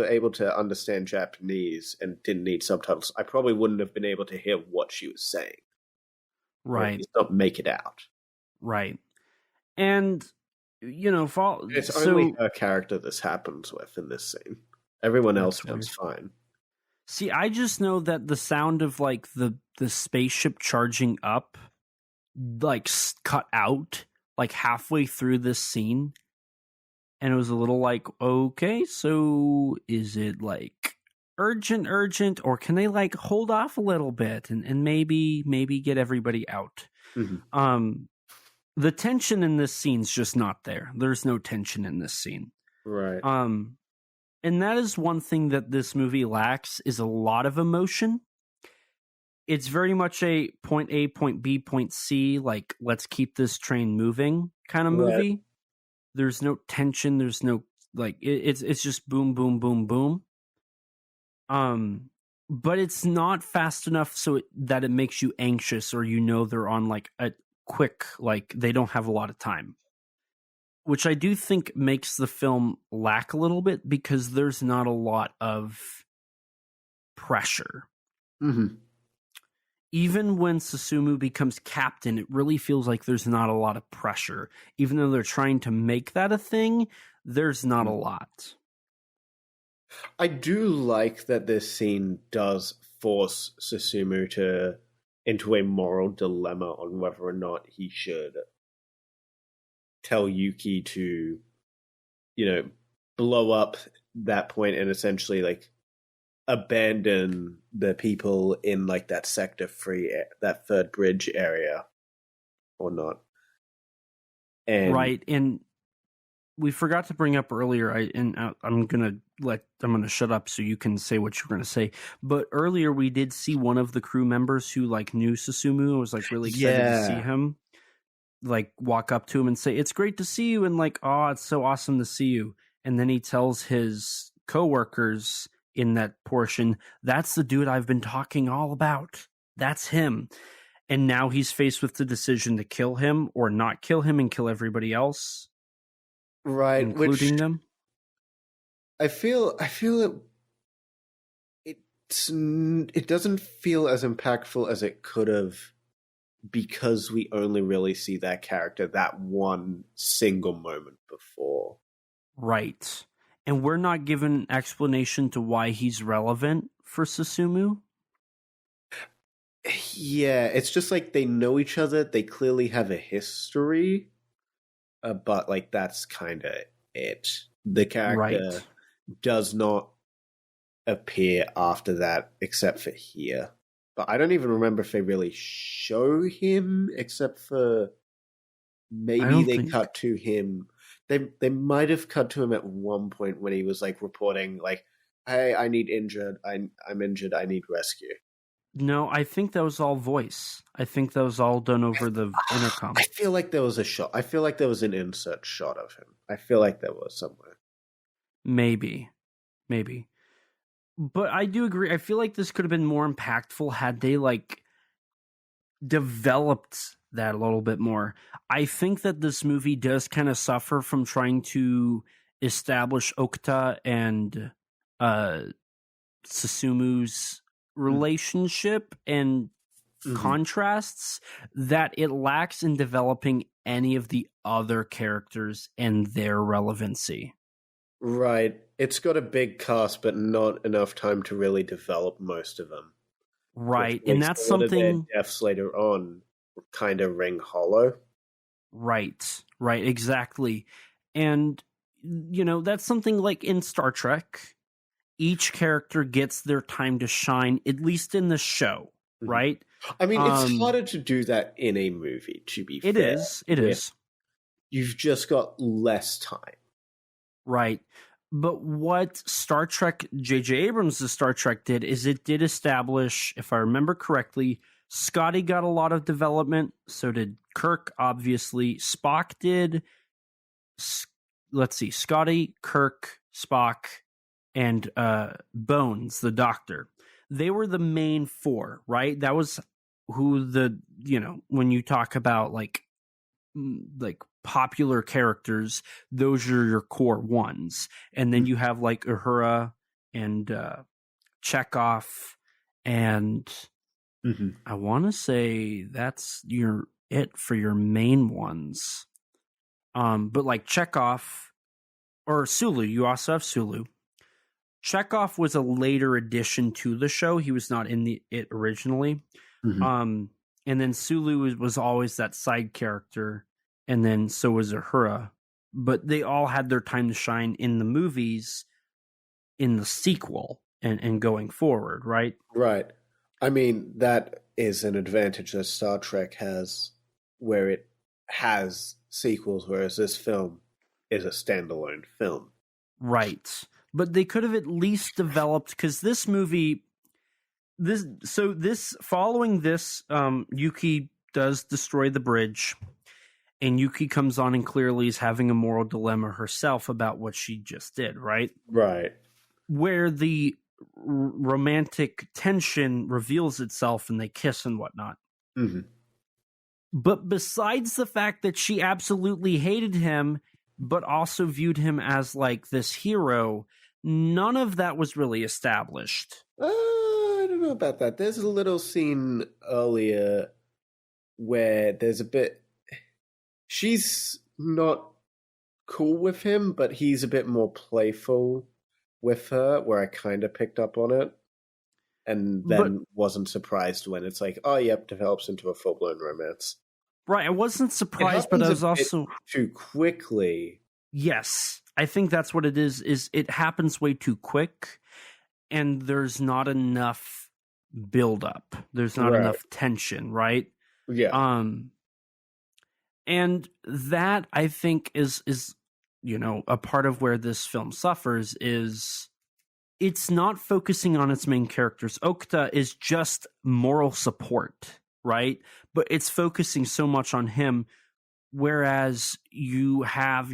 able to understand Japanese and didn't need subtitles, I probably wouldn't have been able to hear what she was saying. Right. Or at least not make it out. Right. And, It's only her character this happens with in this scene. Everyone else feels fine. See, I just know that the sound of like the spaceship charging up, like cut out like halfway through this scene, and it was a little like, okay, so is it like urgent, or can they like hold off a little bit and maybe get everybody out? Mm-hmm. The tension in this scene's just not there. There's no tension in this scene, right? And that is one thing that this movie lacks, is a lot of emotion. It's very much a point A, point B, point C, like, let's keep this train moving kind of movie. Right. There's no tension. There's no, like, it's just boom, boom, boom, boom. But it's not fast enough so that it makes you anxious, or they're on, like, a quick, like, they don't have a lot of time. Which I do think makes the film lack a little bit, because there's not a lot of pressure. Mm-hmm. Even when Susumu becomes captain, it really feels like there's not a lot of pressure. Even though they're trying to make that a thing, there's not a lot. I do like that this scene does force Susumu into a moral dilemma on whether or not he should tell Yuki to, blow up that point and essentially, like, abandon the people in, like, that Sector 3, that third bridge area, or not. And right, and we forgot to bring up earlier, I'm gonna shut up so you can say what you're gonna say. But earlier we did see one of the crew members who, like, knew Susumu and was, like, really excited to see him, like, walk up to him and say, "It's great to see you," and, like, "Oh, it's so awesome to see you." And then he tells his coworkers in that portion, "That's the dude I've been talking all about. That's him." And now he's faced with the decision to kill him or not kill him and kill everybody else, right, including them. I feel it doesn't feel as impactful as it could have, because we only really see that character that one single moment before. Right. And we're not given an explanation to why he's relevant for Susumu. Yeah, it's just like they know each other. They clearly have a history, but, like, that's kind of it. The character does not appear after that, except for here. But I don't even remember if they really show him, except for maybe they cut to him. They might have cut to him at one point when he was, like, reporting, like, "Hey, I need injured. I'm injured. I need rescue." No, I think that was all voice. I think that was all done over the intercom. I feel like there was a shot. I feel like there was an insert shot of him. I feel like there was somewhere. Maybe. But I do agree. I feel like this could have been more impactful had they, like, developed that a little bit more. I think that this movie does kind of suffer from trying to establish Okuta and Susumu's relationship and contrasts that it lacks in developing any of the other characters and their relevancy. Right. It's got a big cast, but not enough time to really develop most of them. Right. And that's something... deaths later on kind of ring hollow. Right. Exactly. And, that's something like in Star Trek. Each character gets their time to shine, at least in the show, right? I mean, it's harder to do that in a movie, to be fair. It is. You've just got less time. Right. But what Star Trek, J.J. Abrams' Star Trek did is it did establish, if I remember correctly, Scotty got a lot of development. So did Kirk, obviously. Spock did. Let's see. Scotty, Kirk, Spock, and Bones, the Doctor. They were the main four, right? That was who when you talk about like popular characters, those are your core ones. And then you have like Uhura and Chekhov, and I want to say that's it for your main ones. But like Chekhov or Sulu, you also have Sulu. Chekhov was a later addition to the show. He was not in it originally. Mhm. And then Sulu was always that side character, and then so was Uhura. But they all had their time to shine in the movies, in the sequel, and going forward, right? Right. I mean, that is an advantage that Star Trek has, where it has sequels, whereas this film is a standalone film. Right. But they could have at least developed, because this movie, following this, Yuki does destroy the bridge, and Yuki comes on and clearly is having a moral dilemma herself about what she just did, right? Right. Where the romantic tension reveals itself and they kiss and whatnot. Mm-hmm. But besides the fact that she absolutely hated him, but also viewed him as like this hero, none of that was really established. I don't know about that. There's a little scene earlier where there's a bit... She's not cool with him, but he's a bit more playful with her, where I kind of picked up on it. And then wasn't surprised when it's like, oh, yep, develops into a full-blown romance. Right, I wasn't surprised, but I was also... too quickly. Yes, I think that's what it is it happens way too quick, and there's not enough build-up. There's not enough tension, right? Yeah. And that, I think, is a part of where this film suffers is it's not focusing on its main characters. Okuta is just moral support, right? But it's focusing so much on him, whereas you have,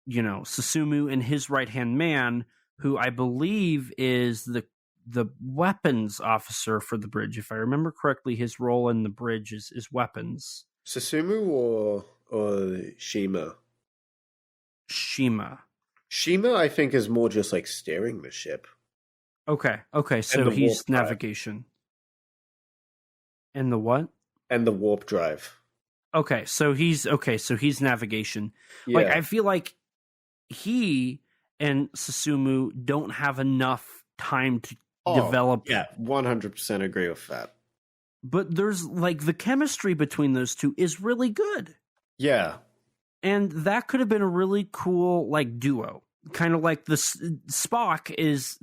Susumu and his right-hand man, who I believe is the weapons officer for the bridge. If I remember correctly, his role in the bridge is weapons. Susumu or Shima? Shima, I think, is more just like steering the ship. Okay, so he's navigation. And the what? And the warp drive. Okay, so he's navigation. Yeah. Like, I feel like he and Susumu don't have enough time to develop. Yeah, 100% agree with that. But there's like the chemistry between those two is really good. Yeah. And that could have been a really cool like duo. Kind of like the Spock is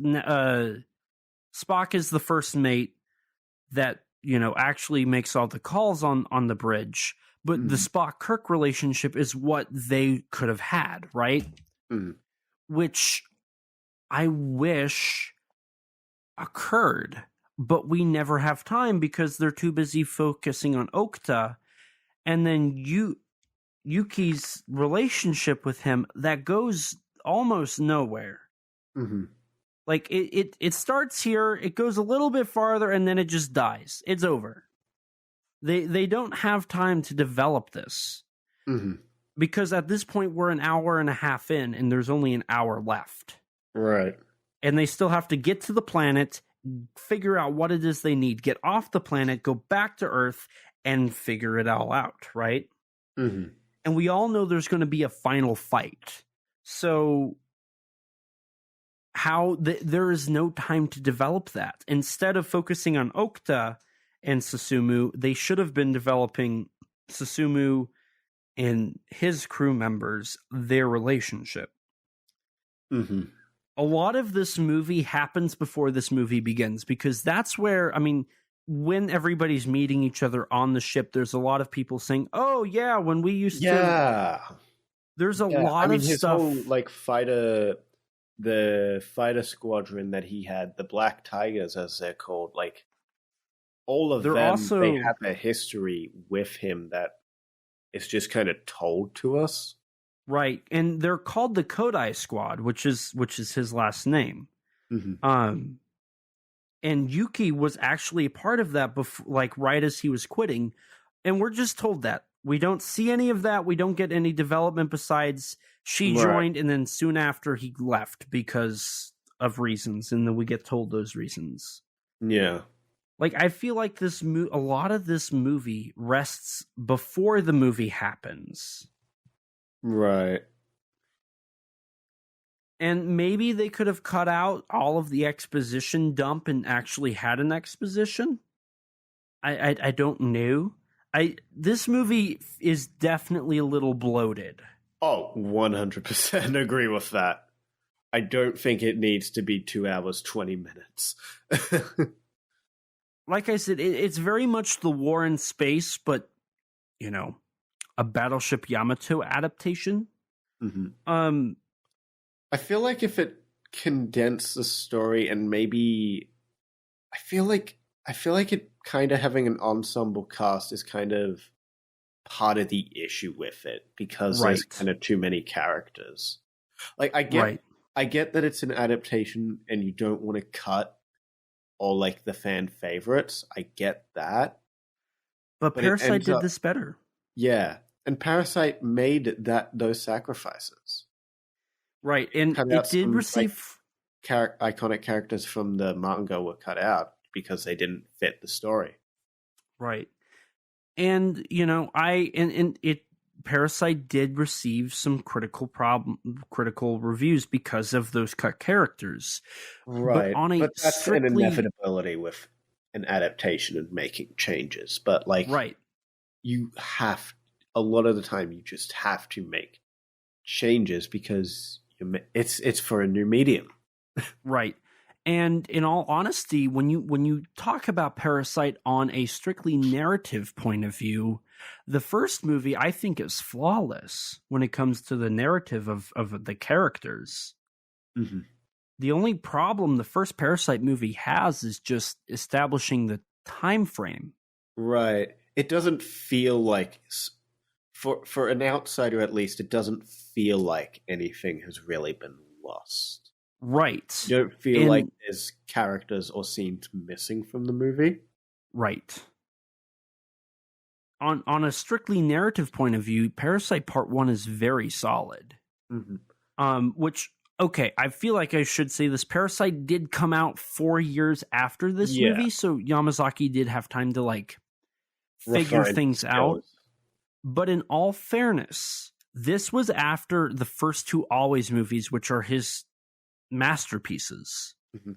the first mate that, actually makes all the calls on the bridge. But the Spock-Kirk relationship is what they could have had, right? Mm. Which I wish occurred, but we never have time because they're too busy focusing on Okuta. And then Yuki's relationship with him, that goes almost nowhere. Mm-hmm. Like it starts here, it goes a little bit farther, and then it just dies. It's over. They don't have time to develop this. Mm-hmm. Because at this point we're an hour and a half in and there's only an hour left. Right. And they still have to get to the planet, figure out what it is they need, get off the planet, go back to Earth, and figure it all out, right? Mm-hmm. And we all know there's going to be a final fight. So there is no time to develop that. Instead of focusing on Okuta and Susumu, they should have been developing Susumu and his crew members, their relationship. Mm-hmm. A lot of this movie happens before this movie begins, because that's where, when everybody's meeting each other on the ship, there's a lot of people saying, oh, yeah, when we used to... Yeah. There's a lot of his stuff... whole, the fighter squadron that he had, the Black Tigers, as they're called, like, all of them, they have a history with him that is just kind of told to us. Right, and they're called the Kodai Squad, which is his last name. Mm-hmm. And Yuki was actually a part of that before, like right as he was quitting, and we're just told that. We don't see any of that. We don't get any development besides she joined, and then soon after he left because of reasons, and then we get told those reasons. Yeah. Like, I feel like a lot of this movie rests before the movie happens. Right. And maybe they could have cut out all of the exposition dump and actually had an exposition. I don't know. This movie is definitely a little bloated. Oh, 100% agree with that. I don't think it needs to be 2 hours, 20 minutes. Like I said, it's very much the war in space, but, you know, a Battleship Yamato adaptation. Mm-hmm. I feel like if it condensed the story and maybe... I feel like it kind of having an ensemble cast is kind of part of the issue with it, because there's kind of too many characters. Like, I get that it's an adaptation and you don't want to cut all like the fan favorites. I get that. But Parasite did this better. Yeah. And Parasite made those sacrifices. Right. And it did receive iconic characters from the manga were cut out because they didn't fit the story. Right. And, you know, Parasite did receive some critical reviews because of those cut characters. Right. But that's an inevitability with an adaptation and making changes. But like, a lot of the time you just have to make changes because it's for a new medium. Right. And in all honesty, when you talk about Parasite on a strictly narrative point of view, the first movie I think is flawless when it comes to the narrative of the characters. Mm-hmm. The only problem the first Parasite movie has is just establishing the time frame. Right. It doesn't feel like, for an outsider at least, it doesn't feel like anything has really been lost. Right. You don't feel like there's characters or scenes missing from the movie. Right. On a strictly narrative point of view, Parasite Part 1 is very solid. Mm-hmm. Which, okay, I feel like I should say this. Parasite did come out 4 years after this movie, so Yamazaki did have time to, like, figure things out. But in all fairness, this was after the first two Always movies, which are his masterpieces. Mm-hmm.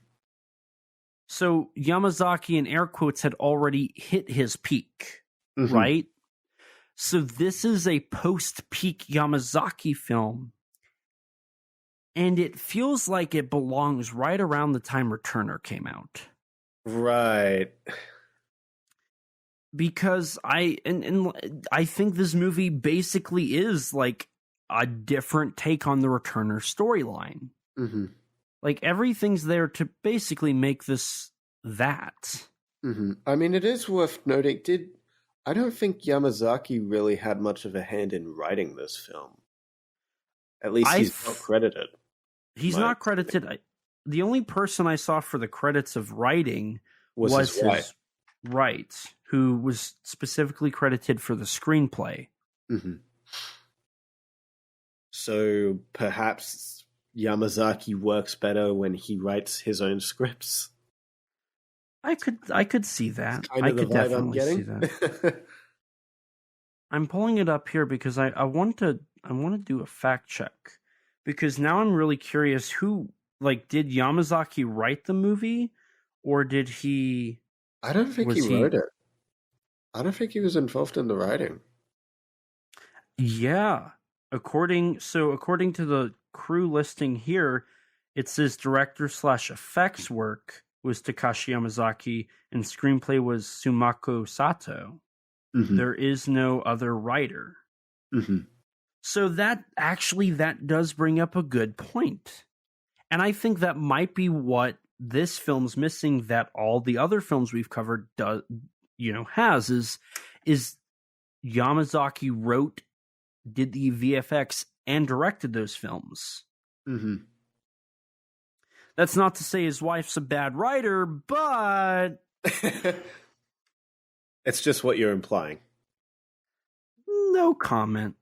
So Yamazaki, in air quotes, had already hit his peak, right? So this is a post-peak Yamazaki film, and it feels like it belongs right around the time Returner came out. Right. Because I think this movie basically is like a different take on the Returner storyline. Mm-hmm. Like, everything's there to basically make this that. Mm-hmm. I mean, it is worth noting, I don't think Yamazaki really had much of a hand in writing this film. At least he's not credited. He's not credited. The only person I saw for the credits of writing was his wife. Right, who was specifically credited for the screenplay. Mm-hmm. So perhaps Yamazaki works better when he writes his own scripts. I could see that. Kind of I could definitely see that. I'm pulling it up here because I want to do a fact check, because now I'm really curious did Yamazaki write the movie, or did he? I don't think he wrote it. I don't think he was involved in the writing. Yeah. According to the crew listing here, it says director/effects work was Takashi Yamazaki and screenplay was Sumako Sato. Mm-hmm. There is no other writer. Mm-hmm. So that does bring up a good point. And I think that might be what this film's missing that all the other films we've covered has is Yamazaki did the VFX and directed those films. Mm-hmm. That's not to say his wife's a bad writer, but it's just what you're implying. No comment.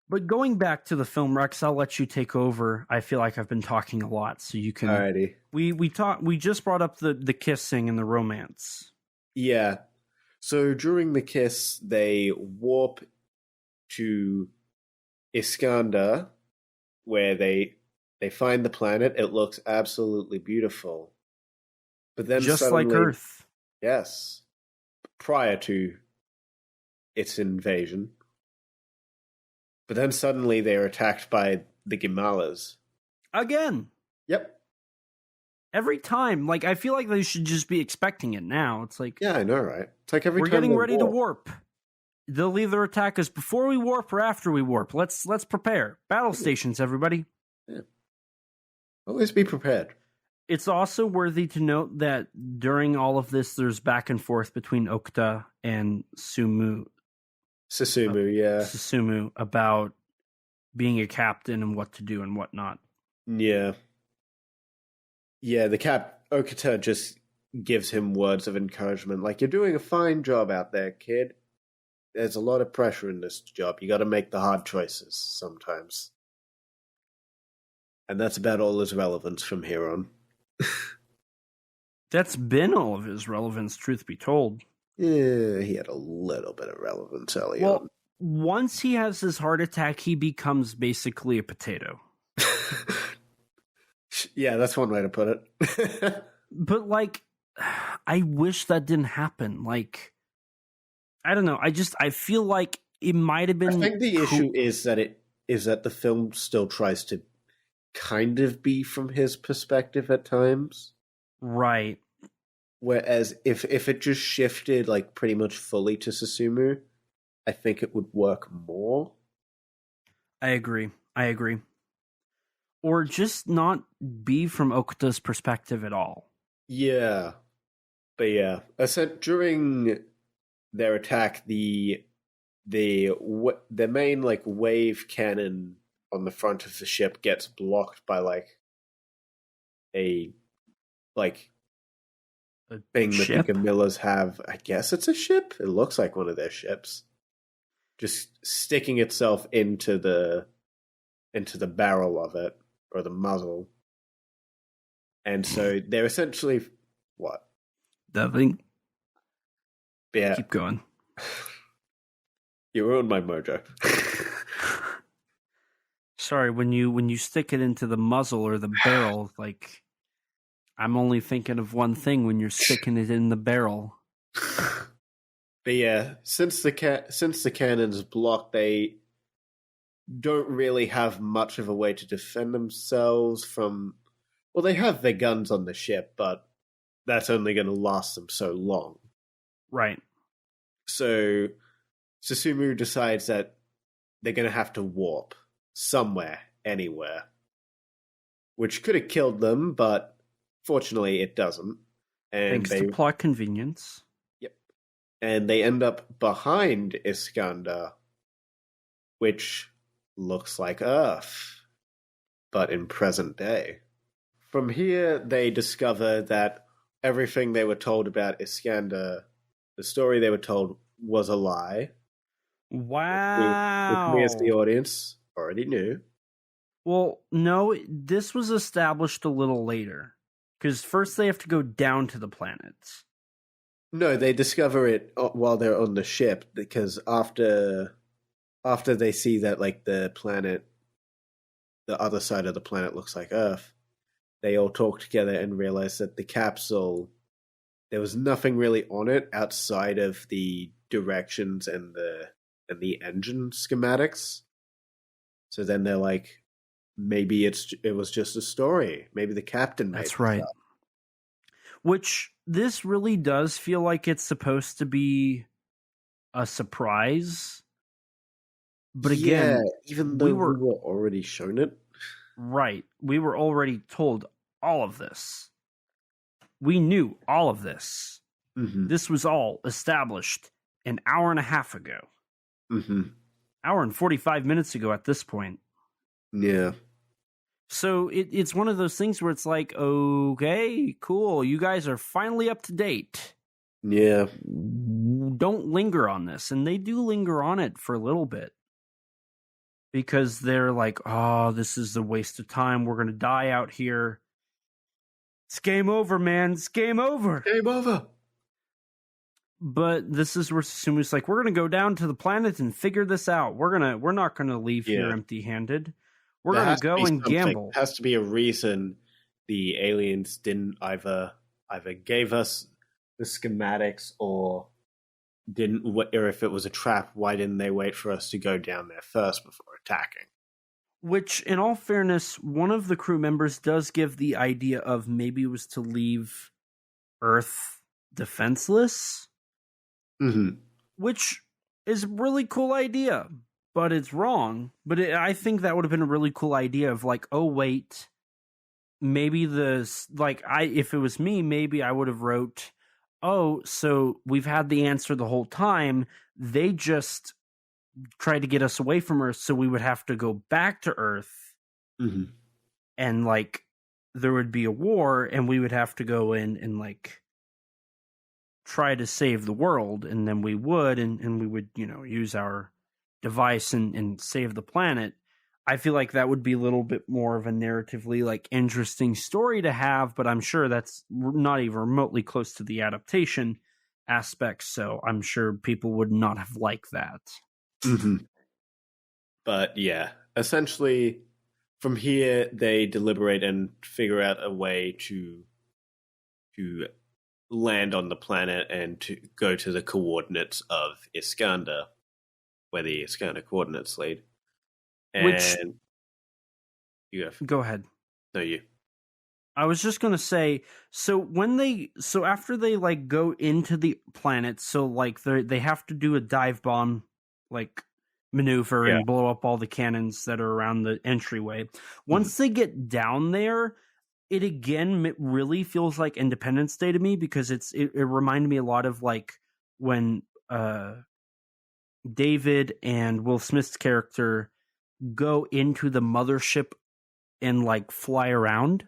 But going back to the film, Rex, I'll let you take over. I feel like I've been talking a lot, so you can. Alrighty. We just brought up the kissing and the romance. Yeah. So during the kiss, they warp to Iskandar, where they find the planet. It looks absolutely beautiful. But then Just suddenly, like Earth. yes, prior to its invasion. But then suddenly they're attacked by the Gemalas. Again. Yep. Every time. Like, I feel like they should just be expecting it now. It's like, Yeah, I know, right? It's like every we're time getting they ready to warp. They'll either attack us before we warp or after we warp. Let's prepare. Battle stations, everybody. Yeah. Always be prepared. It's also worthy to note that during all of this, there's back and forth between Okuta and Susumu, Susumu about being a captain and what to do and whatnot. Yeah. Yeah, Okuta just gives him words of encouragement. Like, you're doing a fine job out there, kid. There's a lot of pressure in this job. You got to make the hard choices sometimes. And that's about all his relevance from here on. That's been all of his relevance, truth be told. Yeah, he had a little bit of relevance early Well, on. once he has his heart attack, he becomes basically a potato. Yeah, that's one way to put it. But, like, I wish that didn't happen. Like, I don't know. I feel like it might have been. I think the issue is that the film still tries to kind of be from his perspective at times. Right. Whereas if it just shifted like pretty much fully to Susumu, I think it would work more. I agree. Or just not be from Okuta's perspective at all. Yeah. But yeah, during their attack, the main like wave cannon on the front of the ship gets blocked by like a thing that the Gamillas have. I guess it's a ship. It looks like one of their ships, just sticking itself into the barrel of it, or the muzzle. And so they're essentially what? Nothing. Yeah. Keep going. You ruined my mojo. Sorry, when you stick it into the muzzle or the barrel, like, I'm only thinking of one thing when you're sticking it in the barrel. But yeah, since the cannon's blocked, they don't really have much of a way to defend themselves from. Well, they have their guns on the ship, but that's only going to last them so long. Right. So Susumu decides that they're going to have to warp somewhere, anywhere, which could have killed them, but fortunately it doesn't. And thanks to plot convenience. Yep. And they end up behind Iskandar, which looks like Earth, but in present day. From here, they discover that everything they were told about Iskandar, the story they were told, was a lie. Wow. Which we as the audience already knew. Well, no, this was established a little later. Because first they have to go down to the planets. No, they discover it while they're on the ship, because after they see that like the planet, the other side of the planet looks like Earth, they all talk together and realize that the capsule, there was nothing really on it outside of the directions and the engine schematics. So then they're like, maybe it was just a story. Maybe the captain made That's right. Up. Which this really does feel like it's supposed to be a surprise. But again, even though we were already shown it. Right. We were already told all of this. We knew all of this. Mm-hmm. This was all established an hour and a half ago. Mm-hmm. Hour and 45 minutes ago at this point. Yeah. So it's one of those things where it's like, okay, cool. You guys are finally up to date. Yeah. Don't linger on this. And they do linger on it for a little bit. Because they're like, oh, this is a waste of time. We're going to die out here. It's game over, man. It's game over. Game over. But this is where Susumu's like, we're going to go down to the planet and figure this out. We're not going to leave here empty-handed. We're going to go and gamble. There has to be a reason the aliens didn't either gave us the schematics or didn't, or if it was a trap, why didn't they wait for us to go down there first before attacking? Which, in all fairness, one of the crew members does give the idea of maybe it was to leave Earth defenseless. Mm-hmm. Which is a really cool idea, but it's wrong. But I think that would have been a really cool idea of like, oh wait, maybe if it was me, maybe I would have wrote, oh, so we've had the answer the whole time. They just tried to get us away from Earth, so we would have to go back to Earth, and like there would be a war, and we would have to go in and like try to save the world, and then we would, and we would, use our device and save the planet. I feel like that would be a little bit more of a narratively like interesting story to have, but I'm sure that's not even remotely close to the adaptation aspect, so I'm sure people would not have liked that. Mm-hmm. But yeah, essentially from here they deliberate and figure out a way to land on the planet and to go to the coordinates of Iskander, where the Iskander coordinates lead. And go ahead. No, you. I was just gonna say, so after they like go into the planet, so like they have to do a dive bomb like maneuver and blow up all the cannons that are around the entryway. Once they get down there, it again really feels like Independence Day to me, because it reminded me a lot of like when David and Will Smith's character go into the mothership and like fly around.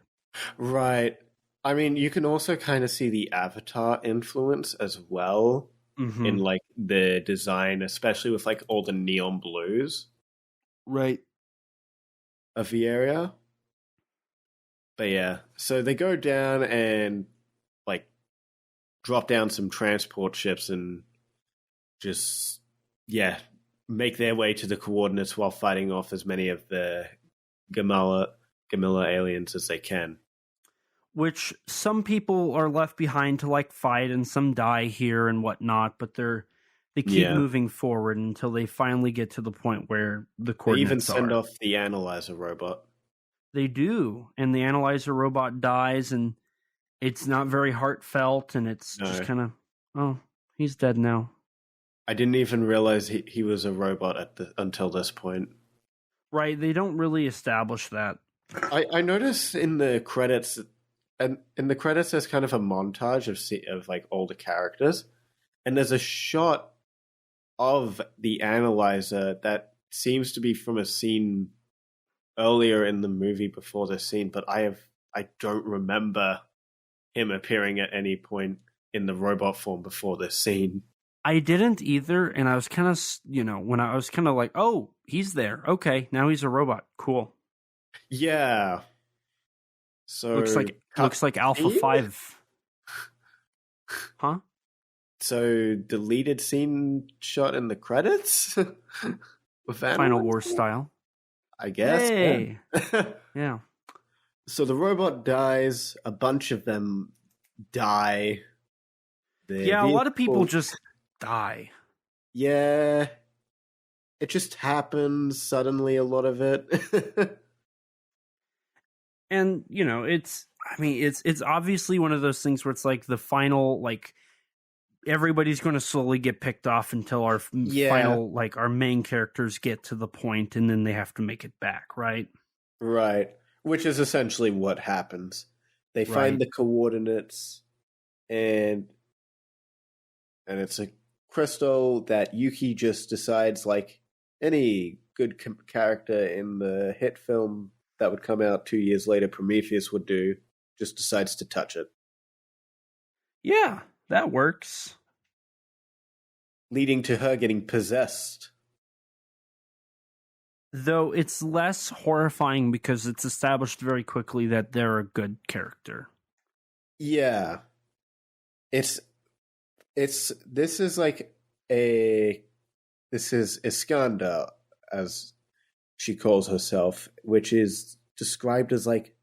Right. I mean, you can also kind of see the Avatar influence as well in like the design, especially with like all the neon blues. Right. Of the area. But yeah, so they go down and like drop down some transport ships and just, make their way to the coordinates while fighting off as many of the Gamera aliens as they can. Which some people are left behind to like fight, and some die here and whatnot, but they keep moving forward until they finally get to the point where the coordinates They even send off the analyzer robot. They do, and the analyzer robot dies, and it's not very heartfelt, and it's just kind of, oh, he's dead now. I didn't even realize he was a robot until this point. Right, they don't really establish that. I noticed in the credits, and in the credits there's kind of a montage of like all the characters, and there's a shot of the analyzer that seems to be from a scene earlier in the movie before this scene, but I don't remember him appearing at any point in the robot form before this scene. I didn't either, and I was kind of, when I was kind of like, oh, he's there. Okay, now he's a robot. Cool. Yeah. So looks like Alpha 5. Huh? So deleted scene shot in the credits? With Final War style. I guess. Hey. Yeah. So the robot dies. A bunch of them die. A lot of people just die. Yeah. It just happens suddenly, a lot of it. And, it's obviously one of those things where it's like the final, like, everybody's going to slowly get picked off until our final, like, our main characters get to the point, and then they have to make it back, right? Right. Which is essentially what happens. They find the coordinates, and it's a crystal that Yuki just decides, like any good character in the hit film that would come out 2 years later, Prometheus would do, just decides to touch it. Yeah, that works. Leading to her getting possessed. Though it's less horrifying because it's established very quickly that they're a good character. Yeah. It's This is Iskanda, as she calls herself, which is described as like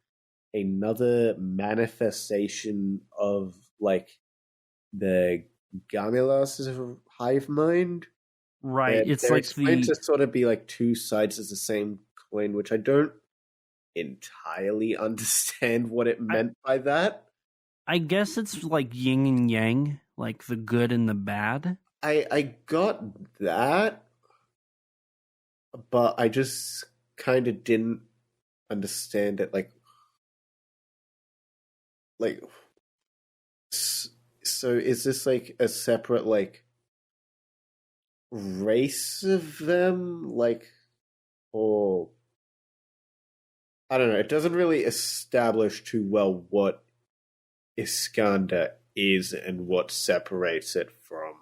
another manifestation of like the Gamelas hive mind. Right. And It's they're like explained to sort of be like two sides of the same coin, which I don't entirely understand what it meant by that. I guess it's like yin and yang, like the good and the bad. I got that, but I just kind of didn't understand it. So is this like a separate like race of them, like, or I don't know. It doesn't really establish too well what Iskanda is and what separates it from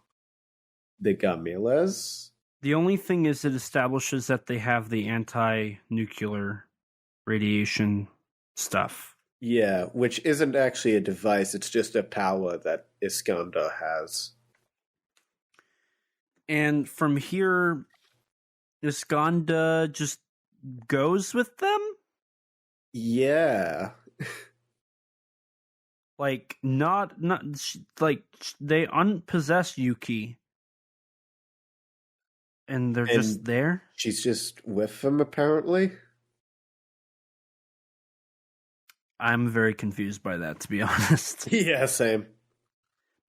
the Gamelas. The only thing is it establishes that they have the anti-nuclear radiation stuff. Yeah, which isn't actually a device, it's just a power that Iskanda has. And from here, Iskanda just goes with them? Yeah. Like, not like, they unpossess Yuki. And they're just there? She's just with him, apparently. I'm very confused by that, to be honest. Yeah, same.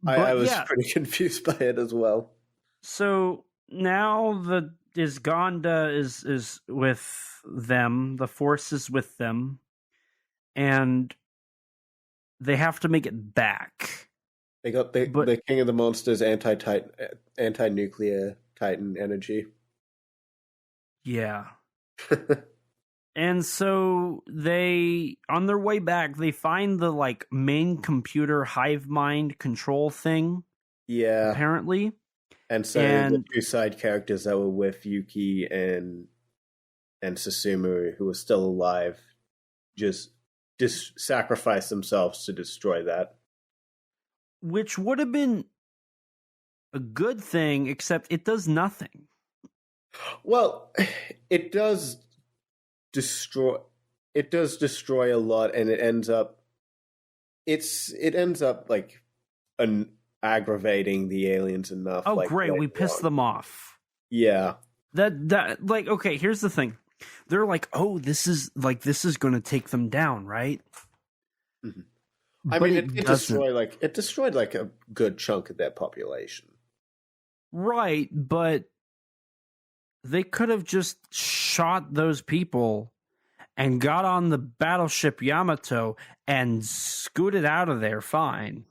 I was pretty confused by it as well. So now the Iskanda is with them, the Force is with them, and they have to make it back. They got the King of the Monsters anti-nuclear Titan energy. Yeah. And so they, on their way back, they find the like main computer hive mind control thing. Yeah. Apparently. And so the two side characters that were with Yuki and Susumu, who were still alive, just sacrifice themselves to destroy that. Which would have been a good thing, except it does nothing. Well, it does destroy a lot, and it ends up like aggravating the aliens enough. Oh, like, great, we pissed them off. Yeah. That like, okay, here's the thing. They're like, oh, this is going to take them down, right? Mm-hmm. I mean, it destroyed like a good chunk of their population. Right, but they could have just shot those people and got on the battleship Yamato and scooted out of there fine.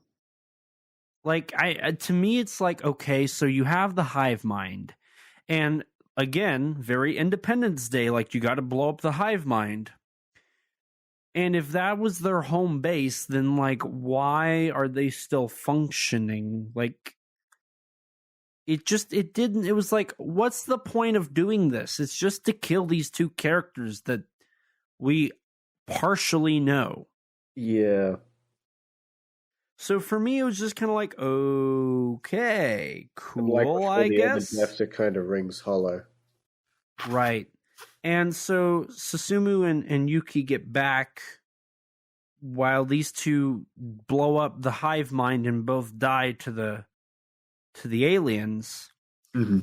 Like, to me, it's like, okay, so you have the hive mind. And again, very Independence Day, like, you got to blow up the hive mind. And if that was their home base, then, like, why are they still functioning? Like, it was like, what's the point of doing this? It's just to kill these two characters that we partially know. Yeah. So for me, it was just kind of like, okay, cool, like I guess. The Baxter kind of rings hollow. Right. And so Susumu and Yuki get back while these two blow up the hive mind and both die to the aliens. Mm-hmm.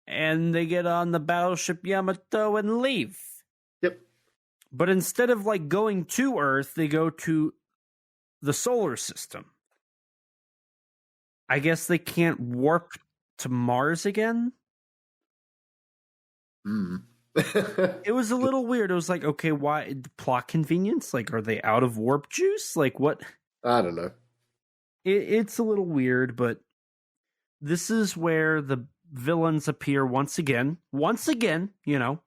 And they get on the battleship Yamato and leave. Yep. But instead of like going to Earth, they go to the solar system. I guess they can't warp to Mars again. It was a little weird. It was like, okay, why plot convenience? Like, are they out of warp juice? Like, what? I don't know. It's a little weird, but this is where the villains appear once again. Once again, you know,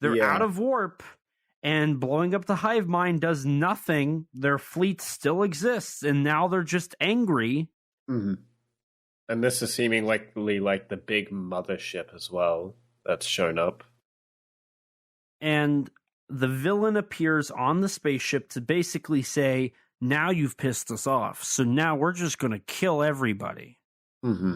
they're out of warp. And blowing up the hive mind does nothing. Their fleet still exists, and now they're just angry. Mm-hmm. And this is seemingly like the big mothership as well that's shown up. And the villain appears on the spaceship to basically say, now you've pissed us off, so now we're just going to kill everybody. Mm-hmm.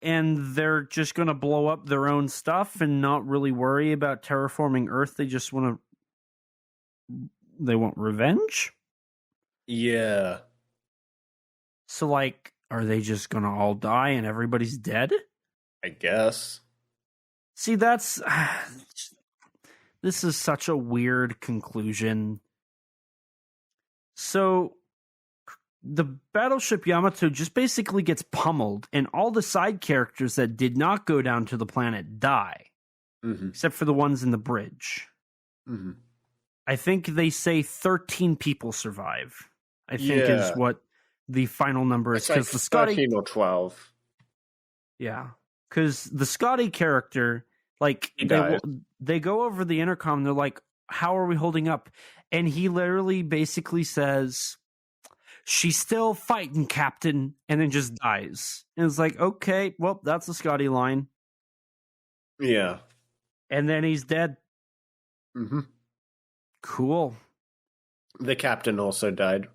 And they're just going to blow up their own stuff and not really worry about terraforming Earth. They just want revenge? Yeah. So, like, are they just going to all die and everybody's dead? I guess. See, this is such a weird conclusion. So, the Battleship Yamato just basically gets pummeled, and all the side characters that did not go down to the planet die, except for the ones in the bridge. Mm-hmm. I think they say 13 people survive, I think is what the final number is. It's like 13 or 12. Yeah. Because the Scotty character, like, they go over the intercom and they're like, how are we holding up? And he literally basically says, she's still fighting, Captain, and then just dies. And it's like, okay, well, that's the Scotty line. Yeah. And then he's dead. Mm-hmm. Cool. The captain also died.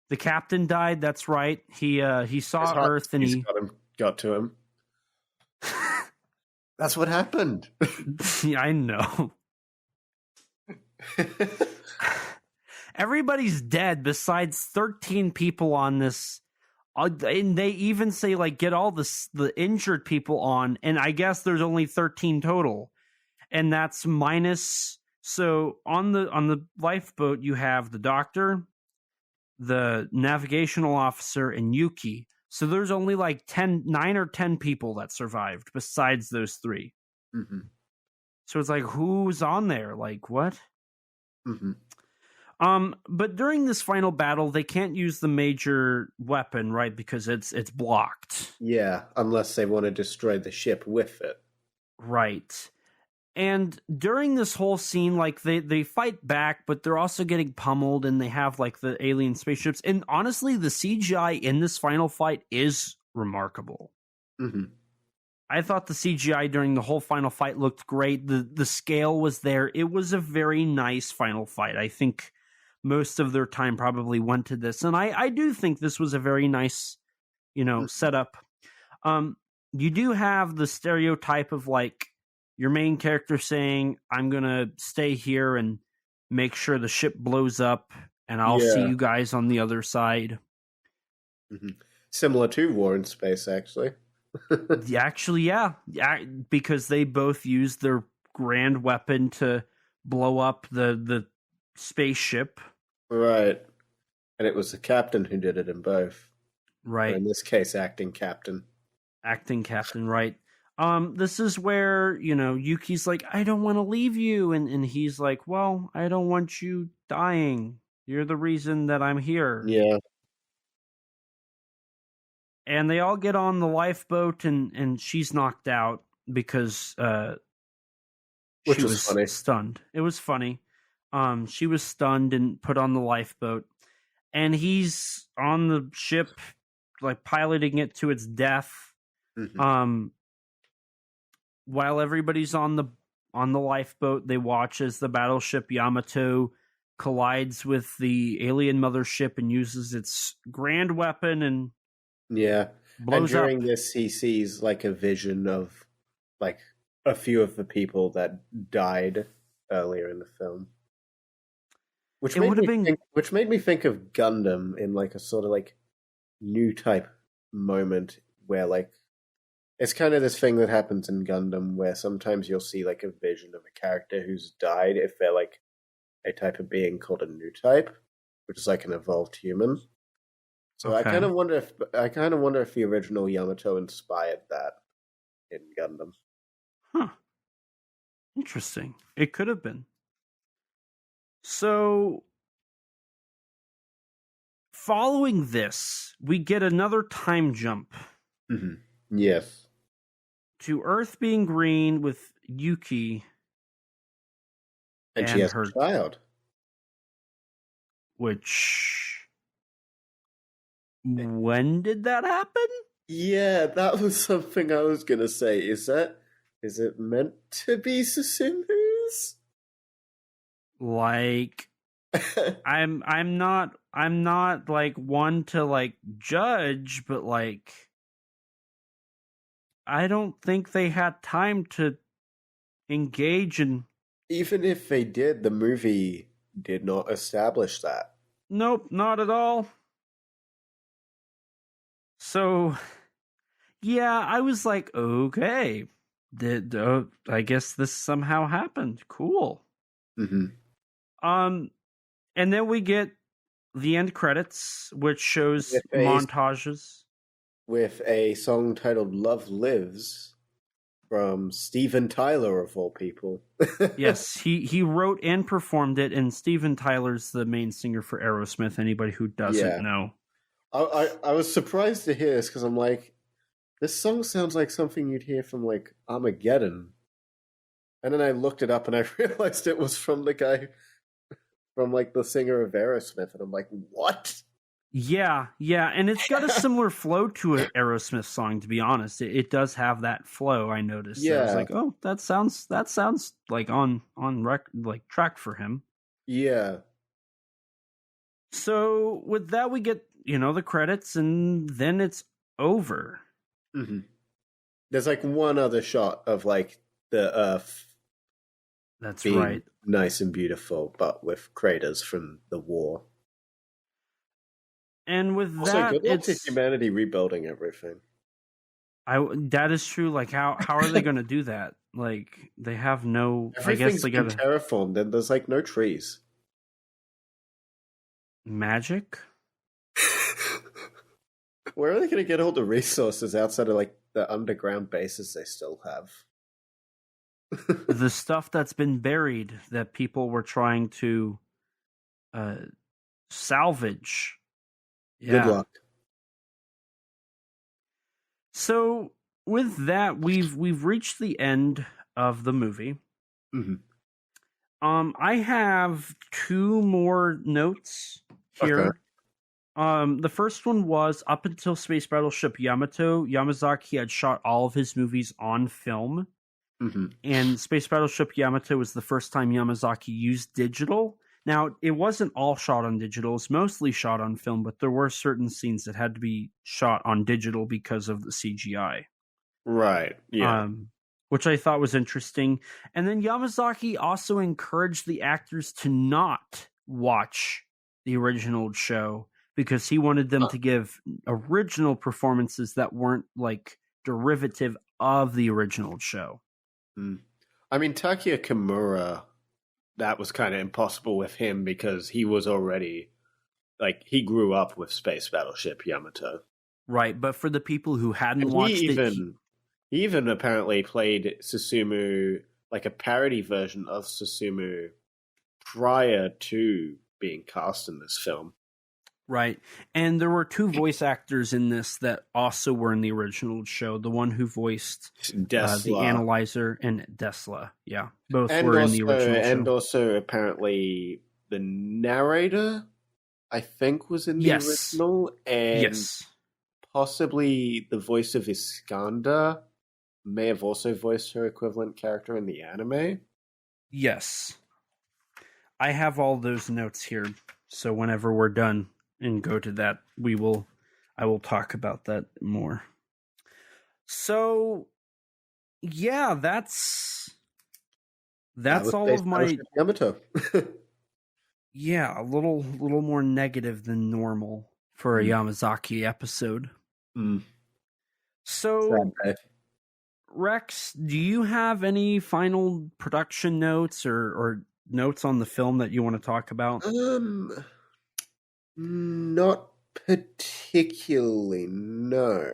The captain died, that's right. He saw Earth and he got to him. That's what happened. Yeah, I know. Everybody's dead besides 13 people on this. And they even say, like, get all the injured people on. And I guess there's only 13 total. And that's minus. So on the lifeboat, you have the doctor, the navigational officer, and Yuki. So there's only like 9 or 10 people that survived besides those 3. Mm-hmm. So it's like, who's on there? Like, what? Mm-hmm. But during this final battle, they can't use the major weapon, right? Because it's blocked. Yeah, unless they want to destroy the ship with it. Right. And during this whole scene, like, they fight back, but they're also getting pummeled, and they have, like, the alien spaceships. And honestly, the CGI in this final fight is remarkable. Mm-hmm. I thought the CGI during the whole final fight looked great. The scale was there. It was a very nice final fight. I think most of their time probably went to this. And I do think this was a very nice, setup. You do have the stereotype of, like, your main character saying, I'm going to stay here and make sure the ship blows up, and I'll see you guys on the other side. Mm-hmm. Similar to War in Space, actually. Actually, yeah, because they both used their grand weapon to blow up the spaceship. Right. And it was the captain who did it in both. Right. Or in this case, acting captain. Acting captain, right. This is where, Yuki's like, I don't want to leave you. And he's like, well, I don't want you dying. You're the reason that I'm here. Yeah. And they all get on the lifeboat, and she's knocked out because Which she was funny. Stunned. It was funny. She was stunned and put on the lifeboat. And he's on the ship, like, piloting it to its death. Mm-hmm. While everybody's on the lifeboat, they watch as the battleship Yamato collides with the alien mothership and uses its grand weapon and blows and during up. This, he sees, like, a vision of, like, a few of the people that died earlier in the film, which made me think of Gundam in, like, a sort of, like, new type moment where, like, it's kind of this thing that happens in Gundam where sometimes you'll see, like, a vision of a character who's died if they're, like, a type of being called a new type, which is like an evolved human. So okay. I kind of wonder if the original Yamato inspired that in Gundam. Huh. Interesting. It could have been. So, following this, we get another time jump. Mm-hmm. Yes. To Earth being green with Yuki. And she has her child. Which... When did that happen? Yeah, that was something I was going to say. Is it meant to be Susumu's? Like, I'm not like one to like judge, but like I don't think they had time to engage in. Even if they did, the movie did not establish that. Nope, not at all. So, yeah, I was like, okay, I guess this somehow happened. Cool. Mm-hmm. And then we get the end credits, which shows With montages. With a song titled Love Lives from Steven Tyler, of all people. Yes, he wrote and performed it, and Steven Tyler's the main singer for Aerosmith, anybody who doesn't know. I was surprised to hear this because I'm like, this song sounds like something you'd hear from like Armageddon. And then I looked it up and I realized it was from the guy from like the singer of Aerosmith, and I'm like, what? Yeah, and it's got a similar flow to an Aerosmith song, to be honest. It does have that flow, I noticed. Yeah. I was like, oh, that sounds like on like track for him. Yeah. So with that we get, the credits, and then it's over. Mm-hmm. There's like one other shot of like the Earth. That's being right. Nice and beautiful, but with craters from the war. And with also, that, good luck it's to humanity rebuilding everything. That is true. Like, how are they going to do that? Like, they have no. Everything's I guess they been got terraformed, and there's like no trees. Magic. Where are they going to get all the resources outside of like the underground bases they still have? The stuff that's been buried that people were trying to salvage. Yeah. Good luck. So with that, we've reached the end of the movie. Mm-hmm. I have two more notes here. Okay. The first one was up until Space Battleship Yamato, Yamazaki had shot all of his movies on film. Mm-hmm. And Space Battleship Yamato was the first time Yamazaki used digital. Now, it wasn't all shot on digital. It was mostly shot on film, but there were certain scenes that had to be shot on digital because of the CGI. Right, yeah. Which I thought was interesting. And then Yamazaki also encouraged the actors to not watch the original show because he wanted them to give original performances that weren't like derivative of the original show. I mean, Takia Kimura, that was kind of impossible with him because he was already, like, he grew up with Space Battleship Yamato. Right, but for the people who hadn't watched it... He even apparently played Susumu, like a parody version of Susumu, prior to being cast in this film. Right. And there were two voice actors in this that also were in the original show. The one who voiced the Analyzer and Deadzilla. Yeah. Both were in the original show. And also apparently the narrator, I think, was in the original. And possibly the voice of Iskandar may have also voiced her equivalent character in the anime. Yes. I have all those notes here. So whenever we're done and go to that, I will talk about that more. So yeah, that's all of my Yamato. Yeah, a little more negative than normal for a Yamazaki episode. So Rex, do you have any final production notes or notes on the film that you want to talk about? Not particularly, no.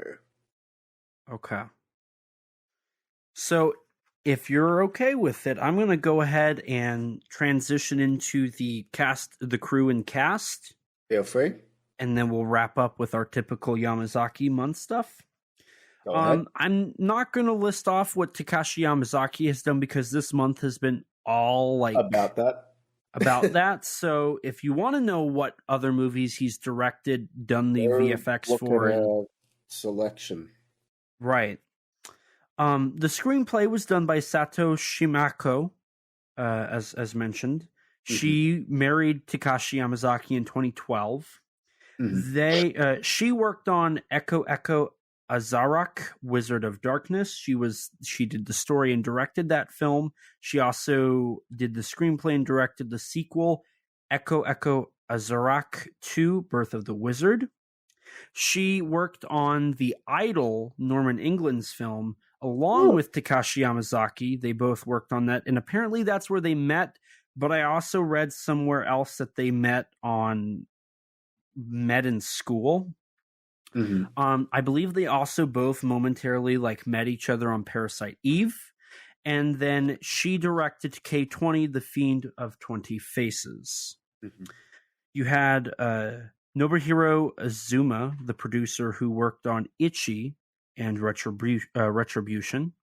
Okay. So if you're okay with it, I'm going to go ahead and transition into the crew and cast. Feel free. And then we'll wrap up with our typical Yamazaki month stuff. I'm not going to list off what Takashi Yamazaki has done because this month has been all like about that. So if you want to know what other movies he's directed, done the VFX for, selection. Right. The screenplay was done by Sato Shimako, as mentioned. She married Takashi Yamazaki in 2012. She worked on Echo Echo Azarak, Wizard of Darkness. She did the story and directed that film. She also did the screenplay and directed the sequel, Echo Echo Azarak 2, Birth of the Wizard. She worked on the Idol, Norman England's film, along with Takashi Yamazaki. They both worked on that, and apparently that's where they met, but I also read somewhere else that they met in school. I believe they also both momentarily met each other on Parasite Eve, and then she directed K20, The Fiend of 20 Faces. You had Nobuhiro Azuma, the producer who worked on Ichi and Retribution.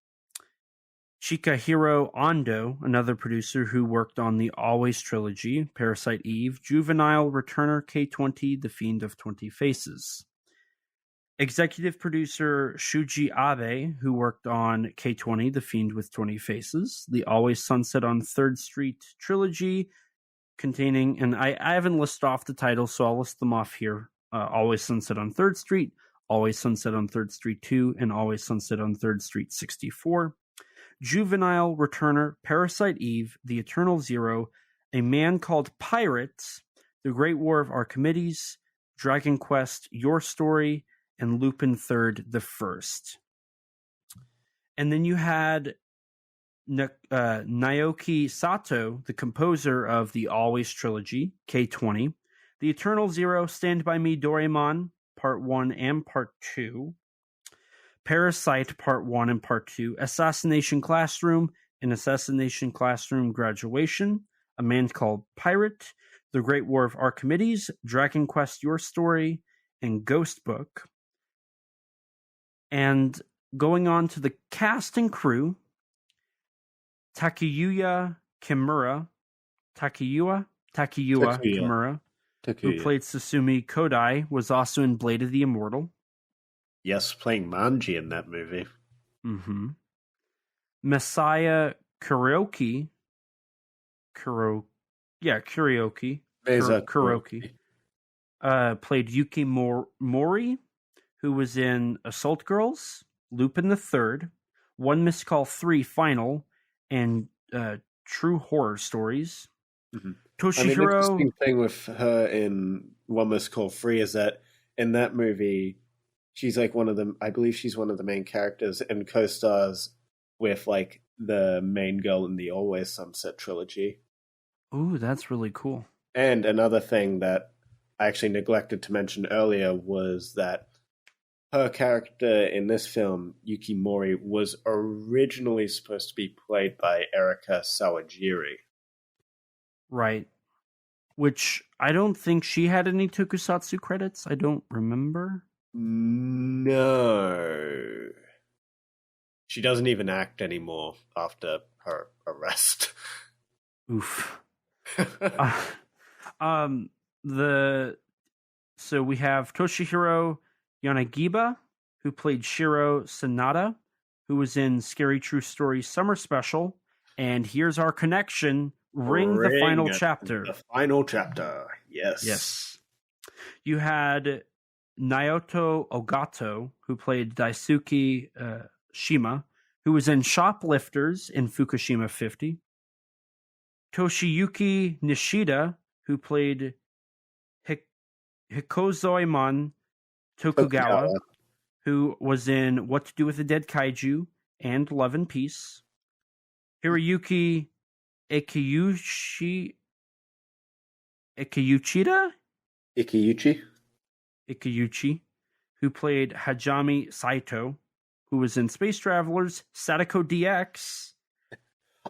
Chikahiro Ando, another producer who worked on the Always trilogy, Parasite Eve, Juvenile, Returner, K20, The Fiend of 20 Faces. Executive producer Shuji Abe, who worked on K20, The Fiend with 20 Faces, the Always Sunset on 3rd Street trilogy, containing, and I haven't listed off the titles, so I'll list them off here. Always Sunset on 3rd Street, Always Sunset on 3rd Street 2, and Always Sunset on 3rd Street 64. Juvenile, Returner, Parasite Eve, The Eternal Zero, A Man Called Pirates, The Great War of Archimedes, Dragon Quest, Your Story, and Lupin III the First. And then you had Naoki Sato, the composer of the Always trilogy, K20, The Eternal Zero, Stand By Me, Doraemon, Part 1 and Part 2, Parasite Part 1 and Part 2, Assassination Classroom and Assassination Classroom Graduation, A Man Called Pirate, The Great War of Archimedes, Dragon Quest, Your Story, and Ghost Book. And going on to the cast and crew, Takayuya Kimura, Kimura, who played Susumi Kodai, was also in Blade of the Immortal. Yes, playing Manji in that movie. Masaya Kuroki, played Yuki Mori, who was in Assault Girls, Lupin III, One Missed Call 3 Final, and True Horror Stories. Toshihiro. The interesting thing with her in One Missed Call 3 is that in that movie, she's I believe she's one of the main characters and co-stars with the main girl in the Always Sunset trilogy. Ooh, that's really cool. And another thing that I actually neglected to mention earlier was that her character in this film, Yuki Mori, was originally supposed to be played by Erika Sawajiri. Right. Which I don't think she had any tokusatsu credits. I don't remember. No. She doesn't even act anymore after her arrest. Oof. So we have Toshihiro Yanagiba, who played Shiro Sanada, who was in Scary True Story Summer Special, and Here's Our Connection, Ring the Final Chapter. The final chapter, yes. Yes. You had Naoto Ogato, who played Daisuke Shima, who was in Shoplifters in Fukushima 50. Toshiyuki Nishida, who played Hikozoemon Tokugawa, who was in What to Do with the Dead Kaiju and Love and Peace. Hiroyuki Ikeuchi, who played Hajime Saito, who was in Space Travelers, Sadako DX.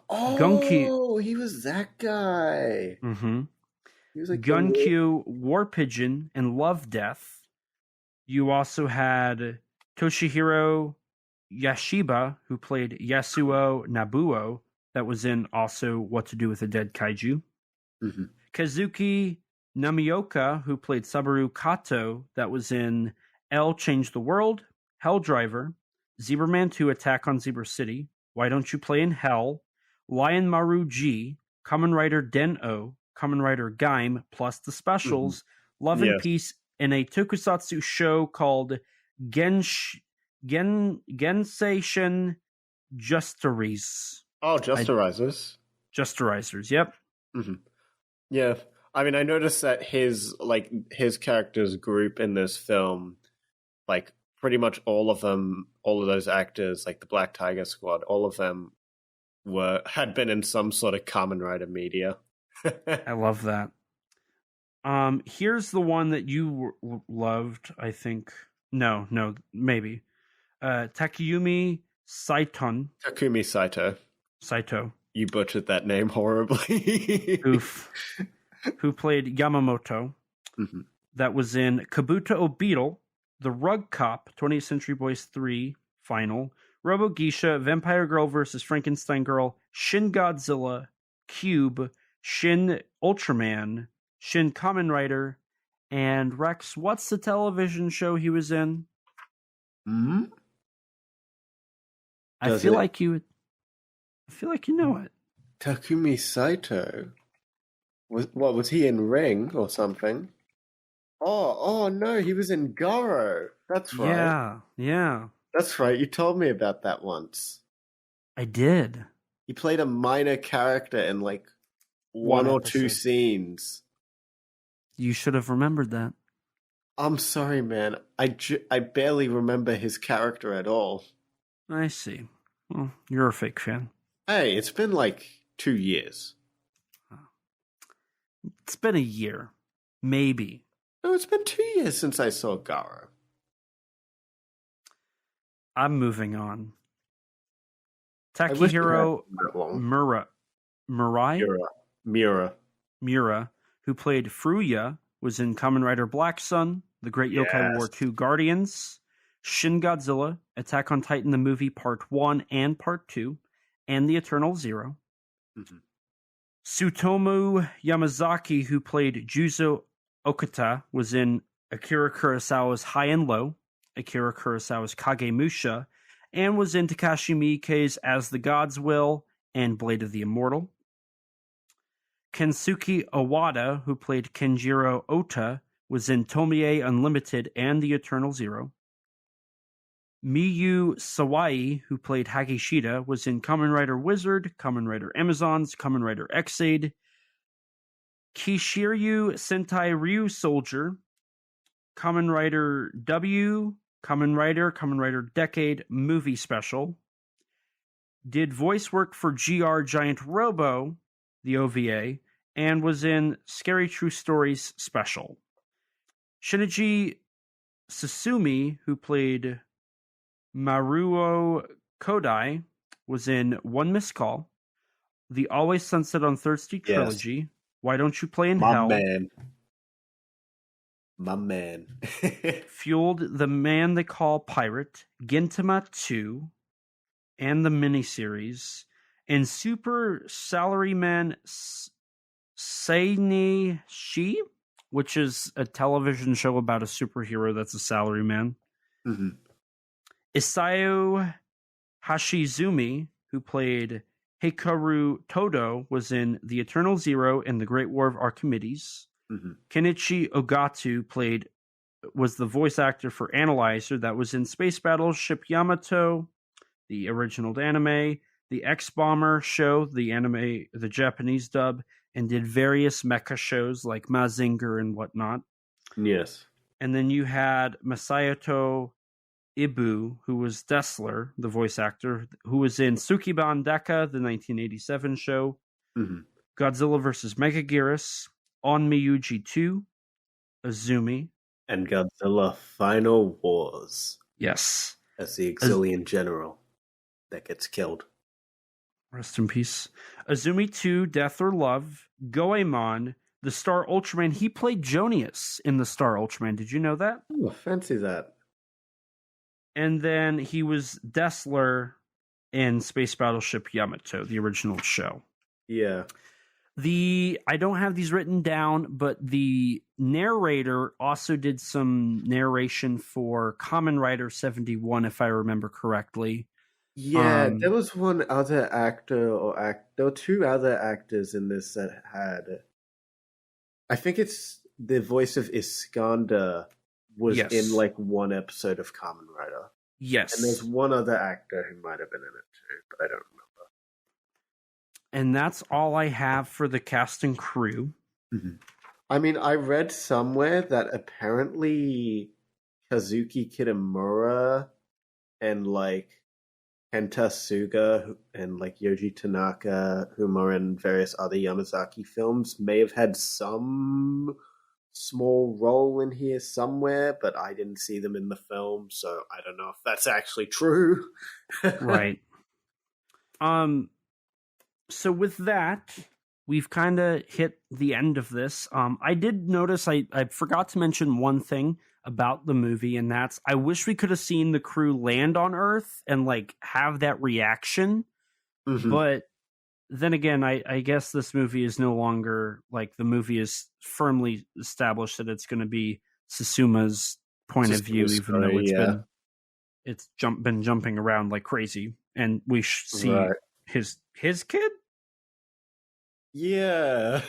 Oh, he was that guy. He was Gunkyu, War Pigeon, and Love Death. You also had Toshihiro Yashiba, who played Yasuo Nabuo, that was in also What to Do with the Dead Kaiju. Kazuki Namioka, who played Sabaru Kato, that was in L Change the World, Hell Driver, Zebraman 2 Attack on Zebra City, Why Don't You Play in Hell, Lion Maru G, Kamen Rider Den-O, Kamen Rider Gaim, plus the specials, Love and Yes. Peace, in a tokusatsu show called Genseiken Justeries. Oh, Justerizers. Justerizers, yep. Mm-hmm. Yeah. I mean, I noticed that his character's group in this film, like pretty much all of those actors, like the Black Tiger Squad, all of them had been in some sort of Kamen Rider media. I love that. Here's the one that you loved, I think. No, maybe. Takumi Saito. You butchered that name horribly. Oof. Who played Yamamoto. Mm-hmm. That was in Kabuto Beetle, The Rug Cop, 20th Century Boys 3 Final, Robo Geisha, Vampire Girl vs. Frankenstein Girl, Shin Godzilla, Cube, Shin Ultraman, Shin Kamen Rider, and Rex, what's the television show he was in? Mm-hmm. I feel like you know it. Takumi Saito. Was he in Ring or something? Oh no, he was in Garo. That's right. Yeah. That's right. You told me about that once. I did. He played a minor character in like one or two scenes. You should have remembered that. I'm sorry, man. I barely remember his character at all. I see. Well, you're a fake fan. Hey, it's been like 2 years. It's been a year. Maybe. No, it's been 2 years since I saw Garo. I'm moving on. Takehiro Miura, who played Furuya, was in Kamen Rider Black Sun, The Great Yokai War 2 Guardians, Shin Godzilla, Attack on Titan the movie Part 1 and Part 2, and The Eternal Zero. Mm-hmm. Tsutomu Yamazaki, who played Juzo Okata, was in Akira Kurosawa's High and Low, Akira Kurosawa's Kagemusha, and was in Takashi Miike's As the Gods Will and Blade of the Immortal. Kensuke Owada, who played Kenjiro Ota, was in Tomie Unlimited and The Eternal Zero. Miyu Sawai, who played Hagishida, was in Kamen Rider Wizard, Kamen Rider Amazons, Kamen Rider X-Aid. Kishiryu Sentai Ryu Soldier, Kamen Rider W, Kamen Rider Decade movie special. Did voice work for GR Giant Robo, the OVA, and was in Scary True Stories special. Shinichi Susumi, who played Maruo Kodai, was in One Missed Call, the Always Sunset on Third Street trilogy, Why Don't You Play in Hell? My man. Fueled The Man They Call Pirate, Gintama 2, and the miniseries, and Super Salaryman Seini Shi, which is a television show about a superhero that's a salaryman. Mm-hmm. Isao Hashizumi, who played Hikaru Todo, was in The Eternal Zero and The Great War of Archimedes. Mm-hmm. Kenichi Ogatu was the voice actor for Analyzer, that was in Space Battleship Yamato, the original anime, the X-Bomber show, the anime, the Japanese dub, and did various mecha shows like Mazinger and whatnot. Yes. And then you had Masayoto Ibu, who was Dessler, the voice actor, who was in Sukiban Deka, the 1987 show, mm-hmm. Godzilla vs. Megaguirus, On Miyuji 2, Azumi, and Godzilla Final Wars. Yes. As the Exilian general that gets killed. Rest in peace. Azumi 2, Death or Love, Goemon, the Star Ultraman. He played Jonius in the Star Ultraman. Did you know that? Oh, fancy that. And then he was Dessler in Space Battleship Yamato, the original show. Yeah. I don't have these written down, but the narrator also did some narration for Kamen Rider 71, if I remember correctly. Yeah, there was one other actor there were two other actors in this that had I think it's the voice of Iskander was Yes. in like one episode of Kamen Rider. Yes. And there's one other actor who might have been in it too, but I don't remember. And that's all I have for the cast and crew. Mm-hmm. I mean, I read somewhere that apparently Kazuki Kitamura and like Kenta Suga and like Yoji Tanaka, whom are in various other Yamazaki films, may have had some small role in here somewhere, but I didn't see them in the film, so I don't know if that's actually true. Right. So with that, we've kind of hit the end of this. I did notice I forgot to mention one thing about the movie, and that's I wish we could have seen the crew land on Earth and like have that reaction. Mm-hmm. But then again, I guess this movie is no longer like the movie is firmly established that it's going to be Susuma's point of view, even though it's been jumping around like crazy, and we see his kid. Yeah.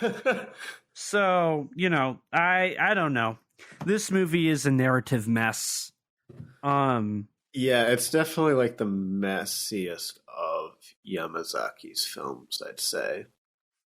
So, I don't know. This movie is a narrative mess. Yeah, it's definitely like the messiest of Yamazaki's films, I'd say.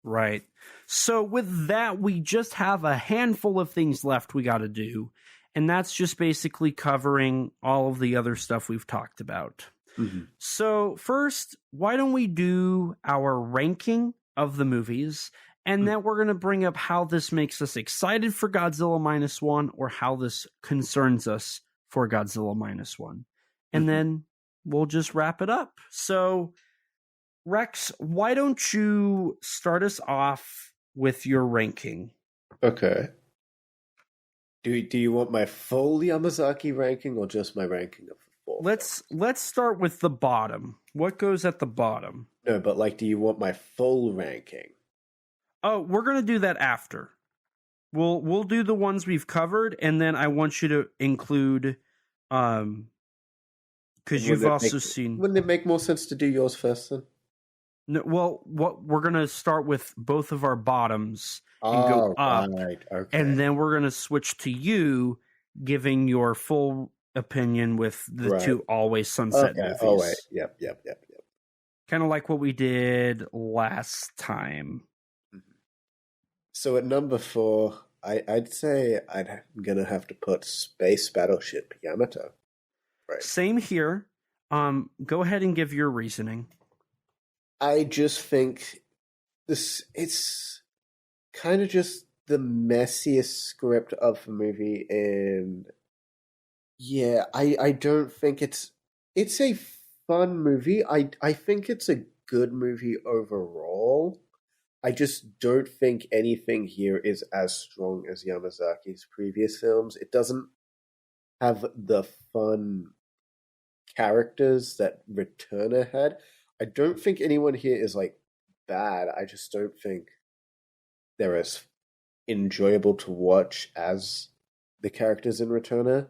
Right. So with that, we just have a handful of things left we got to do. And that's just basically covering all of the other stuff we've talked about. Mm-hmm. So first, why don't we do our ranking of the movies, and then we're going to bring up how this makes us excited for Godzilla -1 or how this concerns us for Godzilla -1. And then we'll just wrap it up. So, Rex, why don't you start us off with your ranking? Okay. Do you want my full Yamazaki ranking or just my ranking of the full? Let's start with the bottom. What goes at the bottom? No, but like, do you want my full ranking? Oh, we're gonna do that after. We'll do the ones we've covered, and then I want you to include, because you've also seen. Wouldn't it make more sense to do yours first then? No, well, what we're gonna start with both of our bottoms and go up, right. Okay. and then we're gonna switch to you giving your full opinion with the two Always Sunset movies. Oh wait, yep. Kind of like what we did last time. So at number 4, I'd say I'm gonna have to put Space Battleship Yamato. Right. Same here. Go ahead and give your reasoning. I just think it's kind of just the messiest script of the movie, and yeah, I don't think it's a fun movie. I think it's a good movie overall. I just don't think anything here is as strong as Yamazaki's previous films. It doesn't have the fun characters that Returner had. I don't think anyone here is like bad. I just don't think they're as enjoyable to watch as the characters in Returner.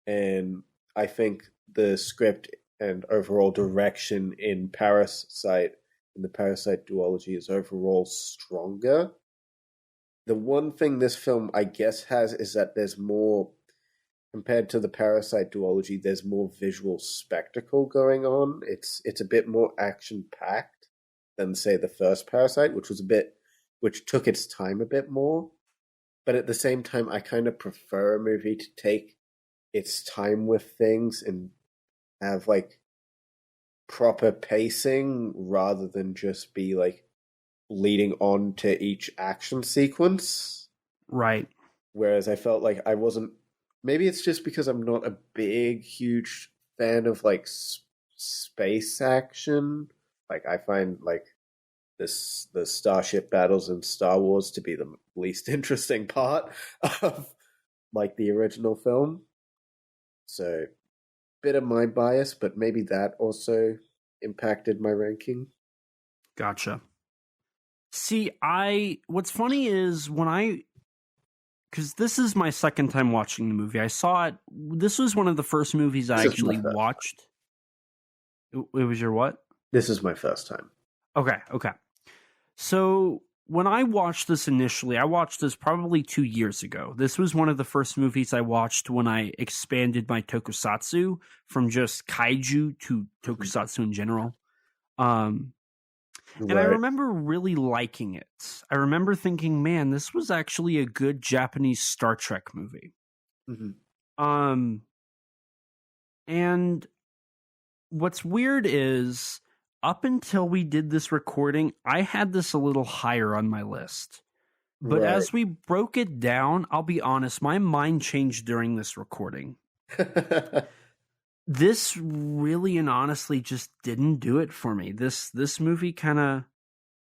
And I think the script and overall direction in Parasite, in the Parasite duology, is overall stronger. The one thing this film, I guess, has is that there's more, compared to the Parasite duology, there's more visual spectacle going on. It's a bit more action-packed than, say, the first Parasite, which took its time a bit more. But at the same time, I kind of prefer a movie to take its time with things and have like proper pacing rather than just be like leading on to each action sequence. Right. Whereas I felt like I wasn't, maybe it's just because I'm not a huge fan of like space action. Like I find like the starship battles in Star Wars to be the least interesting part of like the original film. So, bit of my bias, but maybe that also impacted my ranking. Gotcha. See, what's funny is because this is my second time watching the movie. I saw it. This was one of the first movies I actually watched. It was your what? This is my first time. Okay. So when I watched this initially, I watched this probably 2 years ago. This was one of the first movies I watched when I expanded my tokusatsu from just kaiju to tokusatsu in general. And I remember really liking it. I remember thinking, man, this was actually a good Japanese Star Trek movie. And what's weird is, up until we did this recording, I had this a little higher on my list. But as we broke it down, I'll be honest, my mind changed during this recording. This really and honestly just didn't do it for me. This movie kind of,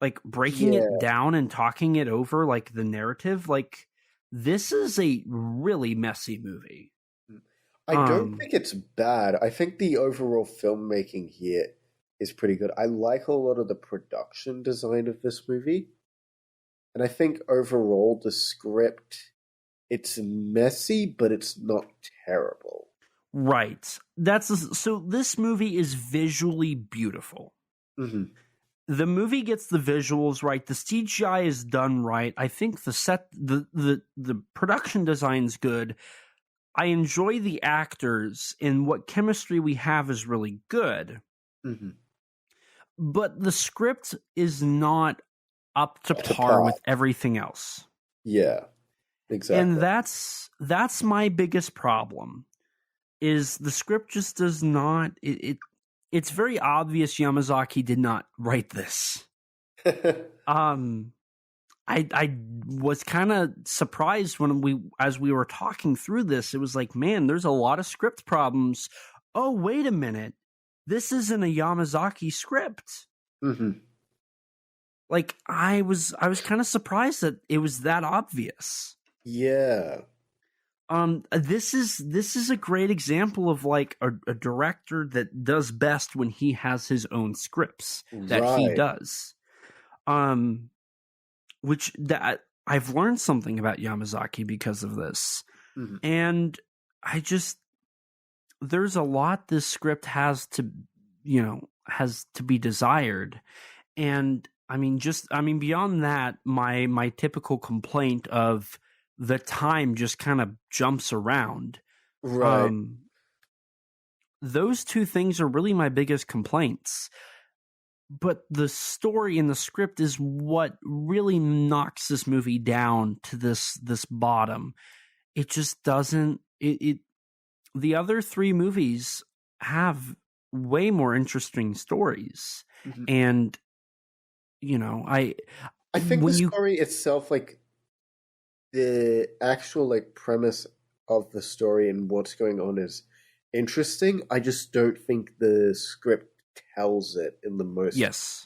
like, breaking it down and talking it over, like the narrative, like, this is a really messy movie. I don't think it's bad. I think the overall filmmaking here is pretty good. I like a lot of the production design of this movie. And I think overall the script, it's messy, but it's not terrible. Right. So this movie is visually beautiful. The movie gets the visuals right. The CGI is done right. I think the production design's good. I enjoy the actors, and what chemistry we have is really good. But the script is not up to par with everything else. Yeah, exactly. And that's my biggest problem, is the script just does not... It's very obvious Yamazaki did not write this. I was kind of surprised as we were talking through this. It was like, man, there's a lot of script problems. Oh, wait a minute. This isn't a Yamazaki script. Like, I was kind of surprised that it was that obvious. Yeah. This is a great example of, like, a director that does best when he has his own scripts that he does. Which that I've learned something about Yamazaki because of this. And there's a lot this script has to be desired. And beyond that, my typical complaint of the time just kind of jumps around. Those two things are really my biggest complaints. But the story and the script is what really knocks this movie down to this bottom. It just doesn't. The other three movies have way more interesting stories, and I think the story itself, like the actual like premise of the story and what's going on, is interesting. I just don't think the script tells it in the most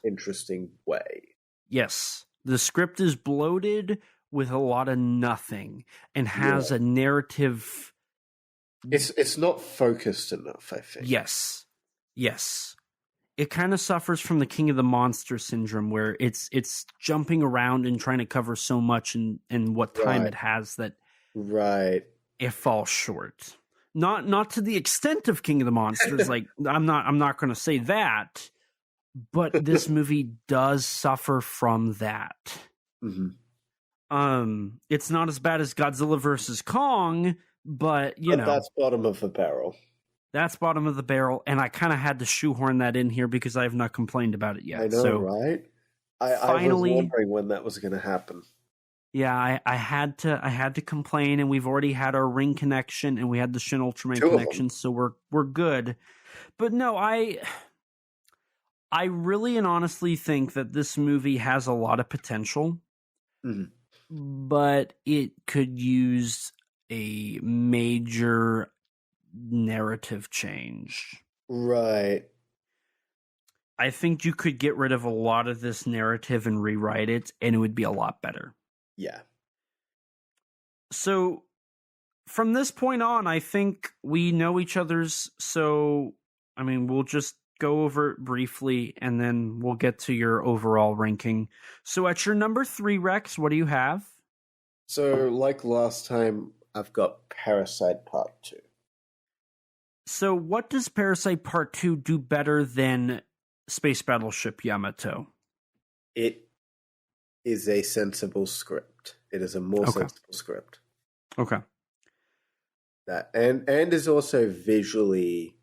interesting way. Yes. The script is bloated with a lot of nothing and has a narrative. It's not focused enough, I think. Yes. It kind of suffers from the King of the Monster syndrome, where it's jumping around and trying to cover so much in what time it has that it falls short. Not to the extent of King of the Monsters. Like, I'm not going to say that, but this movie does suffer from that. It's not as bad as Godzilla versus Kong, but that's bottom of the barrel. That's bottom of the barrel, and I kind of had to shoehorn that in here because I have not complained about it yet. I know, right? I was wondering when that was going to happen. Yeah, I had to complain, and we've already had our Ring connection, and we had the Shin Ultraman connection, so we're good. But no, I really and honestly think that this movie has a lot of potential, but it could use a major narrative change. Right. I think you could get rid of a lot of this narrative and rewrite it, and it would be a lot better. Yeah. So from this point on, I think we know each other's. So, we'll just go over it briefly and then we'll get to your overall ranking. So at your number 3, Rex, what do you have? So like last time, I've got Parasite Part 2. So what does Parasite Part 2 do better than Space Battleship Yamato? It is a sensible script. It is a more sensible script. Okay. That and is also visually,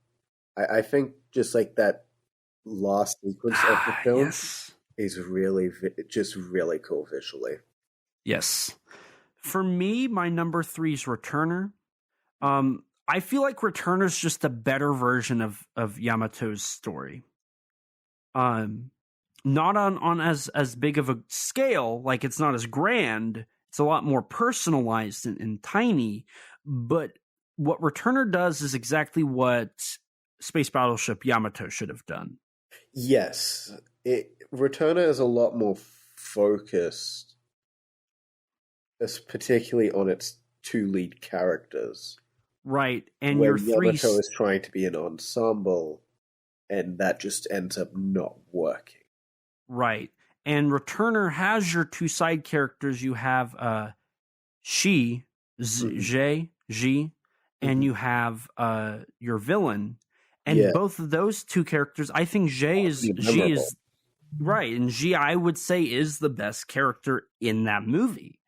I think just like that last sequence of the film is really just really cool visually. Yes. For me, my number 3 is Returner. I feel like Returner's just a better version of Yamato's story. Not on as big of a scale, like it's not as grand. It's a lot more personalized and tiny. But what Returner does is exactly what Space Battleship Yamato should have done. Yes. Returner is a lot more focused, particularly on its 2 lead characters. Right. And where your Yamato is trying to be an ensemble, and that just ends up not working. Right. And Returner has your 2 side characters. You have Ji, and you have your villain. And both of those 2 characters, I think Ji is right. And Ji, I would say, is the best character in that movie.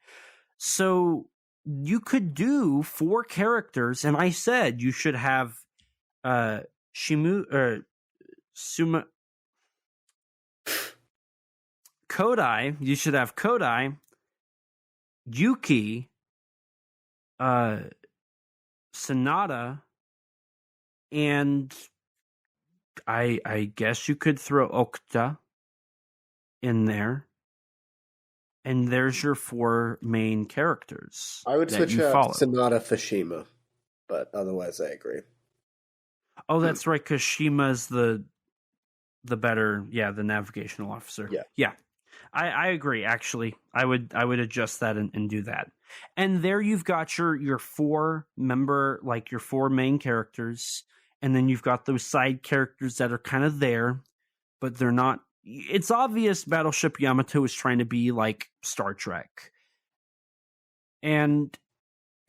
So you could do 4 characters, and I said you should have Kodai. You should have Kodai, Yuki, Sanada, and I guess you could throw Okta in there. And there's your 4 main characters. I would switch out Sanada for Shima, but otherwise I agree. Oh, that's right, because Shima's the better, the navigational officer. Yeah. I agree, actually. I would adjust that and do that. And there you've got your 4 your 4 main characters, and then you've got those side characters that are kind of there, but they're not. It's obvious Battleship Yamato is trying to be like Star Trek. And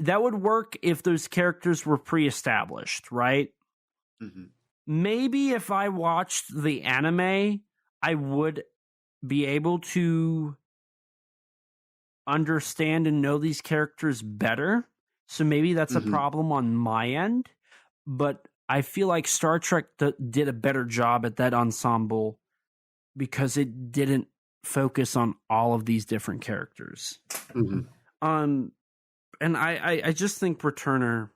that would work if those characters were pre-established, right? Mm-hmm. Maybe if I watched the anime, I would be able to understand and know these characters better. So maybe that's a problem on my end. But I feel like Star Trek did a better job at that ensemble because it didn't focus on all of these different characters. Mm-hmm. And I just think Returner,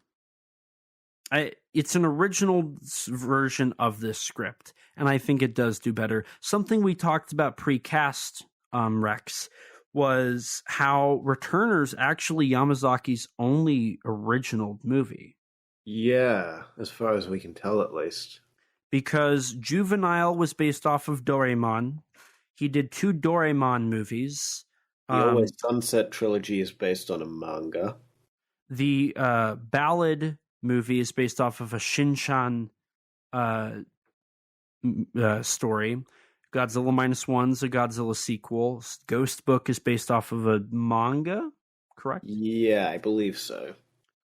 it's an original version of this script, and I think it does do better. Something we talked about pre-cast, Rex, was how Returner's actually Yamazaki's only original movie. Yeah, as far as we can tell, at least. Because Juvenile was based off of Doraemon. He did 2 Doraemon movies. The Always Sunset trilogy is based on a manga. The Ballad movie is based off of a Shinchan story. Godzilla -1's a Godzilla sequel. Ghost Book is based off of a manga, correct? Yeah, I believe so.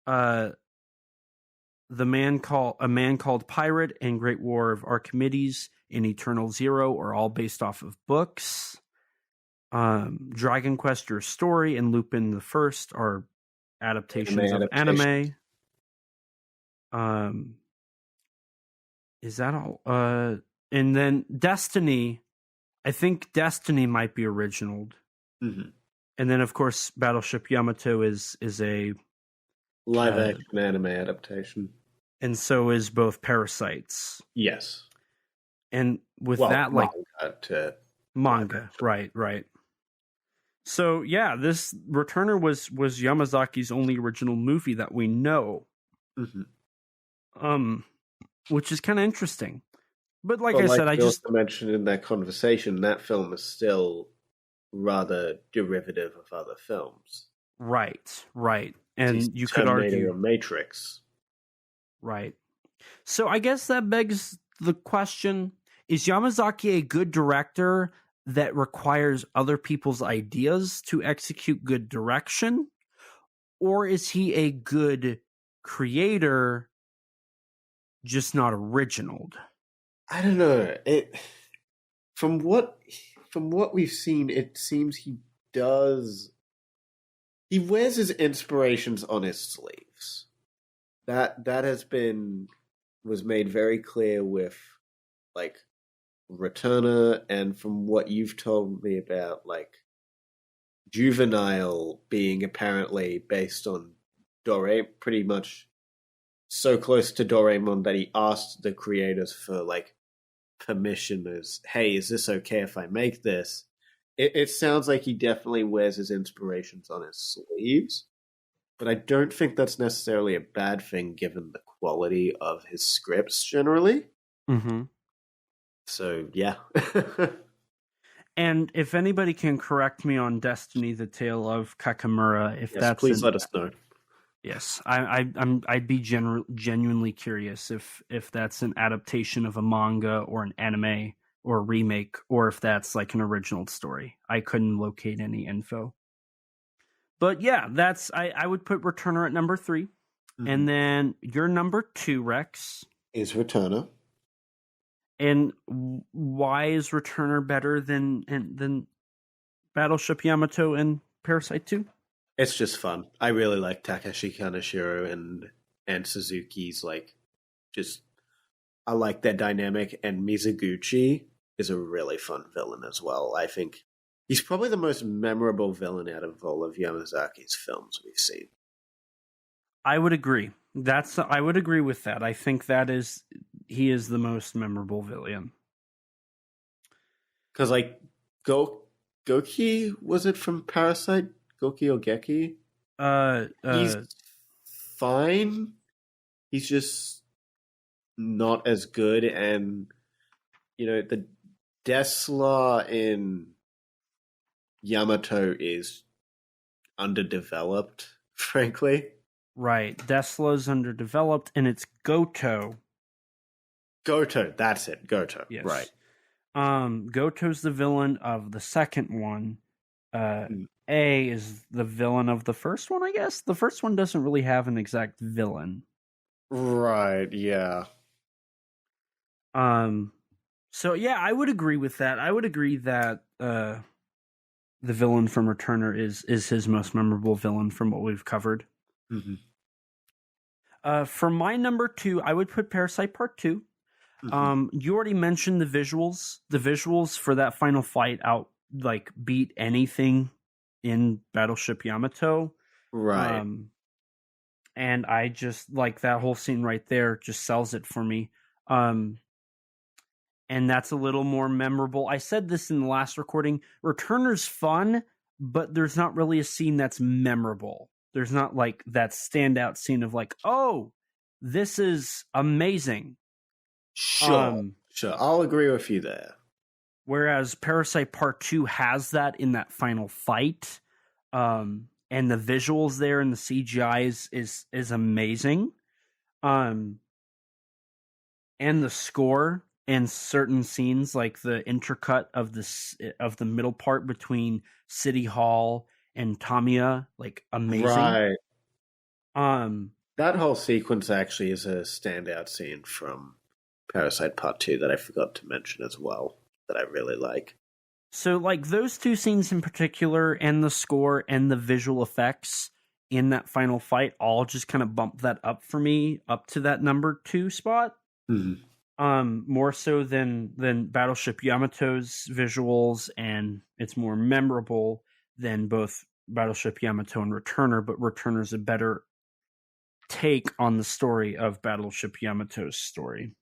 A Man Called Pirate and Great War of Archimedes and Eternal Zero are all based off of books. Dragon Quest: Your Story and Lupin the First are adaptations of anime. Is that all? And then Destiny, I think Destiny might be original. Mm-hmm. And then, of course, Battleship Yamato is a live action anime adaptation. And so is both Parasites. Yes. And with that, like manga, right. So yeah, this Returner was Yamazaki's only original movie that we know. Mm-hmm. Which is kind of interesting. But like I said, I just mentioned in that conversation, that film is still rather derivative of other films. Right. And you could argue Matrix. Right. So I guess that begs the question, is Yamazaki a good director that requires other people's ideas to execute good direction? Or is he a good creator, just not original? I don't know. From what we've seen, it seems he wears his inspirations on his sleeves. That was made very clear with like Returner, and from what you've told me about like Juvenile being apparently based on Doraemon, pretty much so close to Doraemon that he asked the creators for like permission as, hey, is this okay if I make this? It sounds like he definitely wears his inspirations on his sleeves, but I don't think that's necessarily a bad thing given the quality of his scripts generally. Mm-hmm. So, yeah. And if anybody can correct me on Destiny, the Tale of Kakamura, please let us know. Yes, I'd be genuinely curious if that's an adaptation of a manga or an anime or a remake, or if that's like an original story. I couldn't locate any info. But yeah, I would put Returner at number 3. Mm-hmm. And then your number 2, Rex, is Returner. And why is Returner better than Battleship Yamato and Parasite 2? It's just fun. I really like Takashi Kaneshiro and Suzuki's I like their dynamic, and Mizuguchi is a really fun villain as well. I think he's probably the most memorable villain out of all of Yamazaki's films we've seen. I would agree. I would agree with that. I think he is the most memorable villain. Because like Goki, was it from Parasite? Goki or Geki? He's fine. He's just not as good, and the Deadzilla in Yamato is underdeveloped, frankly. Right. Deadzilla's underdeveloped, and it's Goto. Goto, that's it. Goto. Yes. Right. Goto's the villain of the second one. A is the villain of the first one, I guess. The first one doesn't really have an exact villain. Right, yeah. So yeah, I would agree with that. I would agree that the villain from Returner is his most memorable villain from what we've covered. Mm-hmm. For my number 2, I would put Parasite Part 2. Mm-hmm. You already mentioned the visuals. The visuals for that final fight beat anything in Battleship Yamato. Right. And I just like that whole scene right there just sells it for me. And that's a little more memorable. I said this in the last recording. Returner's fun, but there's not really a scene that's memorable. There's not like that standout scene of like, oh, this is amazing. Sure. I'll agree with you there. Whereas Parasite Part 2 has that in that final fight. And the visuals there and the CGI is amazing. And the score and certain scenes, like the intercut of the middle part between City Hall and Tamiya, like amazing. Right. That whole sequence actually is a standout scene from Parasite Part 2 that I forgot to mention as well, that I really like. So like those two scenes in particular, and the score and the visual effects in that final fight all just kind of bump that up for me, up to that number 2 spot. Mm-hmm. More so than Battleship Yamato's visuals, and it's more memorable than both Battleship Yamato and Returner, but Returner's a better take on the story of Battleship Yamato's story.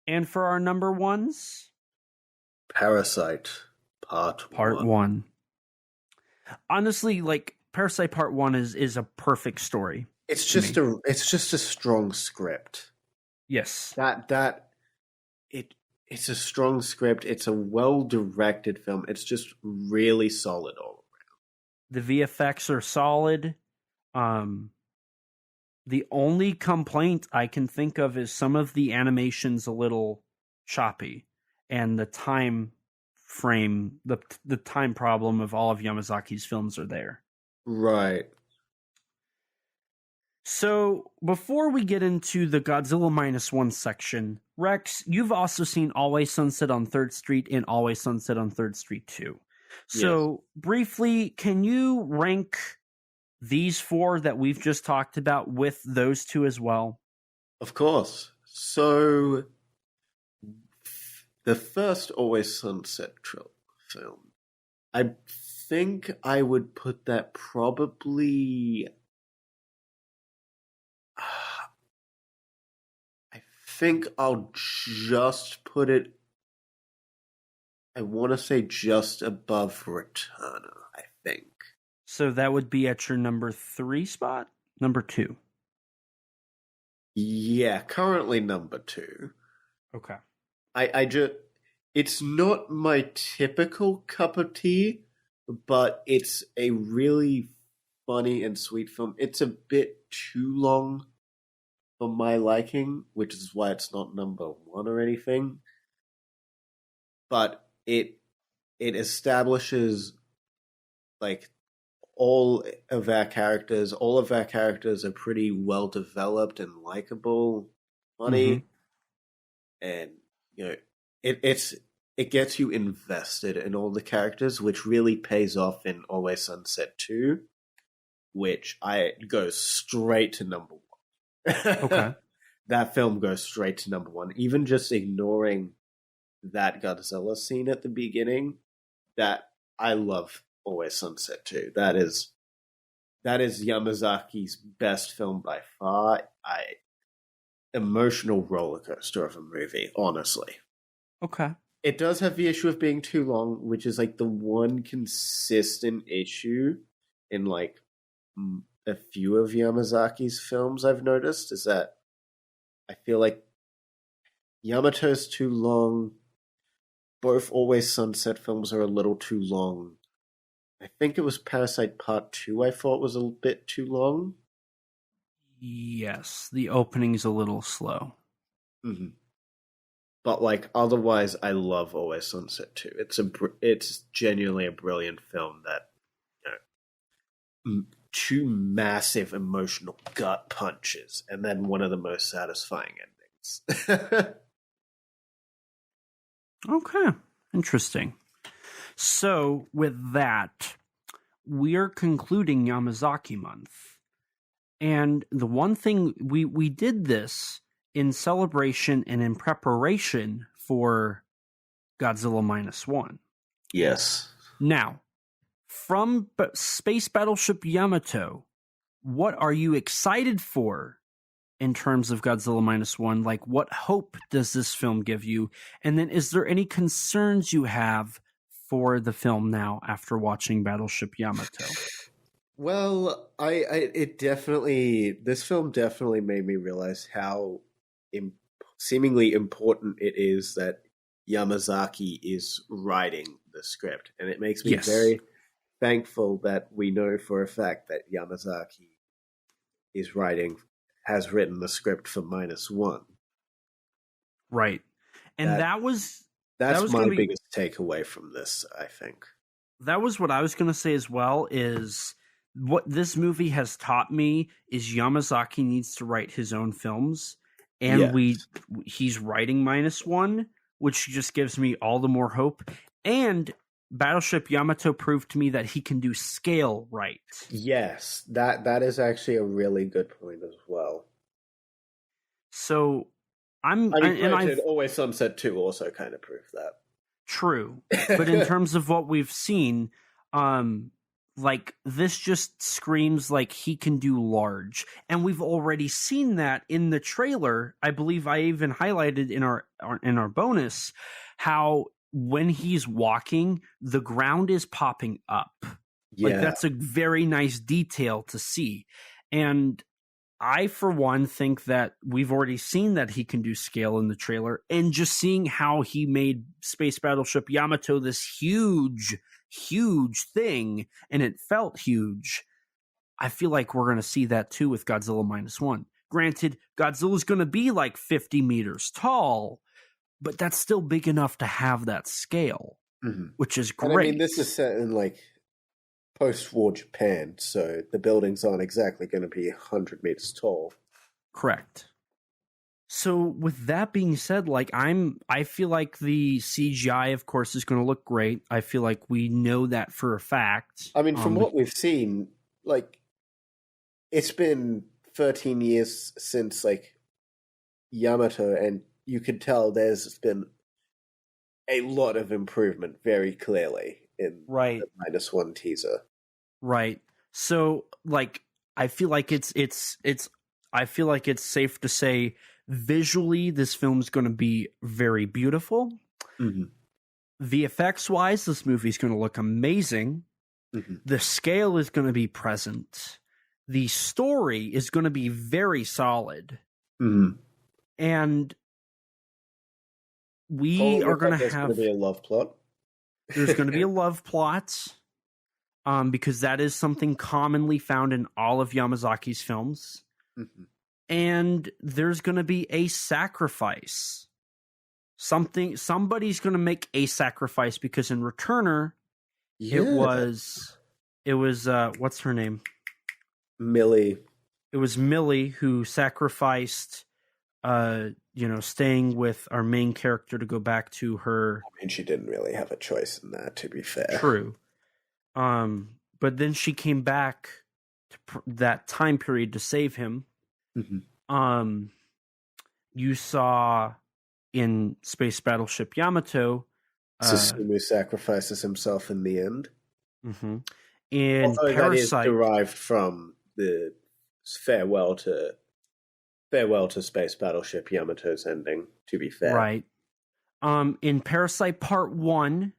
And for our number 1s, Parasite Part 1. Honestly, like Parasite Part 1 is a perfect story. It's just a strong script. Yes. It's a strong script. It's a well-directed film. It's just really solid all around. The VFX are solid. The only complaint I can think of is some of the animation's a little choppy, and the time frame, the time problem of all of Yamazaki's films are there. Right. So before we get into the Godzilla -1 section, Rex, you've also seen Always Sunset on 3rd Street and Always Sunset on 3rd Street 2. So, briefly, can you rank these four that we've just talked about with those two as well? Of course. So, the first Always Sunset film, I think I would put that probably... I think I'll just put it... I want to say just above Returner, I think. So that would be at your number 3 spot? Number 2? Yeah, currently number 2. Okay. I just... It's not my typical cup of tea, but it's a really funny and sweet film. It's a bit too long for my liking, which is why it's not number 1 or anything. But it establishes like all of our characters are pretty well developed and likable, funny, and it gets you invested in all the characters, which really pays off in Always Sunset 2, which goes straight to number 1. Okay. That film goes straight to number 1, even just ignoring that Godzilla scene at the beginning. That I love Always Sunset 2. That is Yamazaki's best film by far. Emotional roller coaster of a movie, honestly. Okay. It does have the issue of being too long, which is like the one consistent issue in like a few of Yamazaki's films I've noticed, is that I feel like Yamato's too long. Both Always Sunset films are a little too long. I think it was Parasite Part 2 I thought was a bit too long. Yes, the opening's a little slow. Mm-hmm. But like otherwise, I love Always Sunset 2. It's genuinely a brilliant film that, two massive emotional gut punches and then one of the most satisfying endings. Okay, interesting. So, with that, we're concluding Yamazaki month. And the one thing, we did this in celebration and in preparation for Godzilla -1. Yes. Now, from Space Battleship Yamato, what are you excited for in terms of Godzilla -1? Like, what hope does this film give you? And then is there any concerns you have for the film now after watching Battleship Yamato? Well, this film definitely made me realize how seemingly important it is that Yamazaki is writing the script. And it makes me very thankful that we know for a fact that Yamazaki has written the script for -1. Right. And that's my biggest takeaway from this, I think. That was what I was going to say as well, is what this movie has taught me is Yamazaki needs to write his own films. And he's writing -1, which just gives me all the more hope. And Battleship Yamato proved to me that he can do scale right. Yes, that is actually a really good point as well. So Always Sunset 2 also kind of proved that. True. But in terms of what we've seen, like this just screams like he can do large. And we've already seen that in the trailer. I believe I even highlighted in our bonus how when he's walking, the ground is popping up. Yeah. Like that's a very nice detail to see. And I, for one, think that we've already seen that he can do scale in the trailer, and just seeing how he made Space Battleship Yamato this huge, huge thing, and it felt huge. I feel like we're going to see that too with Godzilla -1. Granted, Godzilla's going to be like 50 meters tall, but that's still big enough to have that scale, which is great. And I mean, this is set in like post-war Japan, so the buildings aren't exactly going to be 100 meters tall. Correct. So with that being said, like I feel like the CGI, of course, is going to look great. I feel like we know that for a fact. I mean, from what we've seen, like, it's been 13 years since, like, Yamato, and you could tell there's been a lot of improvement very clearly in the -1 teaser. Right. So, like, I feel like it's I feel like it's safe to say visually this film's going to be very beautiful. Mm-hmm. VFX wise, this movie's going to look amazing. Mm-hmm. The scale is going to be present. The story is going to be very solid. Mm-hmm. And we are going to have... There's going to be a love plot. There's going to be a love plot. Because that is something commonly found in all of Yamazaki's films. Mm-hmm. And there's going to be a sacrifice. Somebody's going to make a sacrifice, because in Returner, it was what's her name? Millie. It was Millie who sacrificed, staying with our main character to go back to her. I mean, she didn't really have a choice in that, to be fair. True. But then she came back to that time period to save him. Mm-hmm. You saw in Space Battleship Yamato, Susumu sacrifices himself in the end. Mm-hmm. In Although Parasite, that is derived from the farewell to Space Battleship Yamato's ending, to be fair. Right. In Parasite Part 1,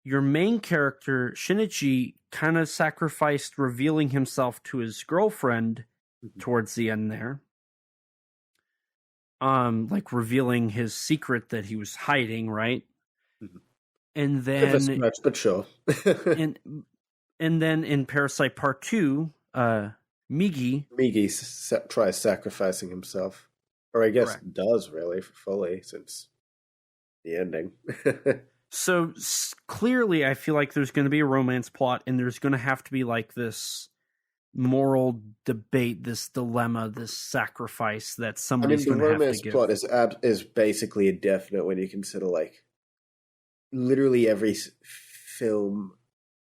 your main character, Shinichi, kind of sacrificed revealing himself to his girlfriend towards the end there. Like revealing his secret that he was hiding, right? Mm-hmm. And then... Much, but sure. and then in Parasite Part 2, Migi tries sacrificing himself. Or I guess does, really, fully, since the ending. So clearly, I feel like there's going to be a romance plot, and there's going to have to be like this moral debate, this dilemma, this sacrifice that somebody's going to have to give. The romance plot is basically a definite when you consider, like, literally every film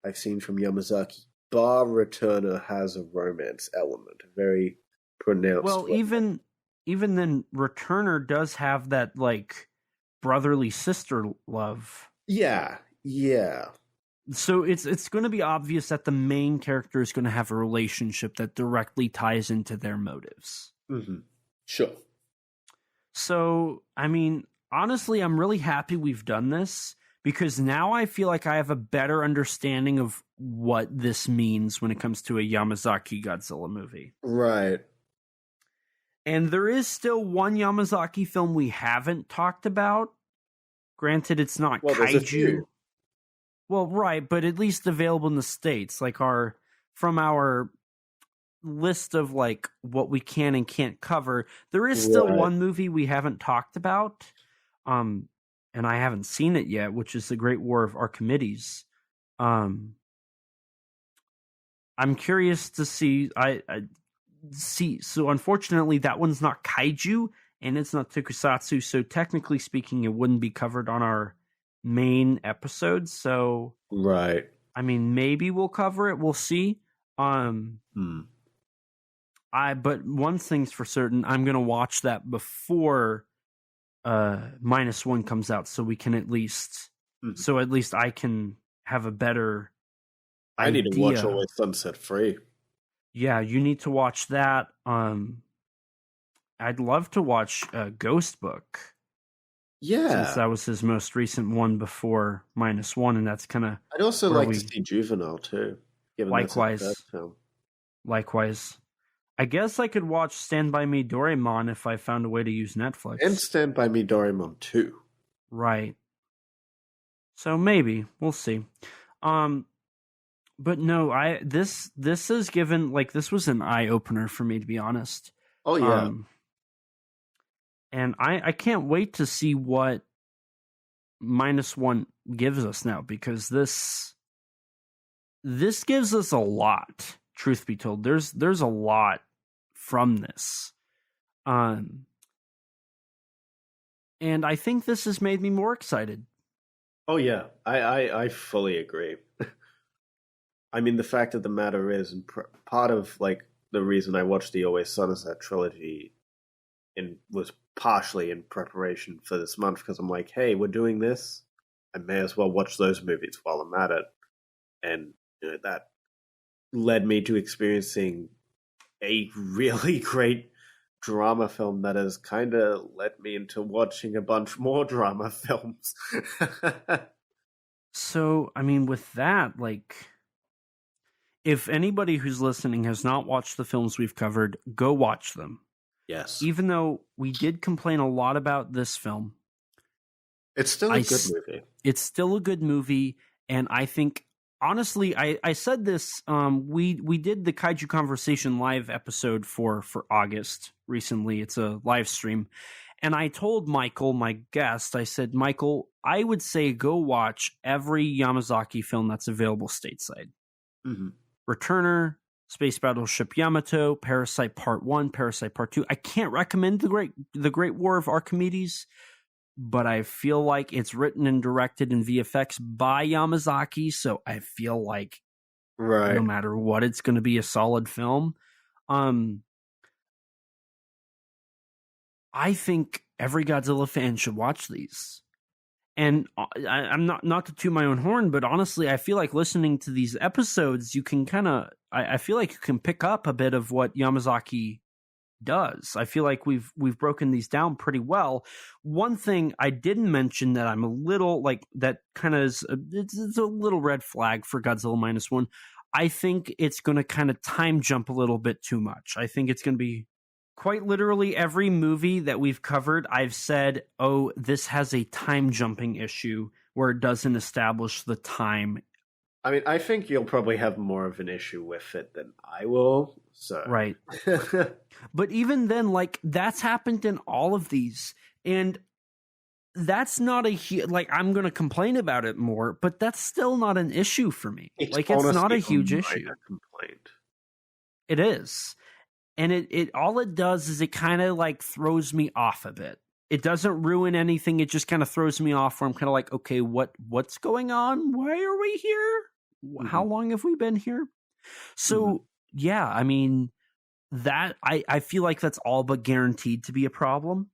I've seen from Yamazaki, bar Returner, has a romance element, a very pronounced. Well, one. even then, Returner does have that, like, brotherly sister love. Yeah. So it's going to be obvious that the main character is going to have a relationship that directly ties into their motives. Mm-hmm. Sure. So, I mean, honestly, I'm really happy we've done this, because now I feel like I have a better understanding of what this means when it comes to a Yamazaki Godzilla movie. Right. And there is still one Yamazaki film we haven't talked about. Granted, it's not Kaiju. Well, right, but at least available in the States. Like from our list of like what we can and can't cover, there is still one movie we haven't talked about. And I haven't seen it yet, which is The Great War of Archimedes. I'm curious to see. I see. So unfortunately, that one's not kaiju and it's not tokusatsu. So technically speaking, it wouldn't be covered on our main episode. So right. I mean, maybe we'll cover it. We'll see. But one thing's for certain, I'm gonna watch that before -1 comes out, so we can at least I can have a better idea. Need to watch Always Sunset Free. Yeah, you need to watch that. I'd love to watch Ghost Book. Yeah, since that was his most recent one before -1, and that's kind of. I'd also like to see Juvenile too. Likewise. I guess I could watch Stand By Me Doraemon if I found a way to use Netflix. And Stand By Me Doraemon 2. Right. So maybe. We'll see. But no, this is given, like, this was an eye-opener for me, to be honest. Oh, yeah. And I can't wait to see what -1 gives us now, because this gives us a lot, truth be told. There's a lot from this. And I think this has made me more excited. Oh yeah, I fully agree. I mean, the fact of the matter is, and part of like the reason I watched the Always Sunset trilogy was partially in preparation for this month, because I'm like, hey, we're doing this, I may as well watch those movies while I'm at it, and that led me to experiencing a really great drama film that has kind of led me into watching a bunch more drama films. So, I mean, with that, like, if anybody who's listening has not watched the films we've covered, go watch them. Yes. Even though we did complain a lot about this film, It's still a good movie. It's still a good movie, and I think, honestly, I said this, we did the Kaiju Conversation live episode for August recently. It's a live stream. And I told Michael, my guest, I said, Michael, I would say go watch every Yamazaki film that's available stateside. Mm-hmm. Returner, Space Battleship Yamato, Parasite Part 1, Parasite Part 2. I can't recommend the Great War of Archimedes, but I feel like it's written and directed in VFX by Yamazaki, so I feel like no matter what, it's going to be a solid film. I think every Godzilla fan should watch these. And I'm not to toot my own horn, but honestly, I feel like listening to these episodes, you can kind of, I feel like you can pick up a bit of what Yamazaki does. I feel like we've broken these down pretty well. One thing I didn't mention that I'm a little like, that kind of is, it's a little red flag for Godzilla -1. I think it's going to kind of time jump a little bit too much. I think it's going to be quite literally every movie that we've covered, I've said, oh, this has a time jumping issue where it doesn't establish the time. I mean, I think you'll probably have more of an issue with it than I will. So right. But even then, like, that's happened in all of these. And that's not like, I'm going to complain about it more, but that's still not an issue for me. It's not a huge issue. Complaint. It is. And it all it does is it kind of like throws me off a bit. It doesn't ruin anything. It just kind of throws me off where I'm kind of like, okay, what's going on? Why are we here? Mm-hmm. How long have we been here? So, yeah, I mean, that I feel like that's all but guaranteed to be a problem.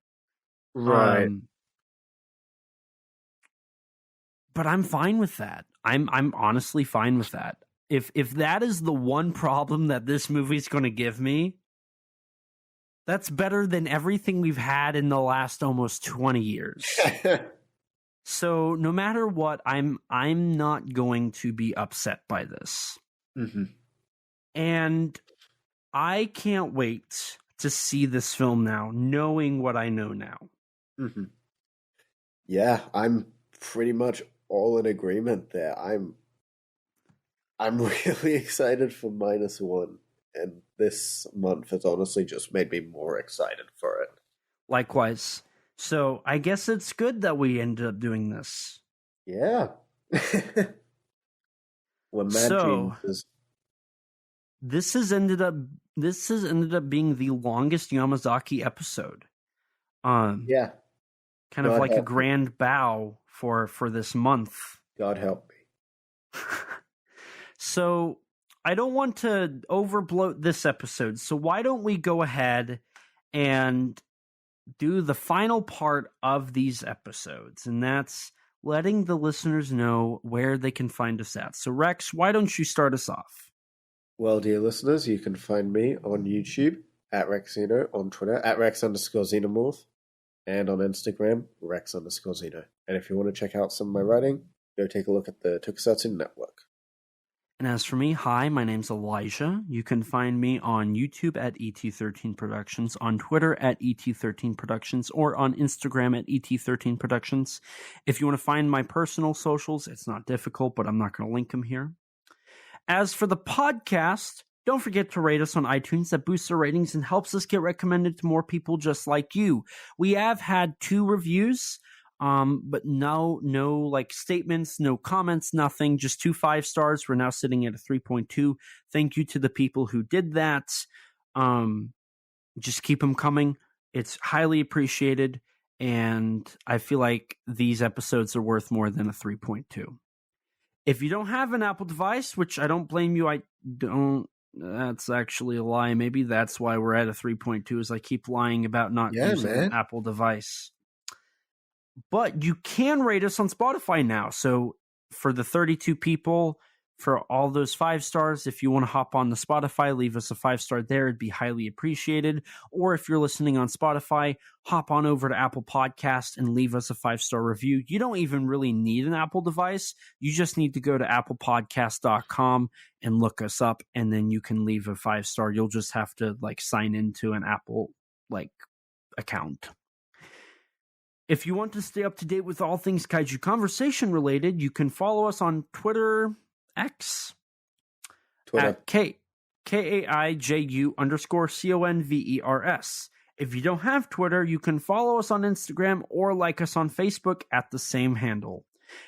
Right. But I'm fine with that. I'm honestly fine with that. If that is the one problem that this movie's going to give me, that's better than everything we've had in the last almost 20 years. So no matter what, I'm not going to be upset by this. Mm-hmm. And I can't wait to see this film now, knowing what I know now. Mm-hmm. Yeah, I'm pretty much all in agreement there. I'm really excited for -1. And this month has honestly just made me more excited for it. Likewise. So I guess it's good that we ended up doing this. Yeah. Well, this has ended up being the longest Yamazaki episode. Yeah. Kind of like a grand bow for this month. God help me. So I don't want to overbloat this episode, so why don't we go ahead and do the final part of these episodes, and that's letting the listeners know where they can find us at. So Rex, why don't you start us off? Well, dear listeners, you can find me on YouTube at Rexino, on Twitter at Rex_Xenomorph, and on Instagram, Rex_Xeno. And if you want to check out some of my writing, go take a look at the Tokusatsu Network. And as for me, hi, my name's Elijah. You can find me on YouTube at ET13 Productions, on Twitter at ET13 Productions, or on Instagram at ET13 Productions. If you want to find my personal socials, it's not difficult, but I'm not going to link them here. As for the podcast, don't forget to rate us on iTunes. That boosts our ratings and helps us get recommended to more people just like you. We have had 2 reviews. But no like statements, no comments, nothing, just 2 5 stars. We're now sitting at a 3.2. Thank you to the people who did that. Just keep them coming. It's highly appreciated. and I feel like these episodes are worth more than a 3.2. If you don't have an Apple device, which I don't blame you, I don't. That's actually a lie. Maybe that's why we're at a 3.2, is I keep lying about not using an Apple device. But you can rate us on Spotify now. So for the 32 people, for all those 5 stars, if you want to hop on the Spotify, leave us a 5-star there. It'd be highly appreciated. Or if you're listening on Spotify, hop on over to Apple Podcast and leave us a 5-star review. You don't even really need an Apple device. You just need to go to applepodcast.com and look us up, and then you can leave a 5-star. You'll just have to sign into an Apple account. If you want to stay up to date with all things Kaiju Conversation related, you can follow us on Twitter X at KAIJU_CONVERS. If you don't have Twitter, you can follow us on Instagram or like us on Facebook at the same handle.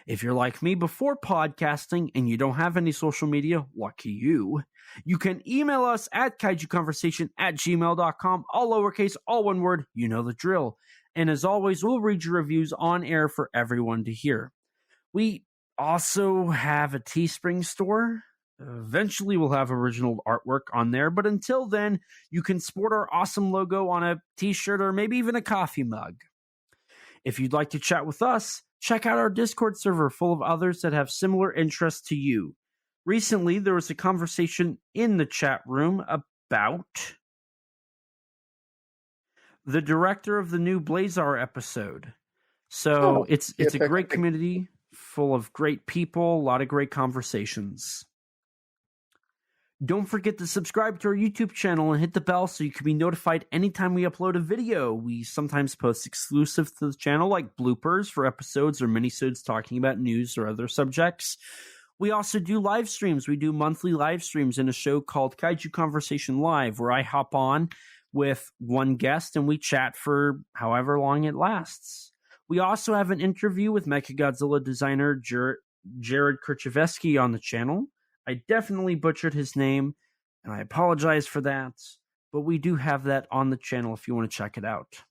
If you're like me before podcasting and you don't have any social media, lucky you, you can email us at kaijuconversation@gmail.com, all lowercase, all one word, you know the drill. And as always, we'll read your reviews on air for everyone to hear. We also have a Teespring store. Eventually, we'll have original artwork on there. But until then, you can sport our awesome logo on a t-shirt or maybe even a coffee mug. If you'd like to chat with us, check out our Discord server full of others that have similar interests to you. Recently, there was a conversation in the chat room about the director of the new Blazar episode. So it's a great community full of great people, a lot of great conversations. Don't forget to subscribe to our YouTube channel and hit the bell so you can be notified anytime we upload a video. We sometimes post exclusive to the channel, like bloopers for episodes or minisodes talking about news or other subjects. We also do live streams. We do monthly live streams in a show called Kaiju Conversation Live, where I hop on with one guest and we chat for however long it lasts. We also have an interview with Mechagodzilla designer Jared Kerchevsky on the channel. I definitely butchered his name, and I apologize for that, but we do have that on the channel if you want to check it out.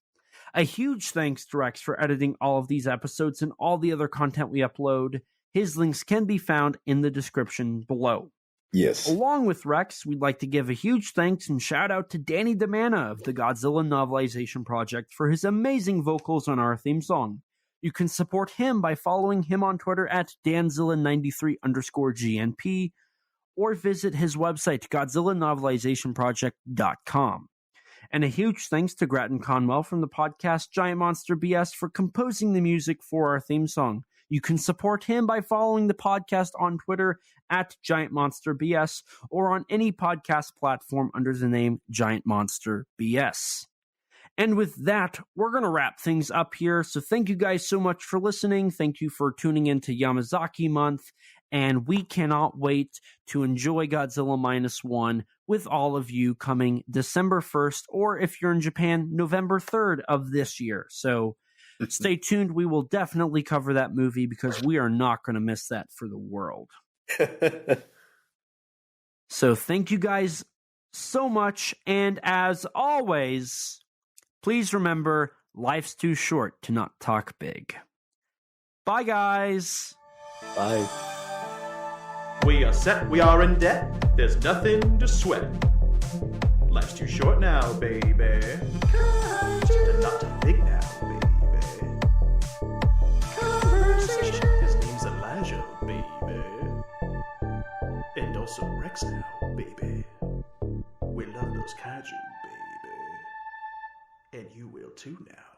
A huge thanks to Rex for editing all of these episodes and all the other content we upload. His links can be found in the description below. Yes. Along with Rex, we'd like to give a huge thanks and shout out to Danny DeManna of the Godzilla Novelization Project for his amazing vocals on our theme song. You can support him by following him on Twitter at Danzilla93_GNP or visit his website, GodzillaNovelizationProject.com. And a huge thanks to Grattan Conwell from the podcast Giant Monster BS for composing the music for our theme song. You can support him by following the podcast on Twitter at Giant Monster BS or on any podcast platform under the name Giant Monster BS. And with that, we're going to wrap things up here. So thank you guys so much for listening. Thank you for tuning in to Yamazaki Month. And we cannot wait to enjoy Godzilla -1 with all of you coming December 1st, or if you're in Japan, November 3rd of this year. So stay tuned. We will definitely cover that movie because we are not going to miss that for the world. So thank you guys so much. And as always, please remember, life's too short to not talk big. Bye, guys. Bye. We are set, we are in debt, there's nothing to sweat. Life's too short now, baby. And not too big now, baby. Conversation. His name's Elijah, baby. And also Rex now, baby. We love those kaiju, baby. And you will too now.